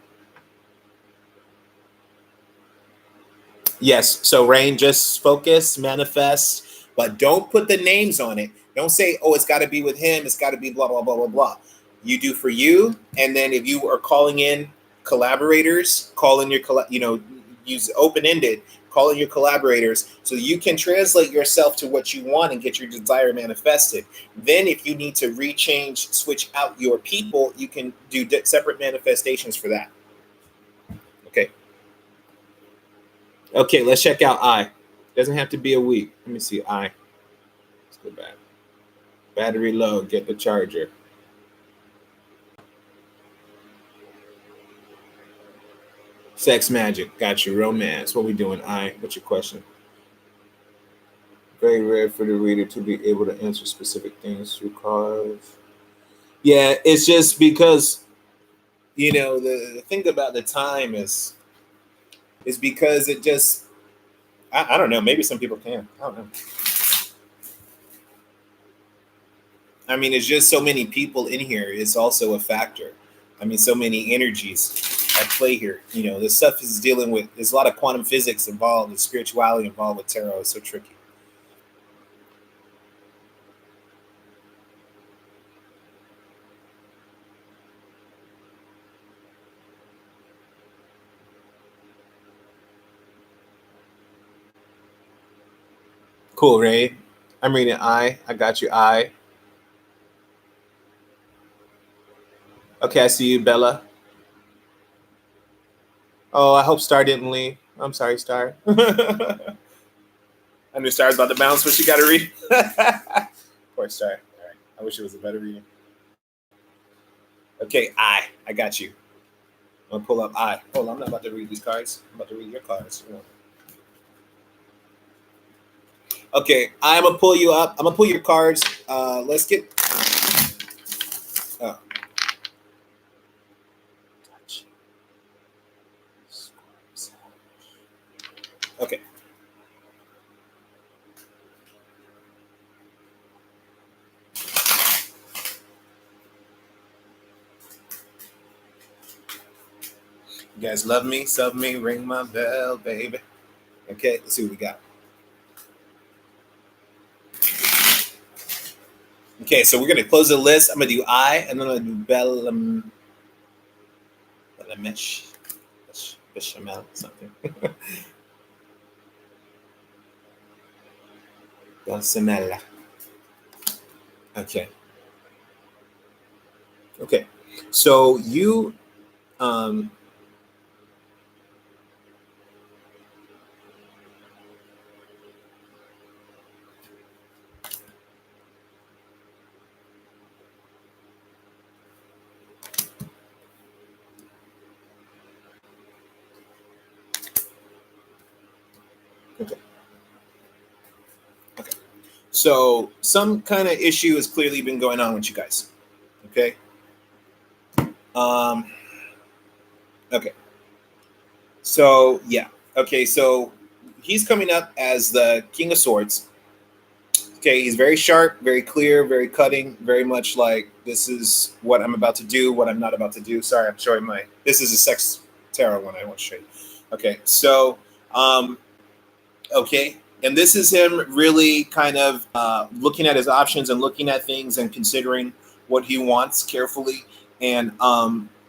yes, so Rain, just focus, manifest, but don't put the names on it. Don't say, oh, it's got to be with him. It's got to be blah, blah, blah, blah, blah. You do for you. And then if you are calling in collaborators, call in your, use open ended, call in your collaborators so you can translate yourself to what you want and get your desire manifested. Then, if you need to rechange, switch out your people, you can do separate manifestations for that. Okay. Okay, let's check out I. Doesn't have to be a week. Let me see I. Let's go back. Battery low. Get the charger. Sex magic. Got you. Romance. What we doing? I. What's your question? Very rare for the reader to be able to answer specific things through cards. Yeah, it's just because, you know, the thing about the time is because it just, I don't know. Maybe some people can. I don't know. I mean, it's just so many people in here is also a factor. I mean, so many energies at play here. You know, this stuff is dealing with, there's a lot of quantum physics involved, and spirituality involved with tarot. It's so tricky. Cool, Ray. I'm reading I. I got you, I. Okay, I see you, Bella. Oh, I hope Star didn't leave. I'm sorry, Star. I knew Star's about to bounce, but she got to read. Poor Star. All right. I wish it was a better reading. Okay, I got you. I'm gonna pull up I. Hold on, I'm not about to read these cards. I'm about to read your cards. Okay, I'm gonna pull you up. I'm gonna pull your cards. Let's get. Oh. Okay. You guys love me, sub me, ring my bell, baby. Okay, let's see what we got. Okay, so we're gonna close the list. I'm gonna do I, and then I'm gonna do Belamesh, Bechamel, something. Belsamella. Okay. Okay. So you, um, okay. Okay. So some kind of issue has clearly been going on with you guys. Okay. Okay. So yeah. Okay. So he's coming up as the King of Swords. Okay, he's very sharp, very clear, very cutting, very much like this is what I'm about to do, what I'm not about to do. Sorry, I'm showing my. This is a sex tarot one I want to show you. Okay, so um, okay, and this is him really kind of looking at his options and looking at things and considering what he wants carefully, and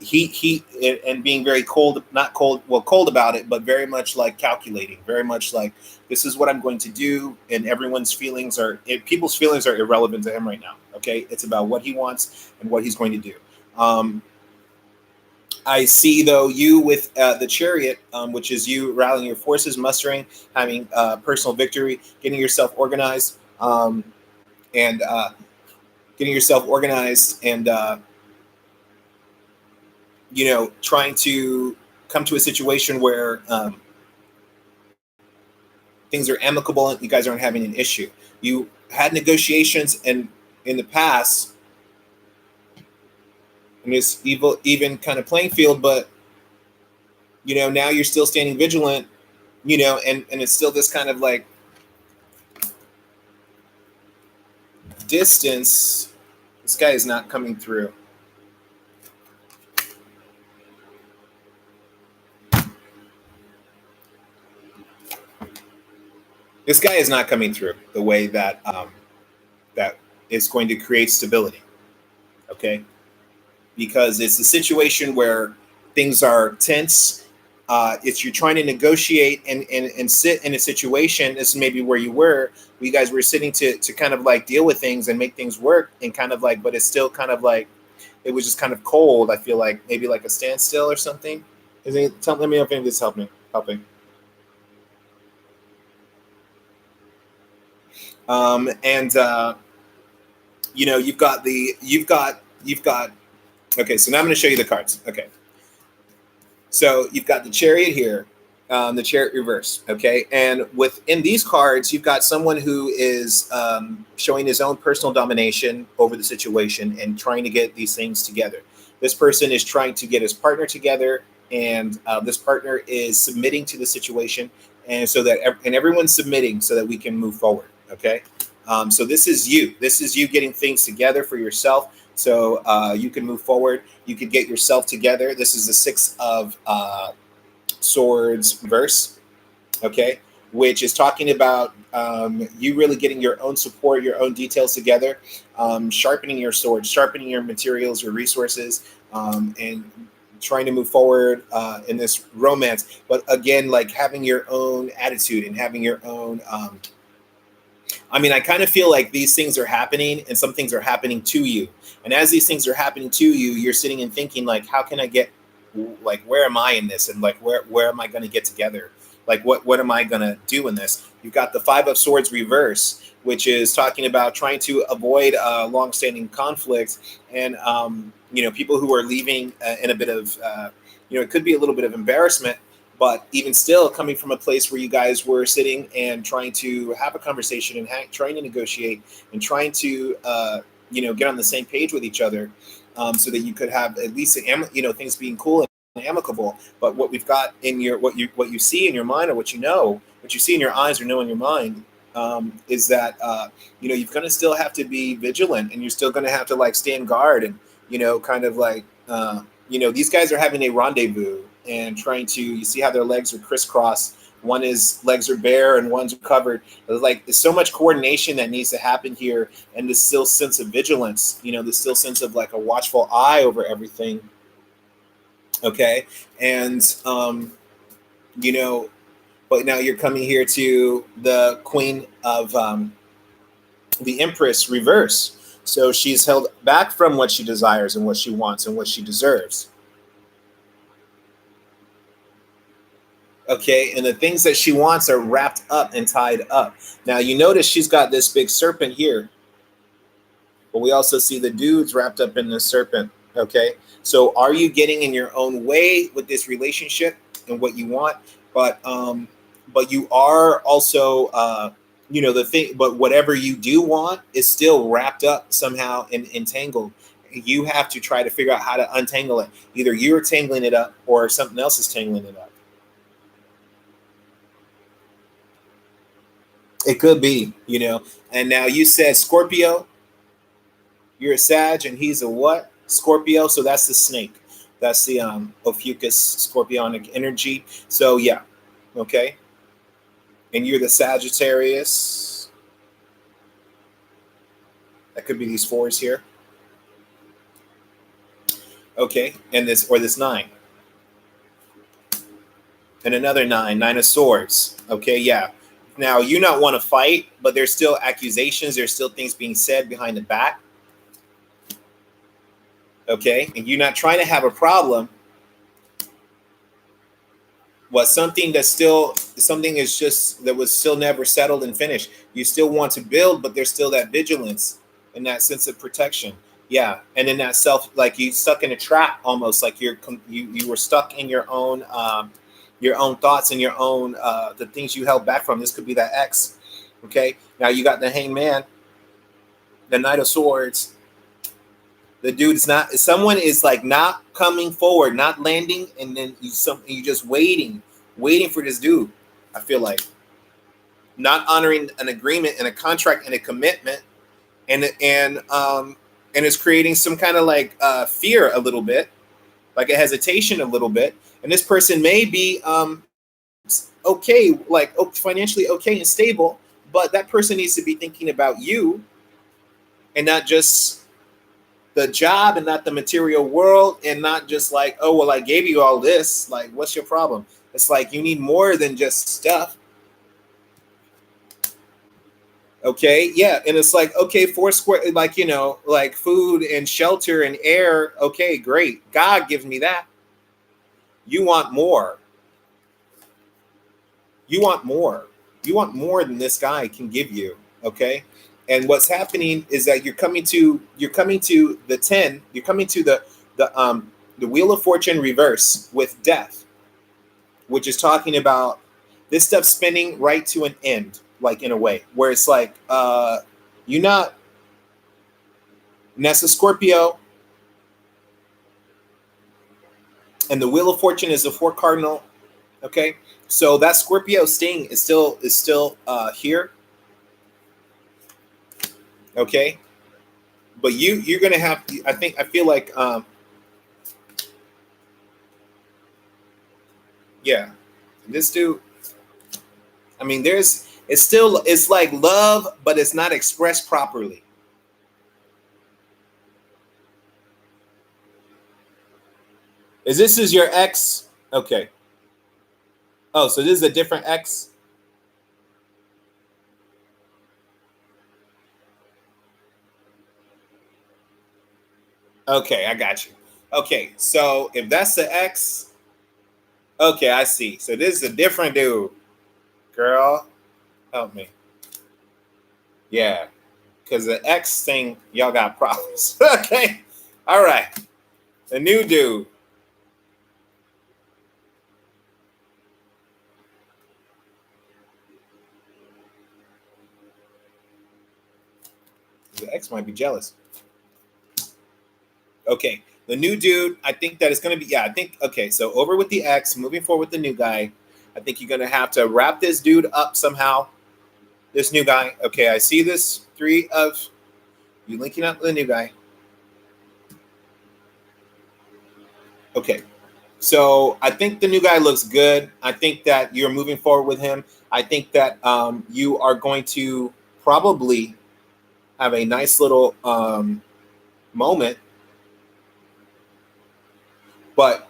he and being very cold, not cold, well, cold about it, but very much like calculating, very much like this is what I'm going to do, and everyone's feelings are people's feelings are irrelevant to him right now. Okay, it's about what he wants and what he's going to do. Um, I see, though, you with the chariot, which is you rallying your forces, mustering, having personal victory, getting yourself organized, and getting yourself organized, and trying to come to a situation where things are amicable and you guys aren't having an issue. You had negotiations in the past in this even kind of playing field, but now you're still standing vigilant, and it's still this kind of like distance. This guy is not coming through. This guy is not coming through the way that that is going to create stability. Okay, because it's a situation where things are tense. It's you're trying to negotiate and sit in a situation. This is maybe where you were. You guys were sitting to kind of like deal with things and make things work, and kind of like, but it's still kind of like it was just kind of cold. I feel like maybe like a standstill or something. Let me know if any of this helping. And you've got. Okay, so now I'm going to show you the cards. Okay, so you've got the chariot here, the chariot reverse. Okay, and within these cards, you've got someone who is showing his own personal domination over the situation and trying to get these things together. This person is trying to get his partner together, and this partner is submitting to the situation, and so that and everyone's submitting so that we can move forward. Okay, so this is you. This is you getting things together for yourself, so you can move forward. You can get yourself together. This is the Six of Swords verse, okay, which is talking about you really getting your own support, your own details together, sharpening your sword, sharpening your materials, your resources, and trying to move forward in this romance. But again, like having your own attitude and having your own. I kind of feel like these things are happening and some things are happening to you. And as these things are happening to you, you're sitting and thinking like, how can I get, like, where am I in this? And like, where am I going to get together? Like, what am I going to do in this? You've got the Five of Swords reverse, which is talking about trying to avoid long-standing conflicts and, people who are leaving in a bit of, it could be a little bit of embarrassment. But even still, coming from a place where you guys were sitting and trying to have a conversation and trying to negotiate and trying to, get on the same page with each other, so that you could have at least, things being cool and amicable. But what we've got in what you see in your mind, or what you see in your eyes or know in your mind, is that you're going to still have to be vigilant, and you're still going to have to like stand guard, and kind of like these guys are having a rendezvous and trying to, you see how their legs are crisscrossed. One is legs are bare and one's covered. There's so much coordination that needs to happen here, and this still sense of vigilance, this still sense of like a watchful eye over everything. Okay, and but now you're coming here to the Queen of the Empress reverse. So she's held back from what she desires and what she wants and what she deserves. Okay, and the things that she wants are wrapped up and tied up. Now you notice she's got this big serpent here, but we also see the dudes wrapped up in the serpent. Okay, so are you getting in your own way with this relationship and what you want? But you are also the thing. But whatever you do want is still wrapped up somehow and entangled. you have to try to figure out how to untangle it. Either you're tangling it up or something else is tangling it up. It could be, you know. And now you said Scorpio, you're a Sag, and he's a what? Scorpio. So that's the snake. That's the Ophiuchus scorpionic energy. So yeah, okay. And you're the Sagittarius. That could be these fours here. Okay, and this nine. And another nine of swords. Okay, yeah. Now you not want to fight, but there's still accusations, there's still things being said behind the back. Okay, and you're not trying to have a problem. What something that's still something is just that was still never settled and finished. You still want to build, but there's still that vigilance and that sense of protection. Yeah, and then that self, like you stuck in a trap, almost like you were stuck in your own thoughts and your own the things you held back from. This could be that X. Okay, now you got the Hangman, the Knight of Swords. The dude is not. Someone is like not coming forward, not landing, and then you just waiting for this dude. I feel like not honoring an agreement and a contract and a commitment, and it's creating some kind of like fear a little bit, like a hesitation a little bit. And this person may be okay, like financially okay and stable, but that person needs to be thinking about you and not just the job and not the material world, and not just like, oh, well, I gave you all this. Like, what's your problem? It's like you need more than just stuff. Okay, yeah. And it's like, okay, four square, like, you know, like food and shelter and air. Okay, great. God gives me that. You want more. You want more. You want more than this guy can give you. Okay. And what's happening is that you're coming to the 10, you're coming to the Wheel of Fortune reverse with death, which is talking about this stuff spinning right to an end, like in a way, where it's like you're not, and that's a Scorpio, and the Wheel of Fortune is the 4 cardinal. Okay, so that Scorpio sting is still here. Okay, but you're gonna have to, I feel like yeah, this dude, I mean, it's like love, but it's not expressed properly. Is your ex? Okay. Oh, so this is a different ex? Okay, I got you. Okay, so if that's the ex, okay, I see. So this is a different dude. Girl, help me. Yeah, because the ex thing, y'all got problems. Okay, all right. The new dude. The ex might be jealous. Okay, the new dude, I think that it's going to be, yeah, I think, okay, so over with the ex, moving forward with the new guy. I think you're going to have to wrap this dude up somehow. This new guy. Okay, I see this 3 of you linking up with the new guy. Okay, so I think the new guy looks good. I think that you're moving forward with him. I think that you are going to probably have a nice little moment, but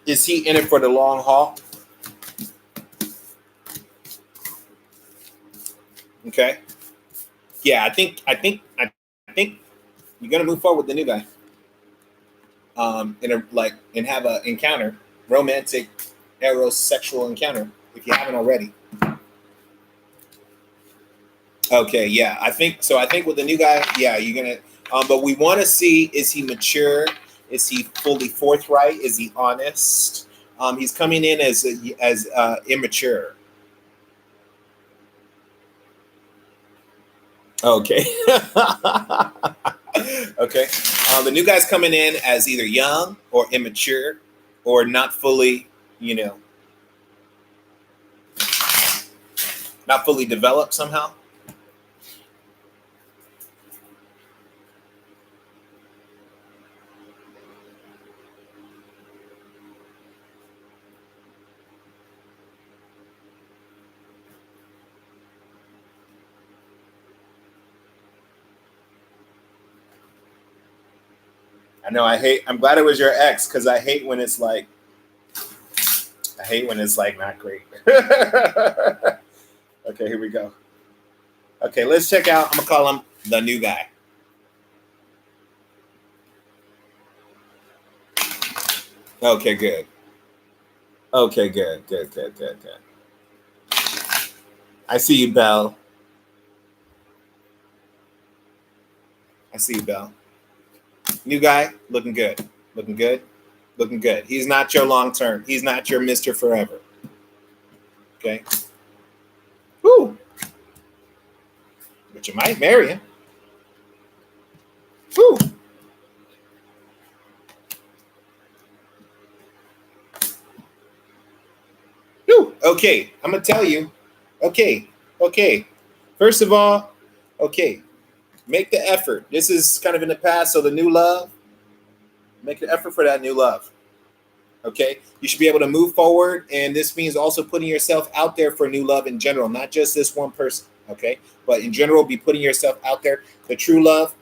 is he in it for the long haul? Okay. Yeah, I think you're gonna move forward with the new guy. And have a encounter, romantic, eros sexual encounter if you haven't already. Okay, yeah, I think so. I think with the new guy, yeah, you're gonna. But we want to see: is he mature? Is he fully forthright? Is he honest? He's coming in as immature. Okay. Okay. The new guy's coming in as either young or immature or not fully, you know, not fully developed somehow. I know I'm glad it was your ex because I hate when it's like not great. Okay, here we go. Okay, let's check out. I'm gonna call him the new guy. Okay, good. Okay, good, good, good, good, good. I see you, Belle. I see you, Belle. New guy, looking good. Looking good. Looking good. He's not your long term. He's not your Mr. Forever. Okay. Woo. But you might marry him. Woo. Woo. Okay. I'm gonna tell you. Okay. Okay. First of all, okay. Make the effort. This is kind of in the past, so the new love, make the effort for that new love. Okay, you should be able to move forward, and this means also putting yourself out there for new love in general, not just this one person. Okay, but in general, be putting yourself out there. The true love,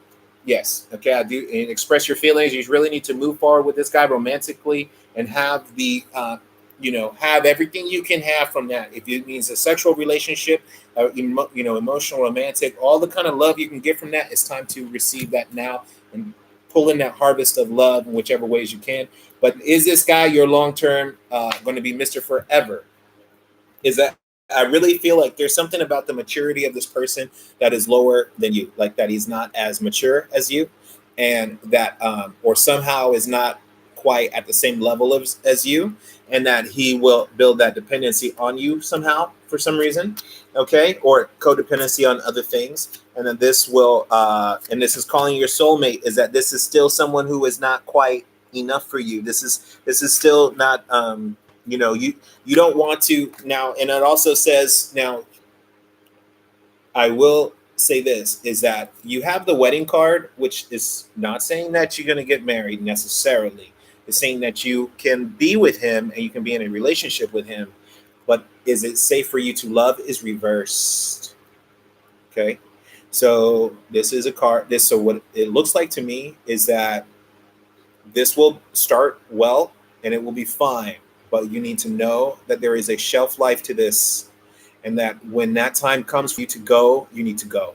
yes. Okay, I do, and express your feelings. You really need to move forward with this guy romantically and have the have everything you can have from that. If it means a sexual relationship, emotional, romantic, all the kind of love you can get from that, it's time to receive that now and pull in that harvest of love in whichever ways you can. But is this guy your long term going to be Mr. Forever? Is that I really feel like there's something about the maturity of this person that is lower than you, like that he's not as mature as you, and that or somehow is not quite at the same level as you, and that he will build that dependency on you somehow for some reason, okay, or codependency on other things, and then this will and this is calling your soulmate. Is that this is still someone who is not quite enough for you? This is still not you don't want to now. And it also says now, I will say this is that you have the wedding card, which is not saying that you're going to get married necessarily. It's saying that you can be with him and you can be in a relationship with him, but is it safe for you to love is reversed. Okay, so this is a card. So what it looks like to me is that this will start well and it will be fine, but you need to know that there is a shelf life to this, and that when that time comes for you to go, you need to go.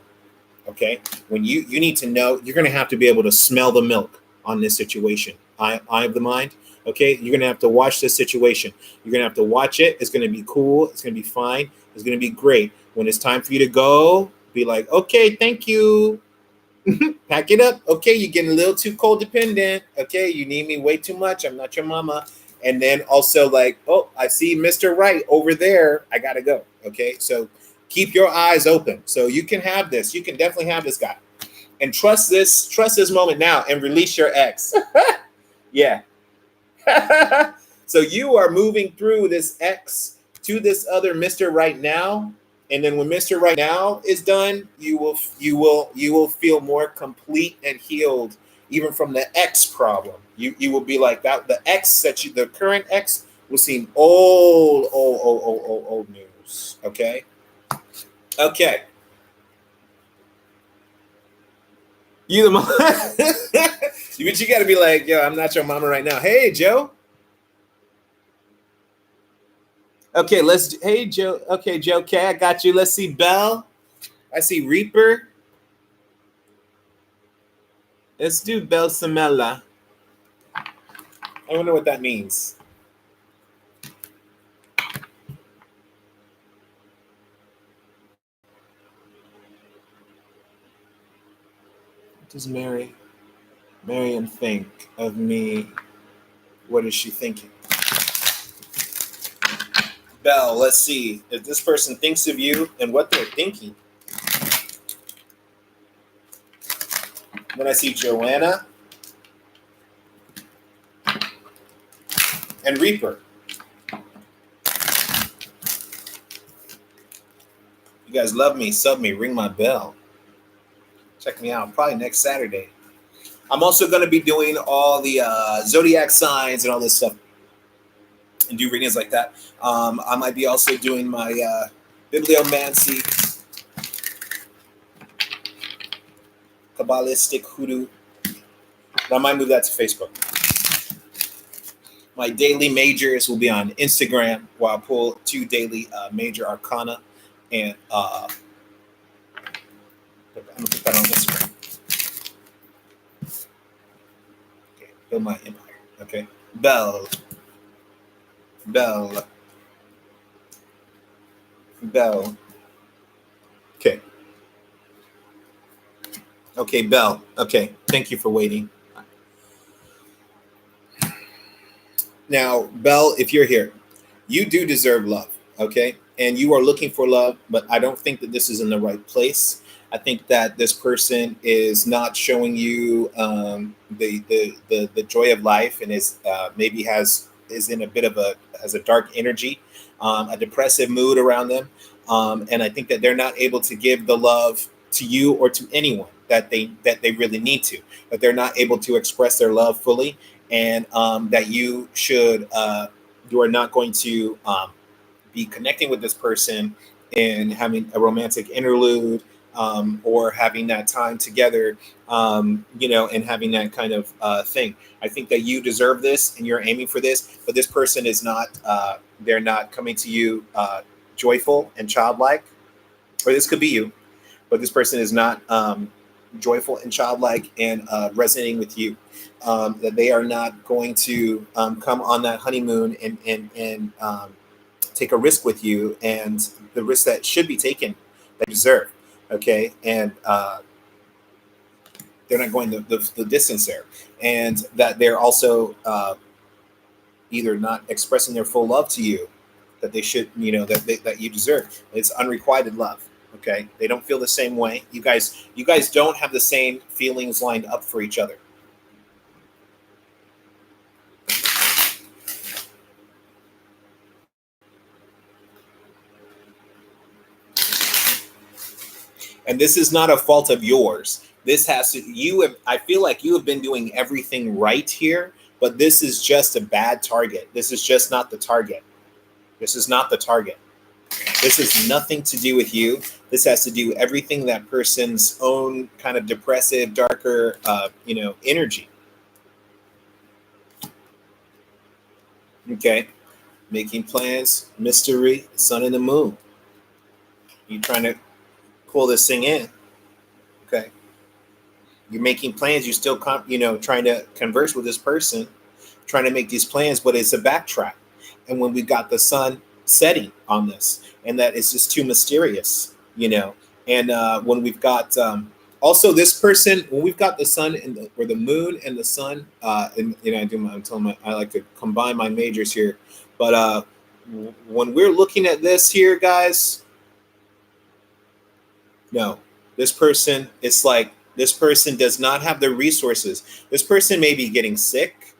Okay, when you need to know, you're going to have to be able to smell the milk on this situation. I of the mind. Okay, you're going to have to watch this situation. You're going to have to watch it. It's going to be cool. It's going to be fine. It's going to be great. When it's time for you to go, be like, okay, thank you. Pack it up. Okay, you're getting a little too codependent. Okay, you need me way too much. I'm not your mama. And then also like, oh, I see Mr. Right over there. I gotta go. Okay, so keep your eyes open. So you can have this. You can definitely have this guy. And trust this moment now and release your ex. Yeah. So you are moving through this ex to this other Mr. Right now. And then when Mr. Right Now is done, you will feel more complete and healed, even from the ex problem. You will be like that. The current ex will seem old news. Okay, okay. You the mom, but you got to be like, yo, I'm not your mama right now. Hey, Joe. Okay, Hey, Joe. Okay, Joe. Okay, I got you. Let's see, Belle. I see Reaper. Let's do Belsamella. I wonder what that means. What does Marion think of me? What is she thinking? Belle, let's see if this person thinks of you and what they're thinking. Then I see Joanna and Reaper. You guys love me, sub me, ring my bell. Check me out probably next Saturday. I'm also going to be doing all the zodiac signs and all this stuff and do readings like that. I might be also doing my bibliomancy, Kabbalistic hoodoo. But I might move that to Facebook. My daily majors will be on Instagram, where I'll pull 2 daily major arcana, and I'm gonna put that on Instagram. Okay, build my empire. Okay, bell, bell, bell. Okay, okay, bell. Okay, thank you for waiting. Now, Belle, if you're here, you do deserve love, okay? And you are looking for love, but I don't think that this is in the right place. I think that this person is not showing you the joy of life, and is maybe is in a bit of a has a dark energy, a depressive mood around them, and I think that they're not able to give the love to you or to anyone that they really need to. That they're not able to express their love fully, and that you are not going to be connecting with this person and having a romantic interlude, or having that time together, and having that kind of thing. I think that you deserve this and you're aiming for this, but this person is not, they're not coming to you joyful and childlike, or this could be you, but this person is not joyful and childlike and resonating with you. That they are not going to come on that honeymoon and take a risk with you, and the risk that should be taken, that you deserve. Okay, and they're not going the distance there, and that they're also either not expressing their full love to you, that they should, that you deserve. It's unrequited love. Okay, they don't feel the same way. You guys don't have the same feelings lined up for each other. And this is not a fault of yours. This has to, I feel like you have been doing everything right here, but this is just a bad target. This is just not the target. This is not the target. This has nothing to do with you. This has to do everything that person's own kind of depressive, darker, energy. Okay, making plans, mystery, sun and the moon. You trying to pull this thing in. Okay, you're making plans. You still, trying to converse with this person, trying to make these plans, but it's a backtrack. And when we got the sun setting on this, and that is just too mysterious, and when we've got also this person, when we've got the sun or the moon and the sun, and I like to combine my majors here, but when we're looking at this here, guys, no, this person, it's like this person does not have the resources. This person may be getting sick.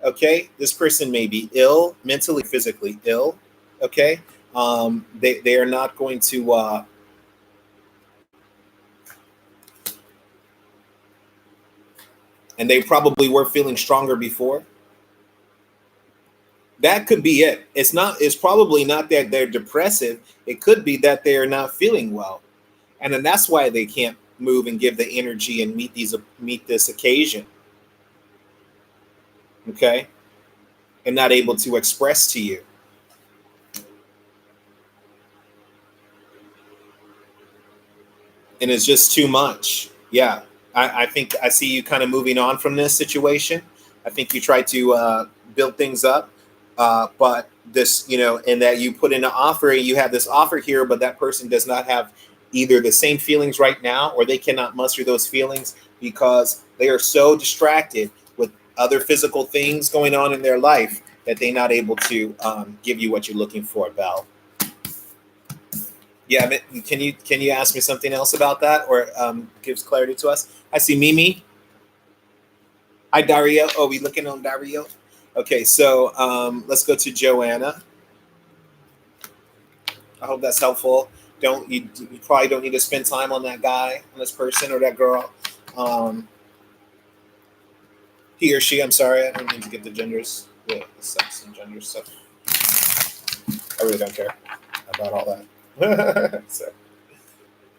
Okay, this person may be ill, mentally, physically ill. Okay, they are not going to. And they probably were feeling stronger before. That could be it. It's probably not that they're depressive. It could be that they are not feeling well, and then that's why they can't move and give the energy and meet this occasion. Okay, and not able to express to you. And it's just too much. Yeah, I think I see you kind of moving on from this situation. I think you try to build things up, but this, and that you put in an offer, you have this offer here, but that person does not have either the same feelings right now, or they cannot muster those feelings because they are so distracted with other physical things going on in their life that they're not able to give you what you're looking for, Belle. Yeah, can you ask me something else about that, or gives clarity to us? I see Mimi. Hi, Dario. Oh, we looking on Dario? Okay, so let's go to Joanna. I hope that's helpful. You probably don't need to spend time on that guy, on this person or that girl. Um, he or she. I'm sorry, I don't need to get the genders, the sex and gender stuff. I really don't care about all that. So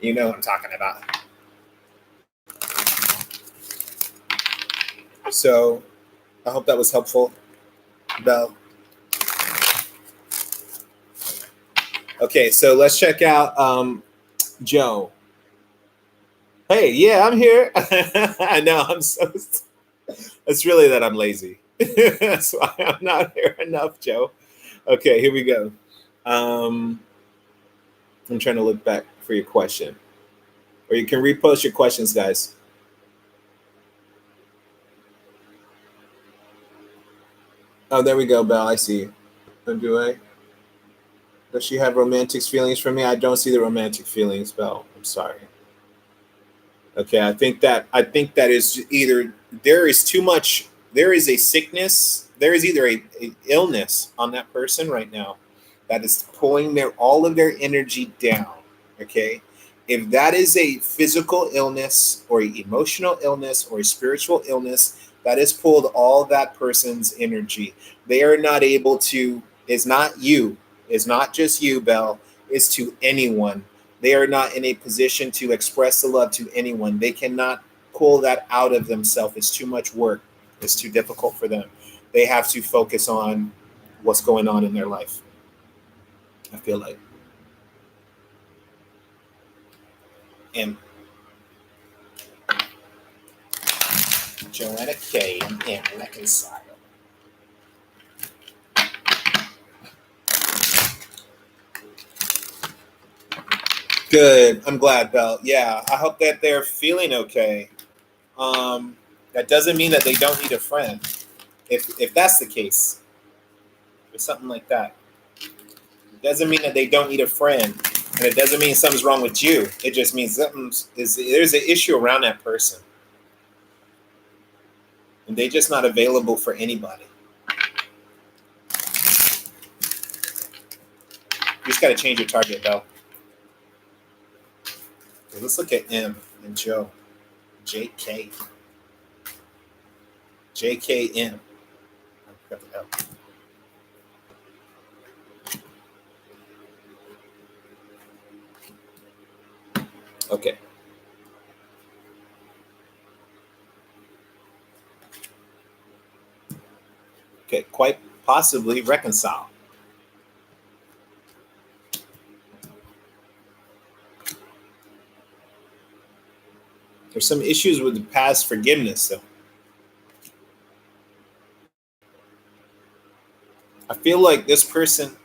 you know what I'm talking about. So I hope that was helpful, Belle. Okay, so let's check out Joe. Hey, yeah, I'm here. I know I'm so. It's really that I'm lazy. That's why I'm not here enough, Joe. Okay, here we go. Um, I'm trying to look back for your question, or you can repost your questions, guys. Oh, there we go, Belle. I see you. Oh, do I? Does she have romantic feelings for me? I don't see the romantic feelings, Belle. I'm sorry. Okay, I think that is either there is too much. There is a sickness. There is either a illness on that person right now that is pulling their all of their energy down. Okay, if that is a physical illness or an emotional illness or a spiritual illness that has pulled all that person's energy, they are not able to. It's not you. It's not just you, Belle. It's to anyone. They are not in a position to express the love to anyone. They cannot pull that out of themselves. It's too much work. It's too difficult for them. They have to focus on what's going on in their life. I feel like. And Joanna K. and reconcile. Good. I'm glad, Belle. Yeah, I hope that they're feeling okay. That doesn't mean that they don't need a friend. If that's the case, or something like that. It doesn't mean that they don't need a friend, and it doesn't mean something's wrong with you. It just means there's an issue around that person, and they're just not available for anybody. You just got to change your target, though. Okay, let's look at M and Joe. JK. JKM. Okay. Okay, quite possibly reconcile. There's some issues with the past forgiveness, though. I feel like this person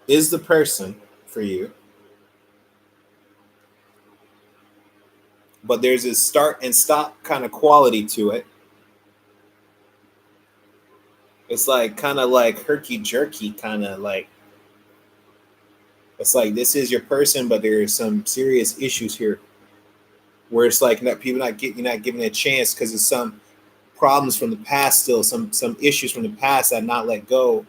is the person for you, but there's a start and stop kind of quality to it. It's like kind of like herky jerky, kind of like it's like this is your person, but there's some serious issues here where it's like people you're not giving it a chance because there's some problems from the past still, some issues from the past that not let go.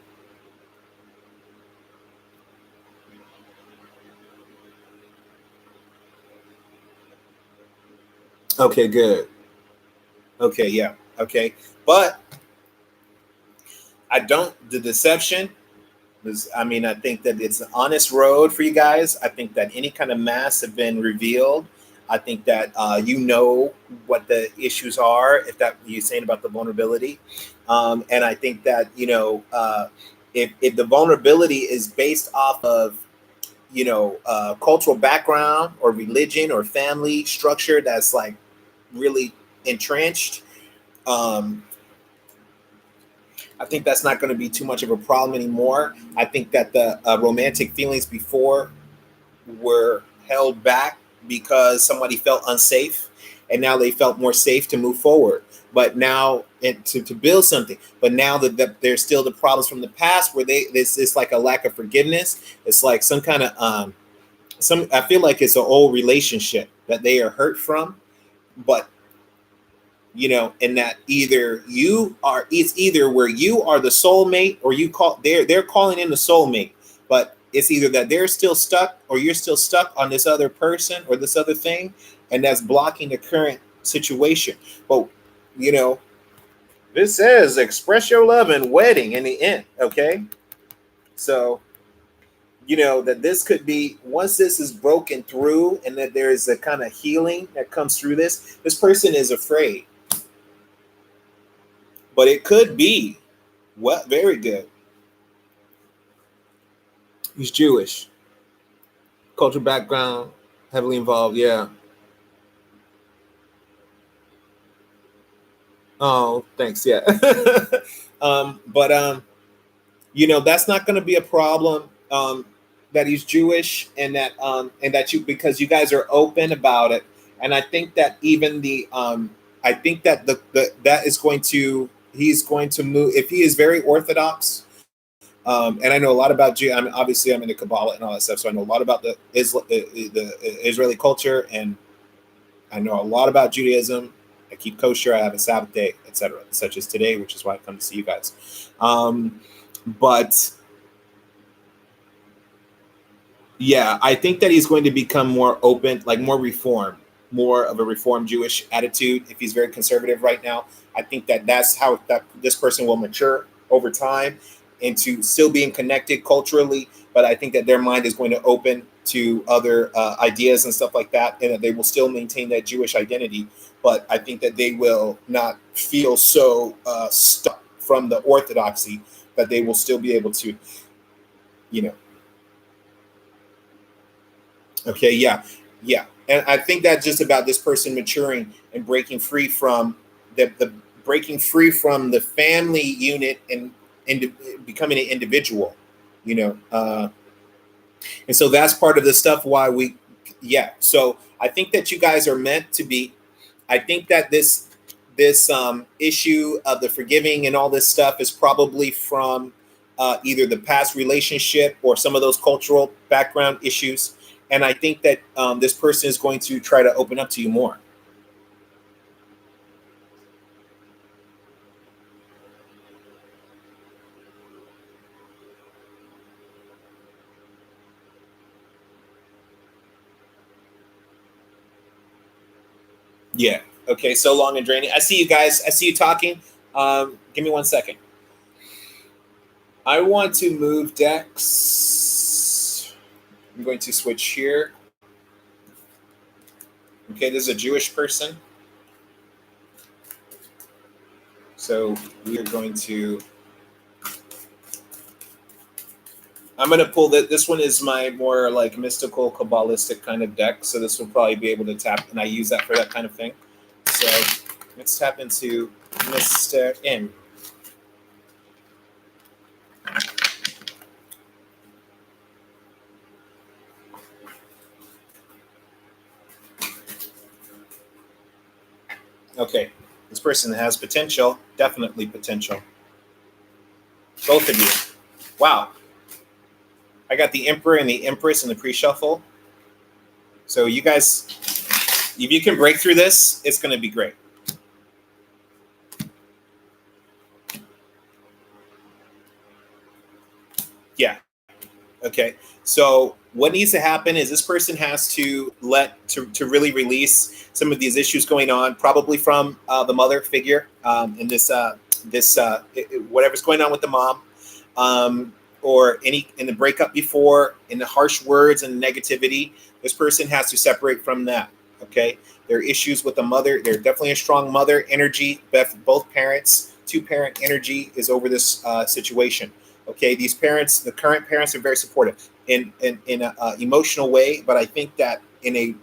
Okay, good. Okay, yeah. Okay. But I don't the deception is I mean, I think that it's an honest road for you guys. I think that any kind of masks have been revealed. I think that you know what the issues are, if that you're saying about the vulnerability. And I think that, if the vulnerability is based off of, cultural background or religion or family structure that's like really entrenched, um, I think that's not going to be too much of a problem anymore. I think that the romantic feelings before were held back because somebody felt unsafe, and now they felt more safe to move forward. But now, and to build something. But now that there's still the problems from the past where this is like a lack of forgiveness. It's like some kind of some. I feel like it's an old relationship that they are hurt from, but and that it's either where you are the soulmate, or they're calling in the soulmate, but it's either that they're still stuck or you're still stuck on this other person or this other thing, and that's blocking the current situation. But you know this says express your love and wedding in the end. Okay, so that this could be, once this is broken through and that there is a kind of healing that comes through this person is afraid, but it could be what very good. He's Jewish, cultural background, heavily involved. Yeah. Oh, thanks. Yeah. But that's not going to be a problem. That he's Jewish, and that because you guys are open about it, and I think that even I think that that is going to he's going to move if he is very orthodox. And I know a lot about Jew. Obviously I'm into Kabbalah and all that stuff, so I know a lot about the Israeli culture, and I know a lot about Judaism. I keep kosher. I have a Sabbath day, etc., such as today, which is why I come to see you guys. But yeah, I think that he's going to become more open, like more reformed, more of a reformed Jewish attitude. If he's very conservative right now, I think that that's how this person will mature over time into still being connected culturally. But I think that their mind is going to open to other ideas and stuff like that, and that they will still maintain that Jewish identity. But I think that they will not feel so stuck from the orthodoxy, that they will still be able to, you know, okay, yeah, yeah, and I think that's just about this person maturing and breaking free from the breaking free from the family unit and becoming an individual, you know. And so that's part of the stuff why yeah. So I think that you guys are meant to be. I think that this issue of the forgiving and all this stuff is probably from either the past relationship or some of those cultural background issues. And I think that this person is going to try to open up to you more. Yeah. Okay. So long and draining. I see you guys. I see you talking. Give me 1 second. I want to move decks. I'm going to switch here. Okay, this is a Jewish person. So we are going to. I'm going to pull that. This one is my more like mystical, Kabbalistic kind of deck. So this will probably be able to tap, and I use that for that kind of thing. So let's tap into Mr. M. Okay, this person has potential, definitely potential. Both of you. Wow. I got the Emperor and the Empress in the pre-shuffle. So you guys, if you can break through this, it's going to be great. Yeah. Okay. So what needs to happen is this person has to to really release some of these issues going on, probably from the mother figure, and whatever's going on with the mom, or any in the breakup before, in the harsh words and negativity. This person has to separate from that. Okay. There are issues with the mother. There's definitely a strong mother energy. Both parents, two-parent energy is over this situation. Okay, these parents, the current parents, are very supportive in an emotional way, but I think that in a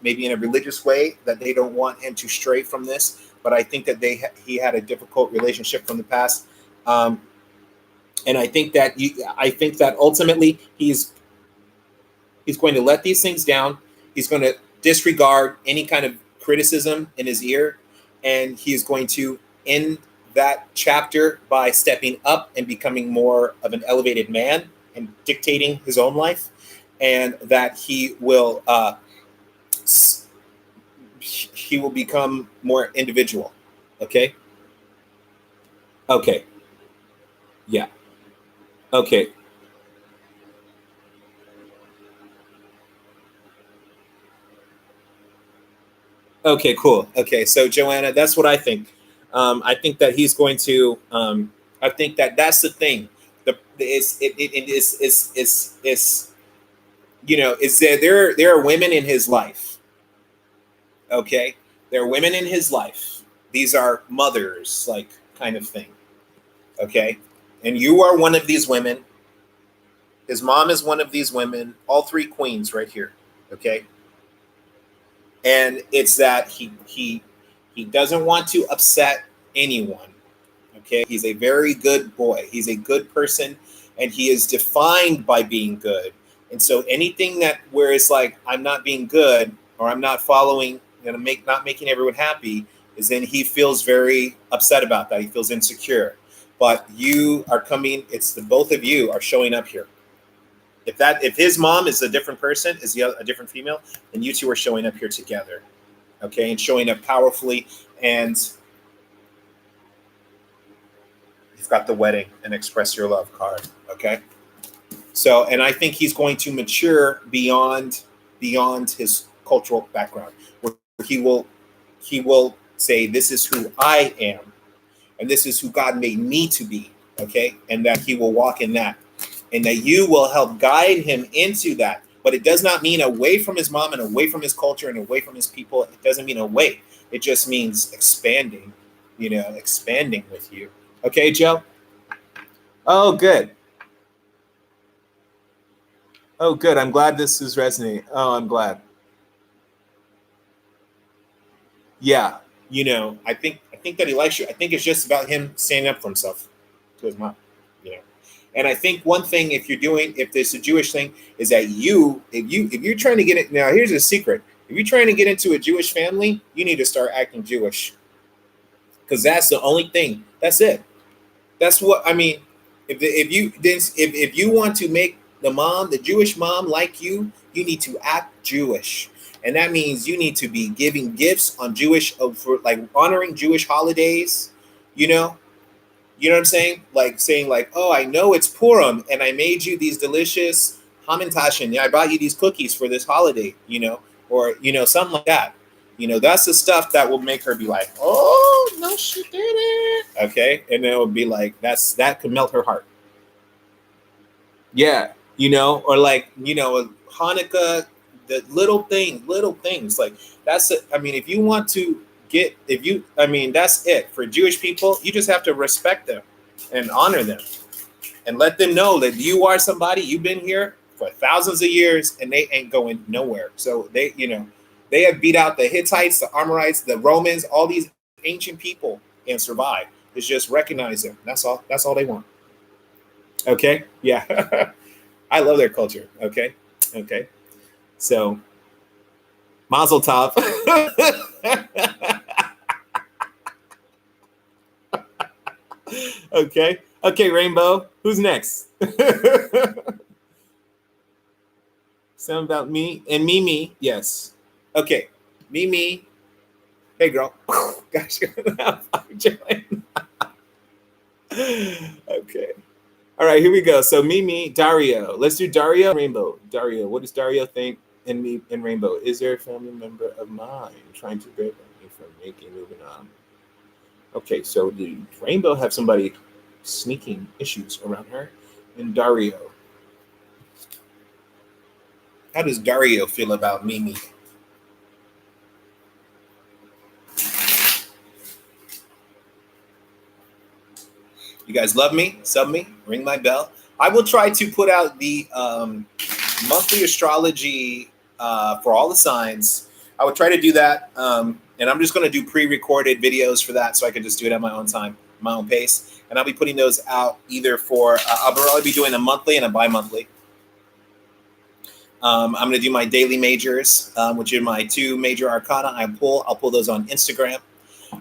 maybe in a religious way, that they don't want him to stray from this. But I think that he had a difficult relationship from the past, and I think that ultimately he's going to let these things down. He's going to disregard any kind of criticism in his ear, and he's going to end that chapter by stepping up and becoming more of an elevated man and dictating his own life, and that he will he will become more individual. Okay. Okay. Yeah. Okay. Okay, cool. Okay, so Joanna, that's what I think. I think that he's going to. I think that that's the thing. The it is you know is there are women in his life. Okay, there are women in his life. These are mothers, like kind of thing. Okay, and you are one of these women. His mom is one of these women. All three queens right here. Okay, and it's that he doesn't want to upset anyone. Okay, he's a very good boy. He's a good person, and he is defined by being good. And so anything that where it's like I'm not being good or I'm not following and not making everyone happy is then he feels very upset about that. He feels insecure. But you are coming. It's the both of you are showing up here. If his mom is a different person, is the other, a different female, then you two are showing up here together. Okay, and showing up powerfully. And you've got the wedding and express your love card. Okay. So, and I think he's going to mature beyond his cultural background, where he will say, "This is who I am, and this is who God made me to be." Okay, and that he will walk in that, and that you will help guide him into that. But it does not mean away from his mom and away from his culture and away from his people. It doesn't mean away. It just means expanding. Expanding with you. Okay, Joe. Oh, good. Oh, good. I'm glad this is resonating. Oh, I'm glad. Yeah, I think that he likes you. I think it's just about him standing up for himself to his mom. You know, and I think one thing, if there's a Jewish thing, is that if you're trying to get it now. Here's a secret: if you're trying to get into a Jewish family, you need to start acting Jewish because that's the only thing. That's it. That's what I mean. If you want to make the Jewish mom like you need to act Jewish, and that means you need to be giving gifts on Jewish for like honoring Jewish holidays. You know, you know what I'm saying? Like saying like, oh, I know it's Purim, and I made you these delicious hamantashen. Yeah, I bought you these cookies for this holiday. Or something like that. That's the stuff that will make her be like, oh no, she did it. Okay, and then it will be like that could melt her heart. Yeah, or like Hanukkah, the little things like that's it. I mean, if you want to I mean, that's it for Jewish people. You just have to respect them and honor them and let them know that you are somebody. You've been here for thousands of years, and they ain't going nowhere. So they have beat out the Hittites, the Amorites, the Romans, all these ancient people, and survived. It's just recognize them. That's all. That's all they want. Okay. Yeah. I love their culture. Okay. Okay. So, Mazel Tov. Okay. Okay, Rainbow. Who's next? Something about me and Mimi. Yes. Okay. Mimi. Hey, girl. Gosh. Okay. All right, here we go. So Mimi, Dario. Let's do Dario, Rainbow. Dario, what does Dario think in me and Rainbow? Is there a family member of mine trying to prevent me from moving on? Okay, so did Rainbow have somebody sneaking issues around her? And Dario. How does Dario feel about Mimi? You guys love me? Sub me? Ring my bell? I will try to put out the monthly astrology for all the signs. I would try to do that. And I'm just going to do pre-recorded videos for that so I can just do it at my own time, my own pace. And I'll be putting those out either for, I'll probably be doing a monthly and a bi-monthly. I'm going to do my daily majors, which are my 2 major arcana. I'll pull those on Instagram.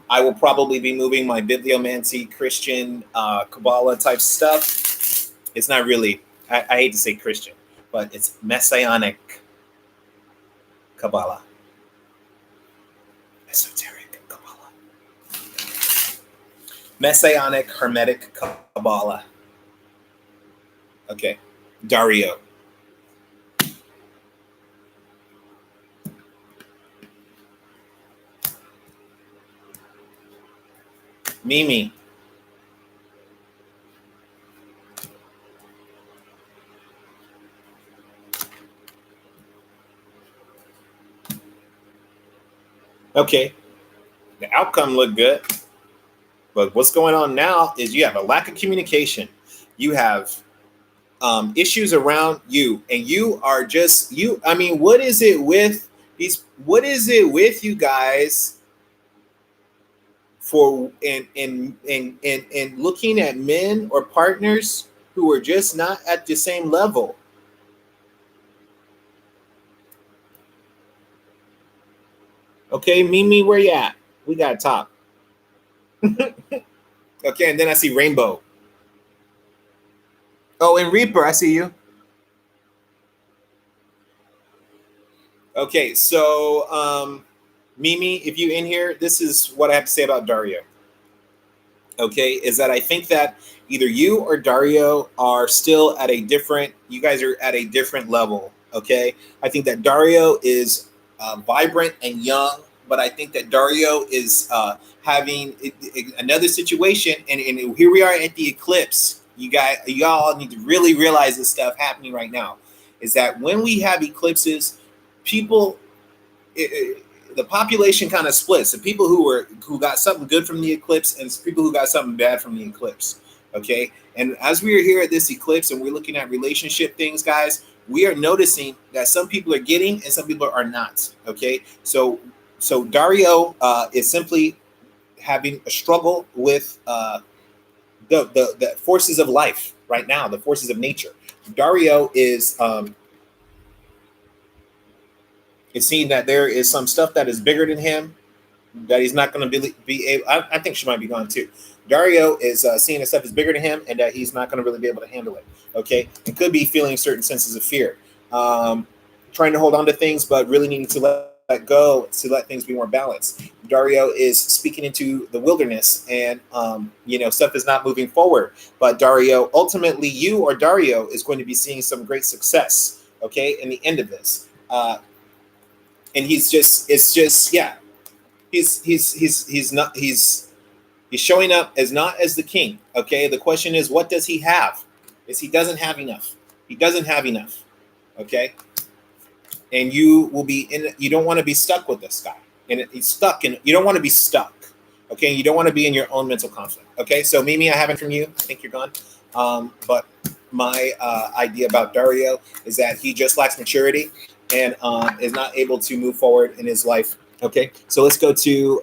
I will probably be moving my bibliomancy, Christian, Kabbalah type stuff. It's not really, I hate to say Christian, but it's Messianic Kabbalah. Esoteric Kabbalah. Messianic Hermetic Kabbalah. Okay. Dario. Mimi. Okay. The outcome looked good. But what's going on now is you have a lack of communication. You have issues around you, and you are just you. I mean, what is it with these? What is it with you guys for and looking at men or partners who are just not at the same level? Okay, Mimi, where you at? We got to talk. Okay, and then I see Rainbow. Oh, and Reaper, I see you. Okay, so Mimi, if you in here, this is what I have to say about Dario. Okay, is that I think that either you or Dario are still at a different, you guys are at a different level. Okay, I think that Dario is vibrant and young, but I think that Dario is having another situation, and here we are at the eclipse. Y'all need to really realize this stuff happening right now. Is that when we have eclipses, people the population kind of splits. The people who got something good from the eclipse and people who got something bad from the eclipse. Okay, and as we are here at this eclipse and we're looking at relationship things, guys, we are noticing that some people are getting and some people are not. Okay, so Dario is simply having a struggle with the forces of life right now, the forces of nature. Dario is seeing that there is some stuff that is bigger than him that he's not going to be able. I think she might be gone too. Dario is seeing that stuff is bigger than him and that he's not going to really be able to handle it. Okay, it could be feeling certain senses of fear, trying to hold on to things, but really needing to let go to let things be more balanced. Dario is speaking into the wilderness, and stuff is not moving forward. But Dario, ultimately, you or Dario is going to be seeing some great success. Okay, in the end of this, and yeah. He's showing up as not as the king. Okay, the question is, what does he have? Is he doesn't have enough. He doesn't have enough. Okay, and you will be in. You don't want to be stuck with this guy, and he's stuck, and you don't want to be stuck. Okay, you don't want to be in your own mental conflict. Okay, so Mimi, I haven't from you. I think you're gone. But my idea about Dario is that he just lacks maturity and is not able to move forward in his life. Okay, so let's go to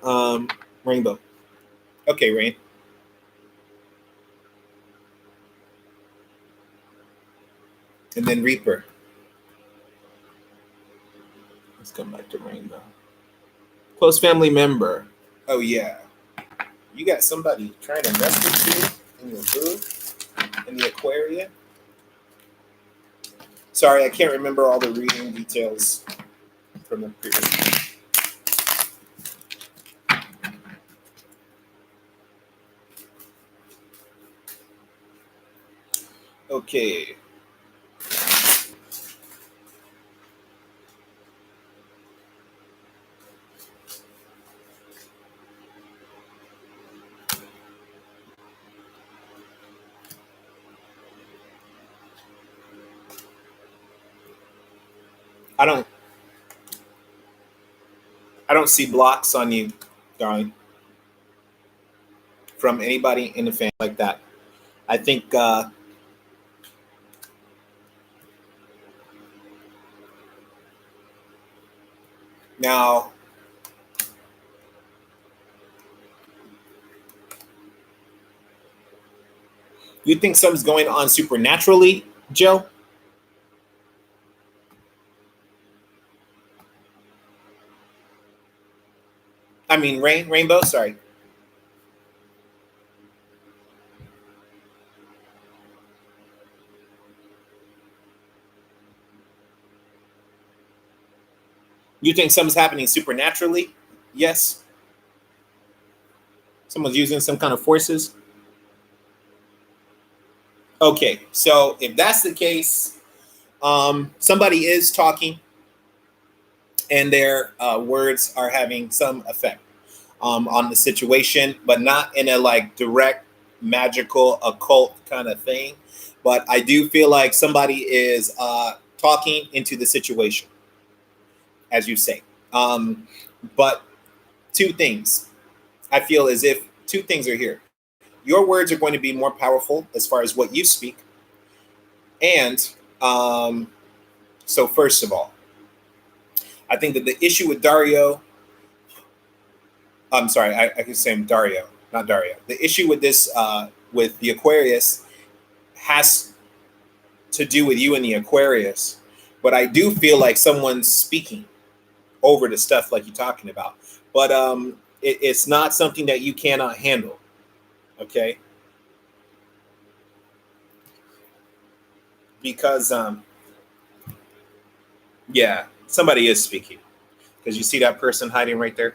Rainbow. Okay, Rain. And then Reaper. Let's come back to Rainbow. Close family member. Oh, yeah. You got somebody trying to mess with you in your booth, in the aquarium. Sorry, I can't remember all the reading details from the previous. Okay. I don't see blocks on you, darling, from anybody in the family like that. I think now you think something's going on supernaturally, Joe? I mean, Rainbow. Sorry. You think something's happening supernaturally? Yes, someone's using some kind of forces. Okay, so if that's the case, somebody is talking, and their words are having some effect on the situation, but not in a like direct magical occult kind of thing. But I do feel like somebody is talking into the situation, as you say. But two things I feel as if two things are here. Your words are going to be more powerful as far as what you speak. And so, first of all, I think that the issue with Dario, I'm sorry, I can say Dario, not Dario. The issue with this, with the Aquarius, has to do with you and the Aquarius. But I do feel like someone's speaking over the stuff like you're talking about. But it's not something that you cannot handle. Okay. Because, yeah, somebody is speaking. Because you see that person hiding right there?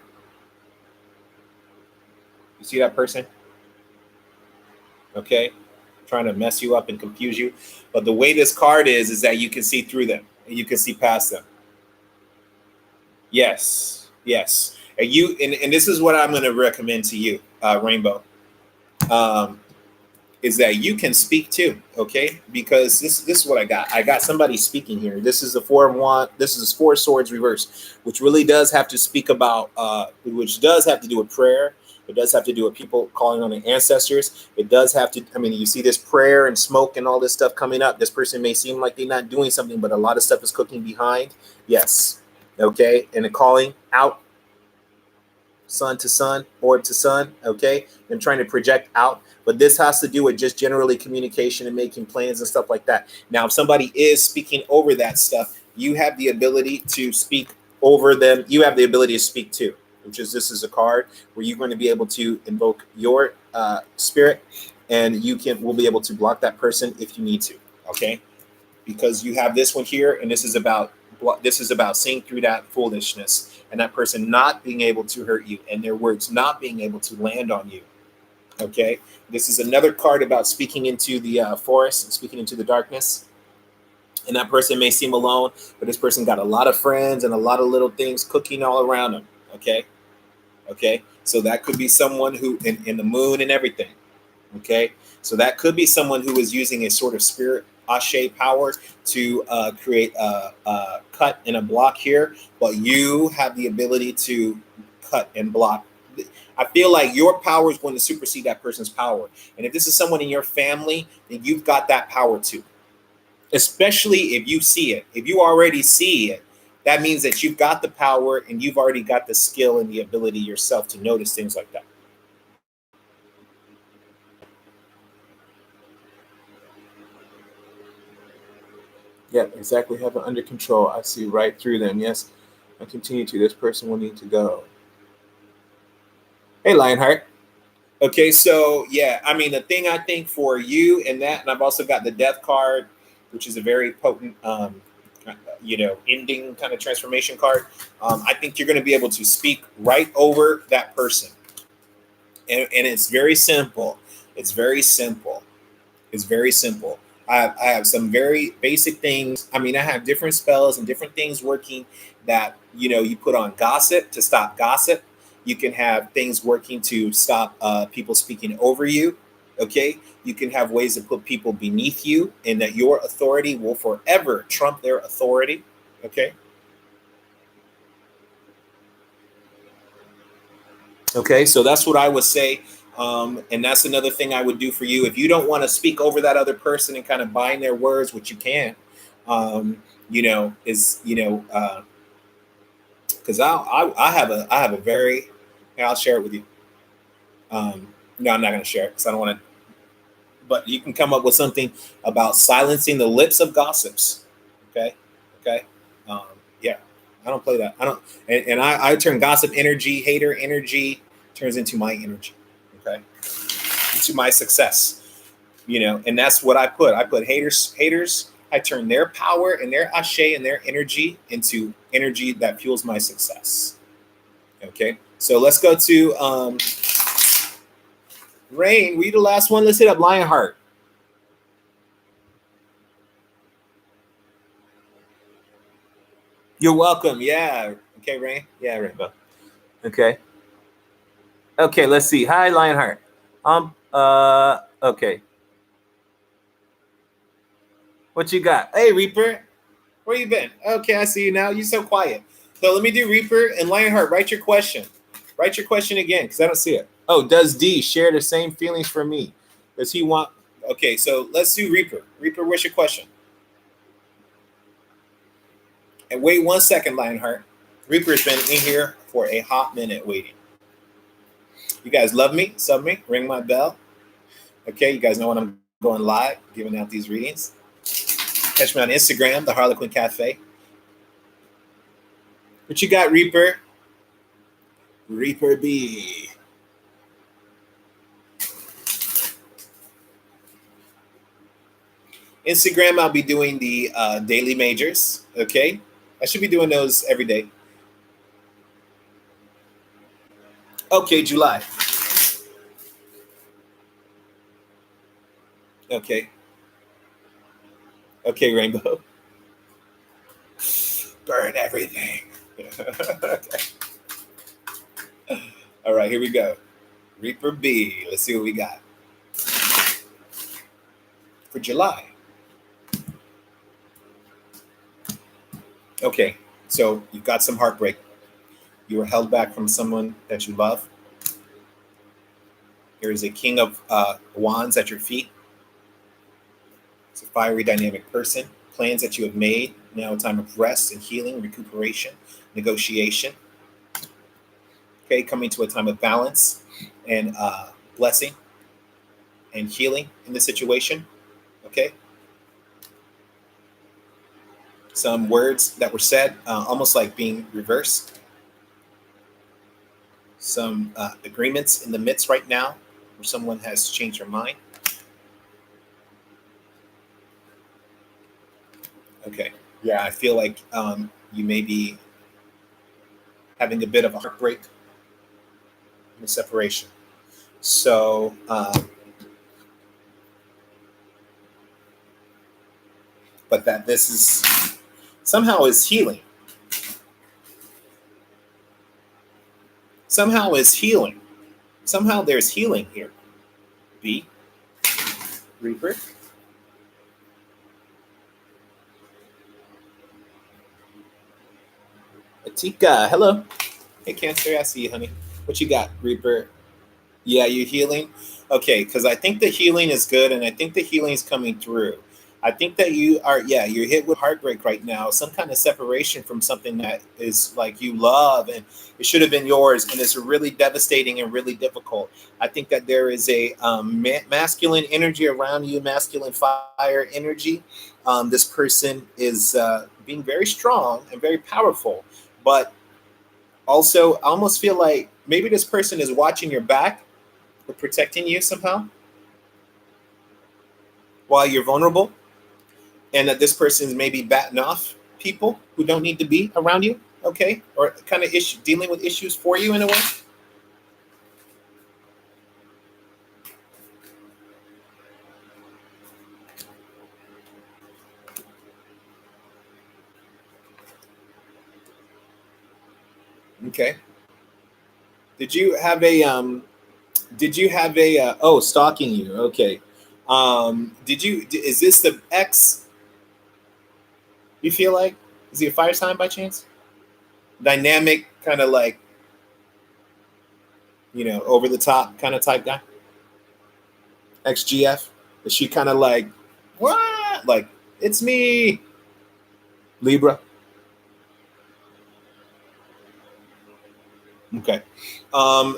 You see that person? Okay. Trying to mess you up and confuse you. But the way this card is that you can see through them and you can see past them. Yes. Yes. And this is what I'm going to recommend to you, Rainbow. Is that you can speak too, okay? Because this is what I got. I got somebody speaking here. This is the four of one. This is four swords reverse, which really does have to speak about, which does have to do with prayer. It does have to do with people calling on the ancestors. It does have to. I mean, you see this prayer and smoke and all this stuff coming up. This person may seem like they're not doing something, but a lot of stuff is cooking behind. Yes, okay, and the calling out sun to sun, orb to sun, okay? And trying to project out. But this has to do with just generally communication and making plans and stuff like that. Now, if somebody is speaking over that stuff, you have the ability to speak over them. You have the ability to speak too, which is this is a card where you're going to be able to invoke your spirit, and will be able to block that person if you need to, okay? Because you have this one here, and this is about seeing through that foolishness and that person not being able to hurt you and their words not being able to land on you. Okay, this is another card about speaking into the forest and speaking into the darkness. And that person may seem alone, but this person got a lot of friends and a lot of little things cooking all around them. Okay, so that could be someone who in the moon and everything. Okay, so that could be someone who is using a sort of spirit ashe power to create a cut and a block here, but you have the ability to cut and block. I feel like your power is going to supersede that person's power. And if this is someone in your family, then you've got that power too. Especially if you see it. If you already see it, that means that you've got the power and you've already got the skill and the ability yourself to notice things like that. Yeah, exactly. Have it under control. I see right through them. Yes, I continue to. This person will need to go. Hey, Lionheart. Okay, so yeah, I mean, the thing I think for you and that, and I've also got the death card, which is a very potent, ending kind of transformation card. I think you're going to be able to speak right over that person. And it's very simple. It's very simple. It's very simple. I have some very basic things. I mean, I have different spells and different things working that, you put on gossip to stop gossip. You can have things working to stop people speaking over you. Okay. You can have ways to put people beneath you and that your authority will forever trump their authority. Okay. Okay. So that's what I would say. And that's another thing I would do for you. If you don't want to speak over that other person and kind of bind their words, which you can, because I have a very, I'll share it with you. No, I'm not going to share it because I don't want to. But you can come up with something about silencing the lips of gossips. Okay, okay, um, yeah. I don't play that. I don't, and I turn gossip energy, hater energy, turns into my energy. Okay, into my success. And that's what I put. I put haters. I turn their power and their ashe and their energy into energy that fuels my success. Okay. So let's go to Rain. Read the last one. Let's hit up Lionheart. You're welcome. Yeah. Okay, Rain. Yeah, Rainbow. Okay. Okay, let's see. Hi, Lionheart. Okay. What you got? Hey, Reaper. Where you been? Okay, I see you now. You so quiet. So let me do Reaper and Lionheart. Write your question. Write your question again, because I don't see it. Oh, does D share the same feelings for me? Does he want? Okay, so let's do Reaper. Reaper, what's your question? And wait 1 second, Lionheart. Reaper's been in here for a hot minute waiting. You guys love me, sub me, ring my bell. Okay, you guys know when I'm going live, giving out these readings. Catch me on Instagram, the Harlequin Cafe. What you got, Reaper? Reaper B. Instagram, I'll be doing the daily majors. Okay, I should be doing those every day. Okay, July. Okay. Okay, Rainbow. Burn everything. Okay. All right, here we go. Reaper B. Let's see what we got for July. Okay, so you've got some heartbreak. You were held back from someone that you love. There is a king of wands at your feet. It's a fiery, dynamic person. Plans that you have made. Now a time of rest and healing, recuperation, negotiation. Okay, coming to a time of balance and blessing and healing in the situation. Okay. Some words that were said, almost like being reversed. Some agreements in the midst right now where someone has changed their mind. Okay. Yeah, I feel like you may be having a bit of a heartbreak in a separation. So, but that this is somehow is healing. Somehow is healing. Somehow there's healing here. B. Reaper. Atika, hello. Hey, Cancer, I see you, honey. What you got, Reaper? Yeah, you healing? Okay, because I think the healing is good, and I think the healing is coming through. I think that you are, yeah, you're hit with heartbreak right now, some kind of separation from something that is like you love and it should have been yours, and it's really devastating and really difficult. I think that there is a masculine energy around you, masculine fire energy. This person is being very strong and very powerful, but also I almost feel like maybe this person is watching your back or protecting you somehow while you're vulnerable, and that this person is maybe batting off people who don't need to be around you, okay, or kind of issue dealing with issues for you in a way. Okay. Did you have a oh, stalking you? Okay. Did you is this the ex you feel like? Is he a fire sign by chance? Dynamic, kind of like, over the top kind of type guy? XGF? Is she kind of like, what? Like, it's me, Libra? Okay.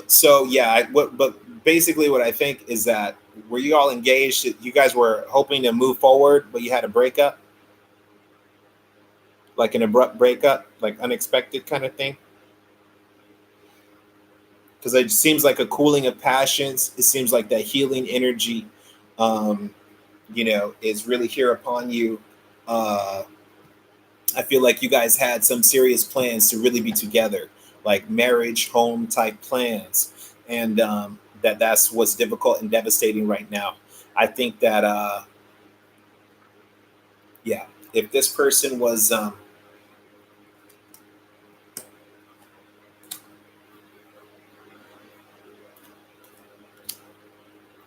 So yeah, but basically what I think is that were you all engaged? You guys were hoping to move forward, but you had a breakup, like an abrupt breakup, like unexpected kind of thing. Because it seems like a cooling of passions. It seems like that healing energy, um, is really here upon you. Uh, I feel like you guys had some serious plans to really be together. like marriage, home type plans, and that's what's difficult and devastating right now. I think that yeah, if this person was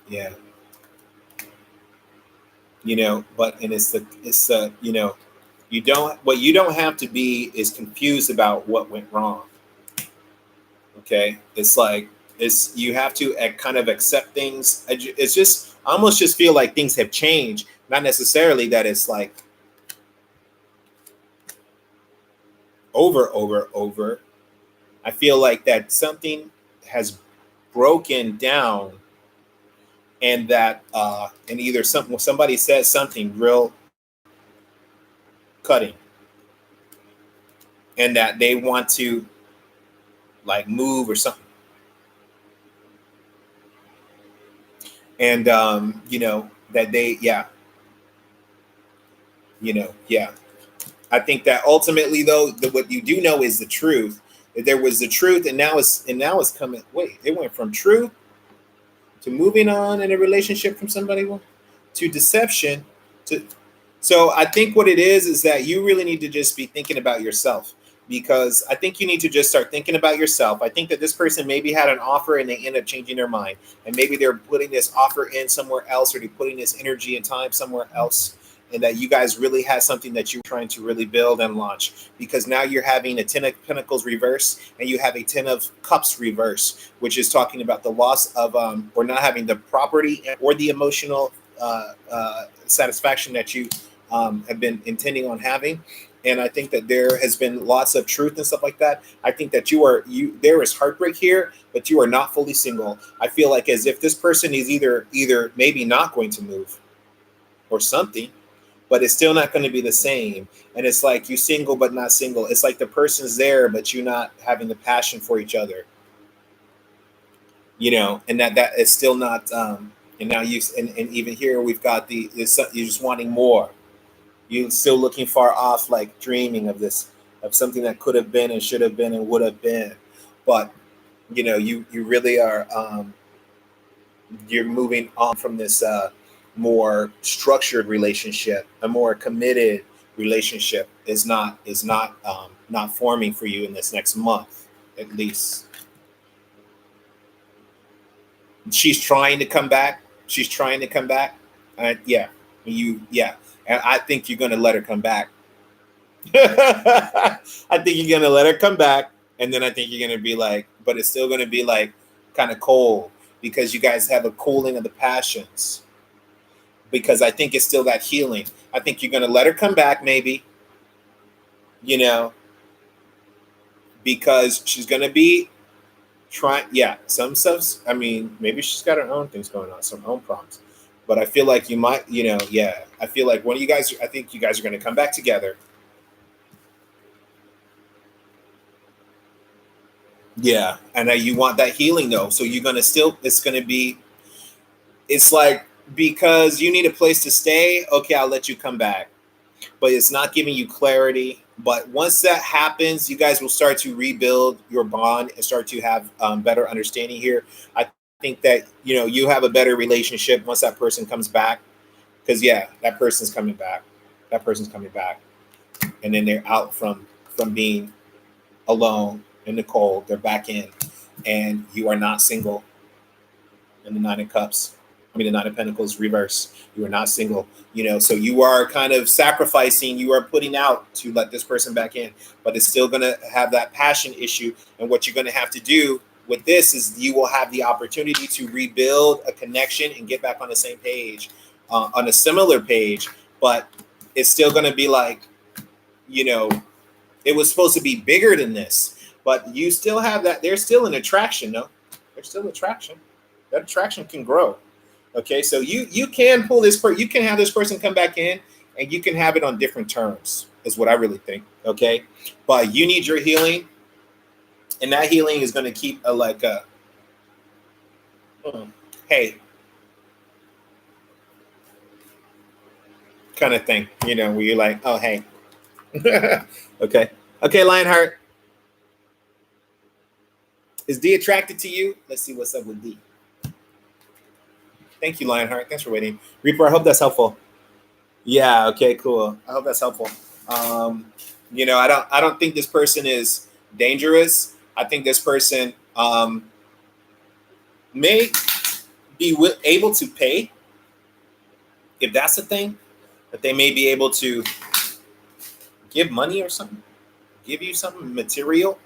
yeah, but and it's the you don't what you don't have to be is confused about what went wrong. Okay, it's like it's you have to kind of accept things. It's just I almost just feel like things have changed, not necessarily that it's like over. I feel like that something has broken down, and that and either somebody says something real cutting, and that they want to like move or something, and that they yeah. I think that ultimately, though, what you do know is the truth. That there was the truth, and now it's coming. Wait, it went from truth to moving on in a relationship from somebody to deception to. So I think what it is that you really need to just be thinking about yourself, because I think you need to just start thinking about yourself. I think that this person maybe had an offer and they end up changing their mind, and maybe they're putting this offer in somewhere else, or they're putting this energy and time somewhere else, and that you guys really had something that you're trying to really build and launch, because now you're having a 10 of pentacles reverse and you have a 10 of cups reverse, which is talking about the loss of or not having the property or the emotional satisfaction that you have been intending on having. And I think that there has been lots of truth and stuff like that. I think that you there is heartbreak here, but you are not fully single. I feel like as if this person is either maybe not going to move or something, but it's still not going to be the same. And it's like you single but not single. It's like the person's there, but you're not having the passion for each other. And that is still not. And now and even here we've got you're just wanting more. You're still looking far off, like dreaming of something that could have been and should have been and would have been. But you really are. You're moving on from this more structured relationship. A more committed relationship is not forming for you in this next month, at least. She's trying to come back. She's trying to come back. Yeah, yeah, and I think you're gonna let her come back. I think you're gonna let her come back, and then I think you're gonna be like, but it's still gonna be like kind of cold, because you guys have a cooling of the passions. Because I think it's still that healing. I think you're gonna let her come back, maybe, you know, because she's gonna be trying. Yeah, some stuff's. I mean, maybe she's got her own things going on, some own problems. But I feel like you might, yeah. I feel like one of you guys. I think you guys are gonna come back together. Yeah, and you want that healing though, so you're gonna still. It's gonna be. It's like because you need a place to stay. Okay, I'll let you come back, but it's not giving you clarity. But once that happens, you guys will start to rebuild your bond and start to have better understanding here. I think that you have a better relationship once that person comes back, because yeah, that person's coming back. That person's coming back, and then they're out from being alone in the cold. They're back in, and you are not single in the 9 of cups. I mean, the 9 of pentacles reverse. You are not single, so you are kind of sacrificing, you are putting out to let this person back in, but it's still going to have that passion issue. And what you're going to have to do with this is you will have the opportunity to rebuild a connection and get back on the same page, on a similar page, but it's still going to be like, you know, it was supposed to be bigger than this, but you still have that. There's still an attraction, no? There's still attraction. That attraction can grow. Okay, so you can pull this you can have this person come back in, and you can have it on different terms, is what I really think. Okay, but you need your healing, and that healing is going to keep a like a hey kind of thing, where you're like, oh hey, okay, okay, Lionheart. Is D attracted to you? Let's see what's up with D. Thank you, Lionheart. Thanks for waiting. Reaper, I hope that's helpful. Yeah, okay, cool. I hope that's helpful. Um, I don't think this person is dangerous. I think this person may be able to pay, if that's the thing, that they may be able to give money or something, give you something material.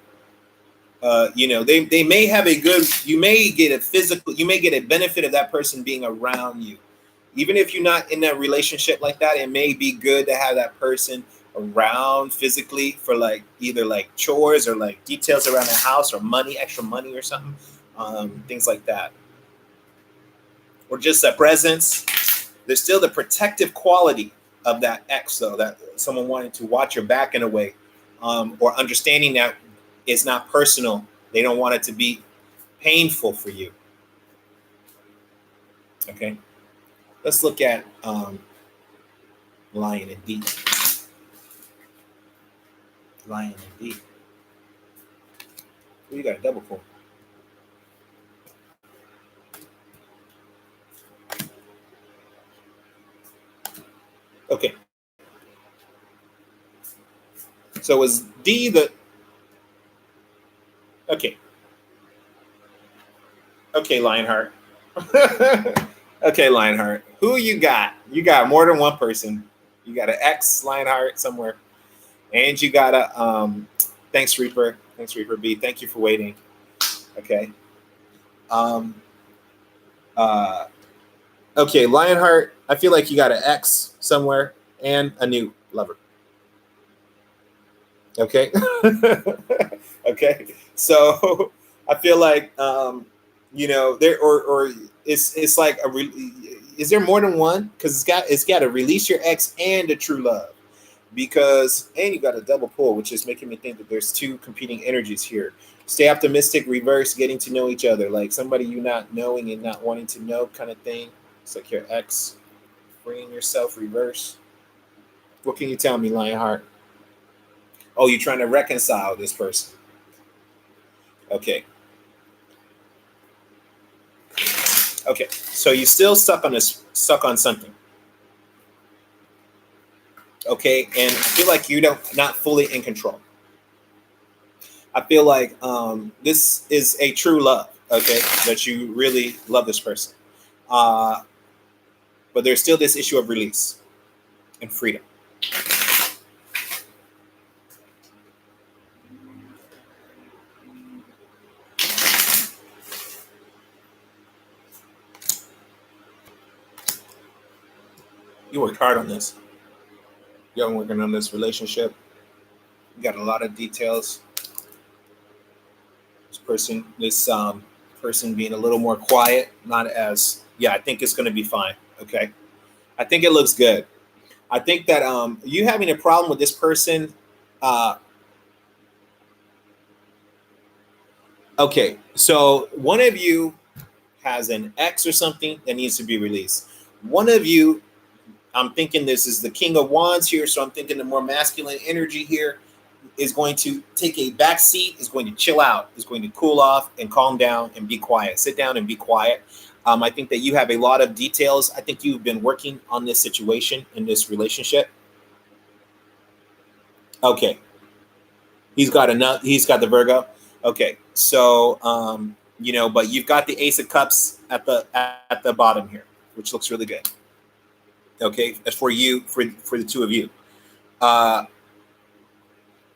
They may have a good, you may get a physical, you may get a benefit of that person being around you. Even if you're not in that relationship like that, it may be good to have that person around physically for like either like chores or like details around the house or money, extra money or something, things like that. Or just a presence. There's still the protective quality of that ex, though, that someone wanting to watch your back in a way, or understanding that it's not personal. They don't want it to be painful for you. Okay, let's look at Lion and D. Lion and D. You got a double pull. Okay. So is D the... Okay. Okay, Lionheart. Okay, Lionheart. Who you got? You got more than one person. You got an ex Lionheart somewhere. And you got a thanks Reaper. Thanks Reaper B. Thank you for waiting. Okay. Okay, Lionheart, I feel like you got an ex somewhere and a new lover. Okay. Okay. So I feel like there or it's like is there more than one? Because it's got to release your ex and a true love. Because and you got a double pull, which is making me think that there's two competing energies here. Stay optimistic, reverse, getting to know each other, like somebody you not knowing and not wanting to know kind of thing. It's like your ex, freeing yourself, reverse. What can you tell me, Lionheart? Oh, you're trying to reconcile this person. Okay. Okay. So you still stuck on something. Okay, and I feel like you don't not fully in control. I feel like this is a true love. Okay, that you really love this person, but there's still this issue of release and freedom. You worked hard on this. You're working on this relationship. You got a lot of details. This person being a little more quiet, not as yeah. I think it's going to be fine. Okay, I think it looks good. I think that you having a problem with this person. Uh, okay, so one of you has an ex or something that needs to be released. One of you, I'm thinking this is the King of Wands here, so I'm thinking the more masculine energy here is going to take a back seat, is going to chill out, is going to cool off and calm down and be quiet. Sit down and be quiet. I think that you have a lot of details. I think you've been working on this situation in this relationship. Okay, he's got enough. He's got the Virgo. Okay, so but you've got the Ace of Cups at the bottom here, which looks really good. Okay, that's for you, for the two of you. Uh,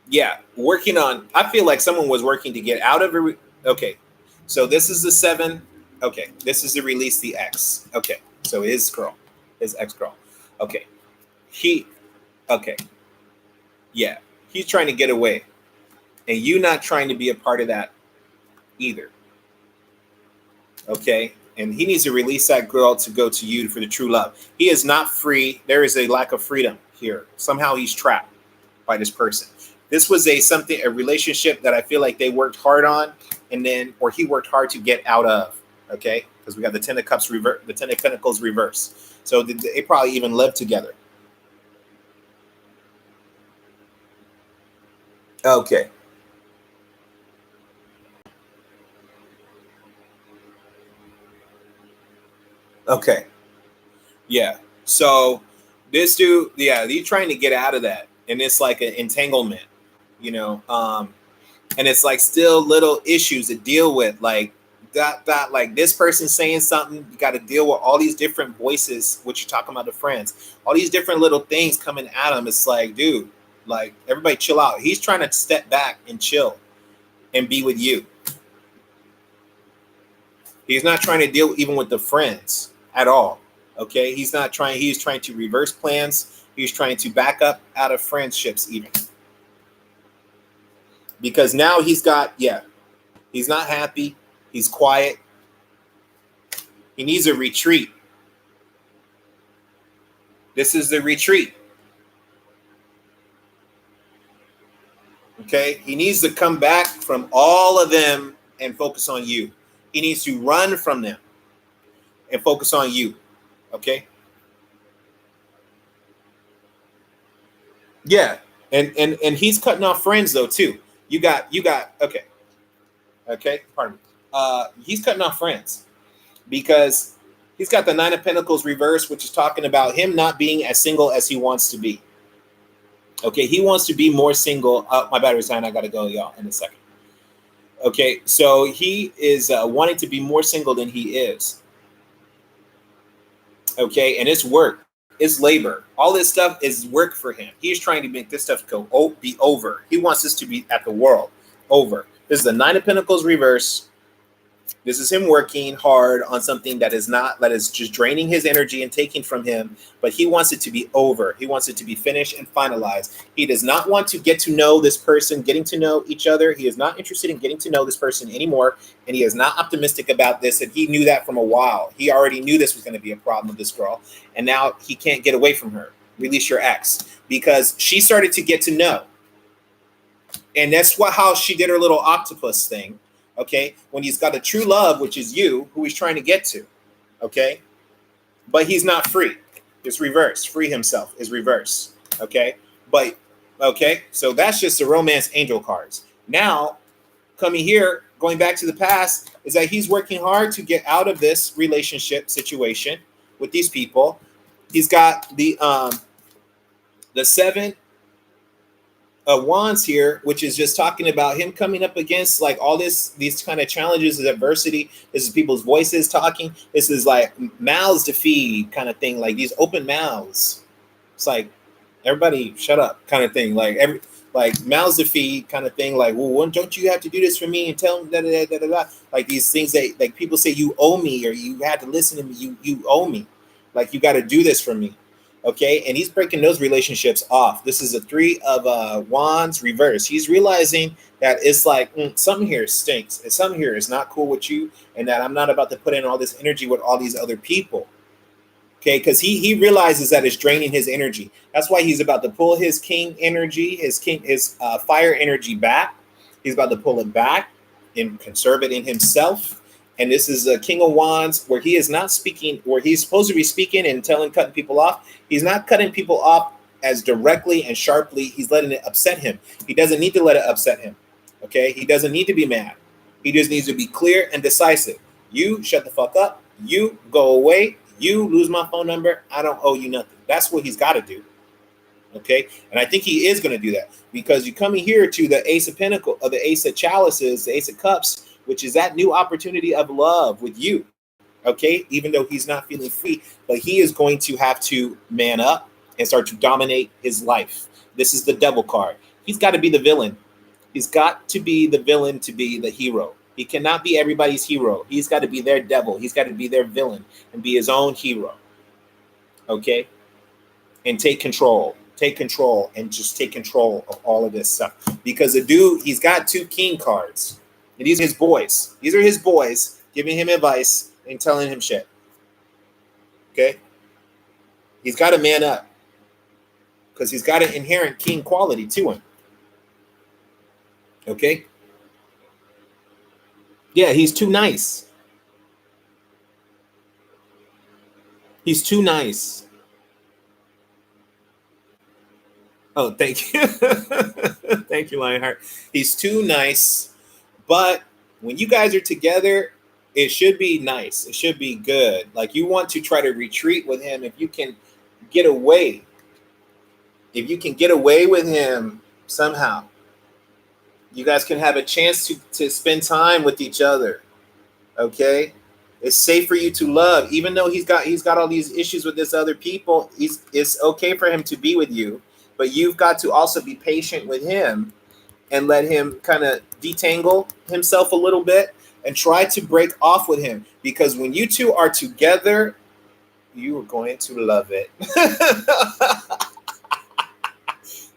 yeah, working on. I feel like someone was working to get out of it. Okay, so this is the 7. Okay, this is to release the X. Okay, so his ex girl. Okay, he. Okay, yeah, he's trying to get away, and you not trying to be a part of that either. Okay, and he needs to release that girl to go to you for the true love. He is not free. There is a lack of freedom here. Somehow he's trapped by this person. This was a relationship that I feel like they worked hard on, and then or he worked hard to get out of. Okay, because we got the Ten of Cups reverse, the Ten of Pentacles reverse. So they probably even lived together. Okay. Okay. Yeah. So this dude, yeah, he's trying to get out of that, and it's like an entanglement, you know. And it's like still little issues to deal with, like that, like this person saying something, you got to deal with all these different voices. What you're talking about, the friends, all these different little things coming at him. It's like, dude, like everybody chill out. He's trying to step back and chill and be with you. He's not trying to deal even with the friends at all. Okay, he's not trying. He's trying to reverse plans. He's trying to back up out of friendships even, because now he's got, yeah, he's not happy. He's quiet. He needs a retreat. This is the retreat. Okay, he needs to come back from all of them and focus on you. He needs to run from them and focus on you. Okay. Yeah, and he's cutting off friends though too. You got okay. Okay, pardon me. He's cutting off friends because he's got the Nine of Pentacles reverse, which is talking about him not being as single as he wants to be. Okay, he wants to be more single. My battery's dying. I gotta go, y'all, in a second. Okay, so he is wanting to be more single than he is. Okay, and it's work, it's labor. All this stuff is work for him. He's trying to make this stuff be over. He wants this to be at the world over. This is the Nine of Pentacles reverse. This is him working hard on something that is just draining his energy and taking from him, but he wants it to be over. He wants it to be finished and finalized. He does not want to get to know this person, getting to know each other. He is not interested in getting to know this person anymore, and he is not optimistic about this, and he knew that from a while. He already knew this was going to be a problem with this girl, and now he can't get away from her. Release your ex, because she started to get to know. And that's how she did her little octopus thing. Okay, when he's got a true love, which is you, who he's trying to get to. Okay, but he's not free. It's reverse. Free himself is reverse. Okay, but okay, so that's just the romance angel cards. Now, coming here, going back to the past, is that he's working hard to get out of this relationship situation with these people. He's got the Seven Wands here, which is just talking about him coming up against like all these kind of challenges of adversity. This is people's voices talking. This is like mouths to feed kind of thing, like these open mouths. It's like everybody shut up kind of thing, like mouths to feed kind of thing, like, well, don't you have to do this for me and tell them da. Like these things that like people say you owe me, or you had to listen to me, you owe me, like you got to do this for me. Okay, and he's breaking those relationships off. This is a Three of Wands reverse. He's realizing that it's like something here stinks, and something here is not cool with you, and that I'm not about to put in all this energy with all these other people. Okay, because he realizes that it's draining his energy. That's why he's about to pull his king energy, his fire energy back. He's about to pull it back and conserve it in himself. And this is a King of Wands, where he is not speaking, where he's supposed to be speaking and cutting people off. He's not cutting people off as directly and sharply. He's letting it upset him. He doesn't need to let it upset him. Okay, he doesn't need to be mad. He just needs to be clear and decisive. You shut the fuck up. You go away. You lose my phone number. I don't owe you nothing. That's what he's got to do. Okay, and I think he is going to do that, because you coming here to the Ace of Pentacles, or the Ace of Chalices, the Ace of Cups, which is that new opportunity of love with you. Okay, even though he's not feeling free, but he is going to have to man up and start to dominate his life. This is the Devil card. He's got to be the villain. He's got to be the villain to be the hero. He cannot be everybody's hero. He's got to be their devil. He's got to be their villain and be his own hero. Okay, and take control and just take control of all of this stuff, because the dude, he's got two king cards, and these are his boys. These are his boys giving him advice and telling him shit. Okay, he's got to man up, because he's got an inherent king quality to him. Okay, yeah, he's too nice. He's too nice. Oh, thank you. Thank you, Lionheart. He's too nice. But when you guys are together, It should be nice. It should be good. Like you want to try to retreat with him if you can get away. If you can get away with him somehow, you guys can have a chance to spend time with each other. Okay? It's safe for you to love. Even though he's got all these issues with this other people, it's okay for him to be with you. But you've got to also be patient with him and let him kind of detangle himself a little bit and try to break off with him. Because when you two are together, you are going to love it.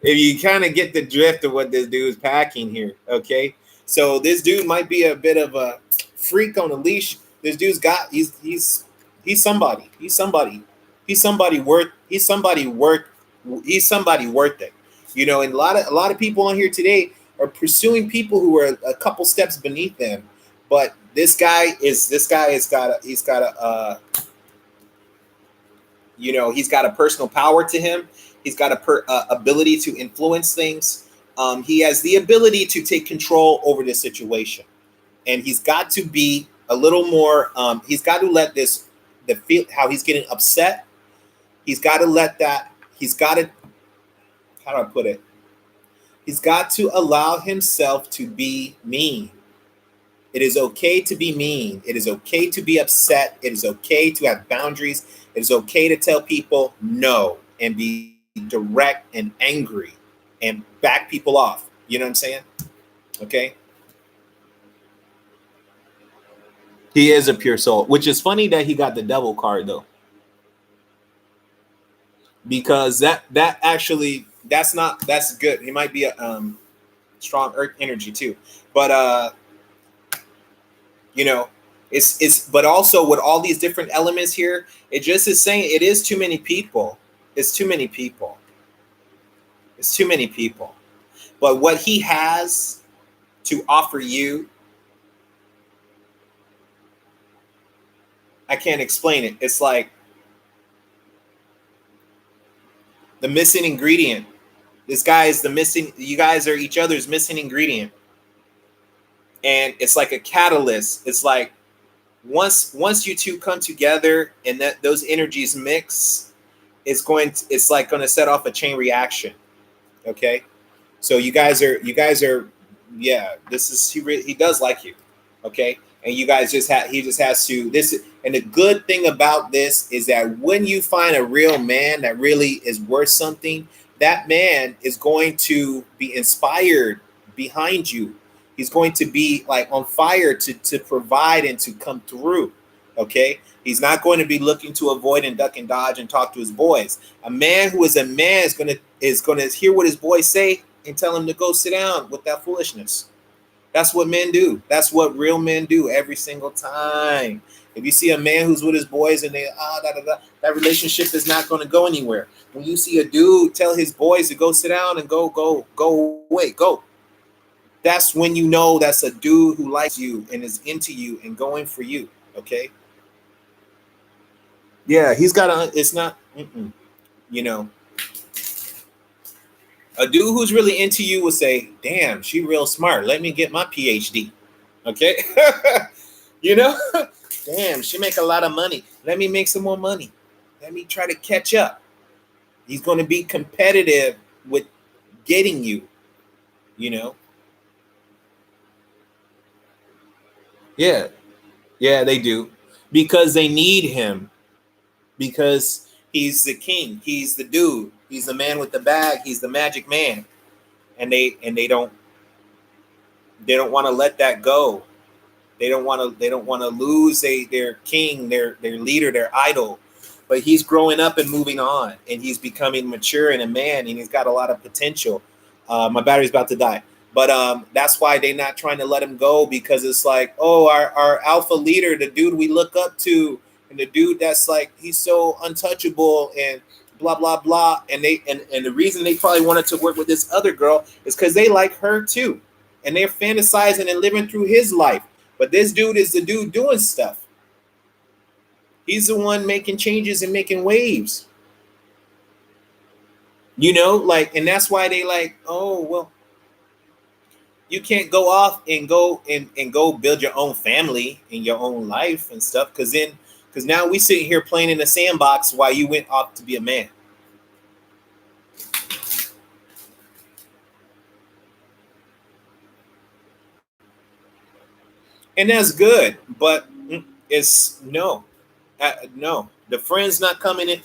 If you kind of get the drift of what this dude's packing here, okay? So this dude might be a bit of a freak on a leash. This dude's got he's somebody. He's somebody. He's somebody worth it. You know, and a lot of people on here today are pursuing people who are a couple steps beneath them. But this guy has got a he's got a personal power to him. He's got ability to influence things. He has the ability to take control over this situation, and he's got to be a little more. He's got to let the feel how he's getting upset. He's got to let that. He's got to. How do I put it? He's got to allow himself to be mean. It is okay to be mean. It is okay to be upset. It is okay to have boundaries. It is okay to tell people no and be direct and angry and back people off. You know what I'm saying? Okay. He is a pure soul, which is funny that he got the devil card though, because that actually that's good. He might be a strong earth energy too, but you know, it's but also with all these different elements here, it just is saying it is too many people. It's too many people. It's too many people. But what he has to offer you, I can't explain it. It's like the missing ingredient. This guy is the missing, you guys are each other's missing ingredient. And it's like a catalyst. It's like once you two come together and that those energies mix, it's like going to set off a chain reaction. Okay? So you guys are yeah, this is he does like you. Okay? And you guys he just has to this and the good thing about this is that when you find a real man that really is worth something, that man is going to be inspired behind you. He's going to be like on fire to provide and to come through. Okay. He's not going to be looking to avoid and duck and dodge and talk to his boys. A man who is a man is gonna hear what his boys say and tell him to go sit down with that foolishness. That's what men do. That's what real men do every single time. If you see a man who's with his boys and they that relationship is not going to go anywhere. When you see a dude tell his boys to go sit down and go away, go. That's when you know that's a dude who likes you and is into you and going for you. Okay. Yeah, he's got a. It's not. You know, a dude who's really into you will say, "Damn, she real smart. Let me get my PhD." Okay. You know, damn, she make a lot of money. Let me make some more money. Let me try to catch up. He's going to be competitive with getting you. You know. Yeah, yeah, they do because they need him because he's the king. He's the dude. He's the man with the bag. He's the magic man, and they don't want to let that go. They don't want to lose their king, their leader, their idol. But he's growing up and moving on, and he's becoming mature and a man, and he's got a lot of potential. My battery's about to die, but that's why they're not trying to let him go because it's like, oh, our alpha leader, the dude we look up to, and the dude that's like he's so untouchable and blah blah blah, and the reason they probably wanted to work with this other girl is because they like her too, and they're fantasizing and living through his life. But this dude is the dude doing stuff. He's the one making changes and making waves. You know, like, and that's why they like, oh, well, You can't go off and go build your own family and your own life and stuff, because now we sitting here playing in the sandbox while you went off to be a man. And that's good, but it's no. No, the friends not coming in.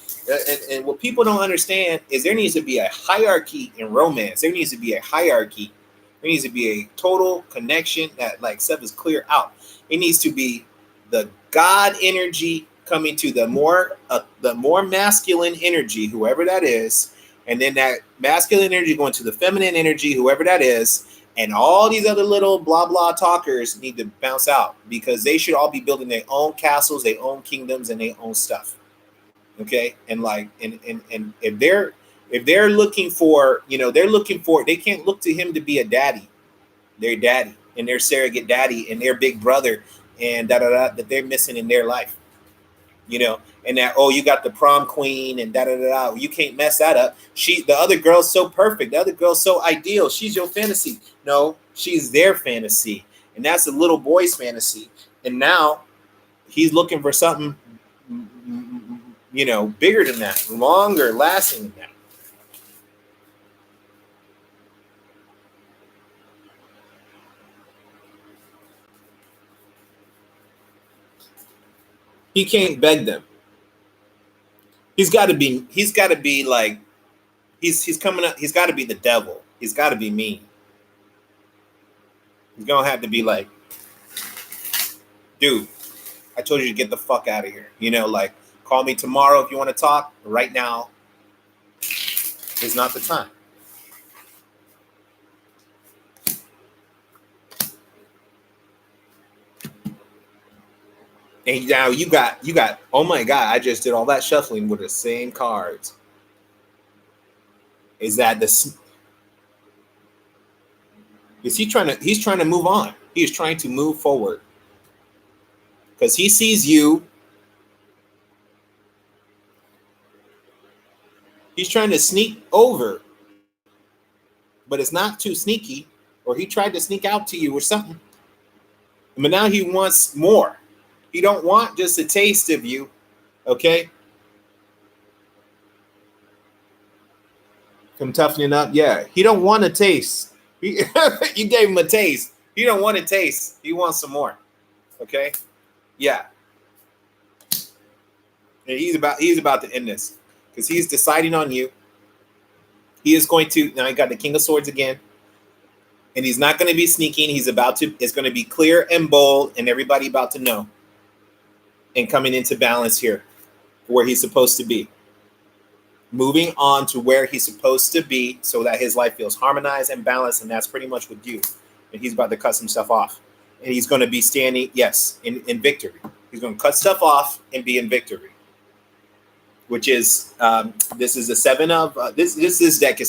And what people don't understand is there needs to be a hierarchy in romance. There needs to be a hierarchy. There needs to be a total connection that like stuff is clear out. It needs to be the God energy coming to the more masculine energy, whoever that is, and then that masculine energy going to the feminine energy, whoever that is, and all these other little blah blah talkers need to bounce out because they should all be building their own castles, their own kingdoms, and their own stuff. Okay, and like, and if they're looking for, they're looking for, they can't look to him to be a daddy, their daddy, and their surrogate daddy, and their big brother, and da da da that they're missing in their life. And that, oh, you got the prom queen and da da da da. You can't mess that up. The other girl's so perfect. The other girl's so ideal. She's your fantasy. No, she's their fantasy, and that's a little boy's fantasy. And now he's looking for something, bigger than that, longer lasting than that. He can't beg them. He's got to be. He's got to be like. He's coming up. He's got to be the devil. He's got to be mean. He's gonna have to be like, dude, I told you to get the fuck out of here. Like, call me tomorrow if you want to talk. Right now is not the time. And now you got. Oh my god! I just did all that shuffling with the same cards. Is that this? Is he trying to? He's trying to move on. He is trying to move forward because he sees you. He's trying to sneak over, but it's not too sneaky. Or he tried to sneak out to you or something. But now he wants more. He don't want just a taste of you, okay? From toughening up, yeah. He don't want a taste. You gave him a taste. He don't want a taste. He wants some more, okay? Yeah. And he's about to end this because he's deciding on you. He is going to, now he got the King of Swords again. And he's not going to be sneaking. It's going to be clear and bold, and everybody about to know. And coming into balance here, where he's supposed to be. Moving on to where he's supposed to be so that his life feels harmonized and balanced, and that's pretty much with you. And he's about to cut some stuff off. And he's going to be standing, yes, in victory. He's going to cut stuff off and be in victory. Which is, this is a seven of, this deck is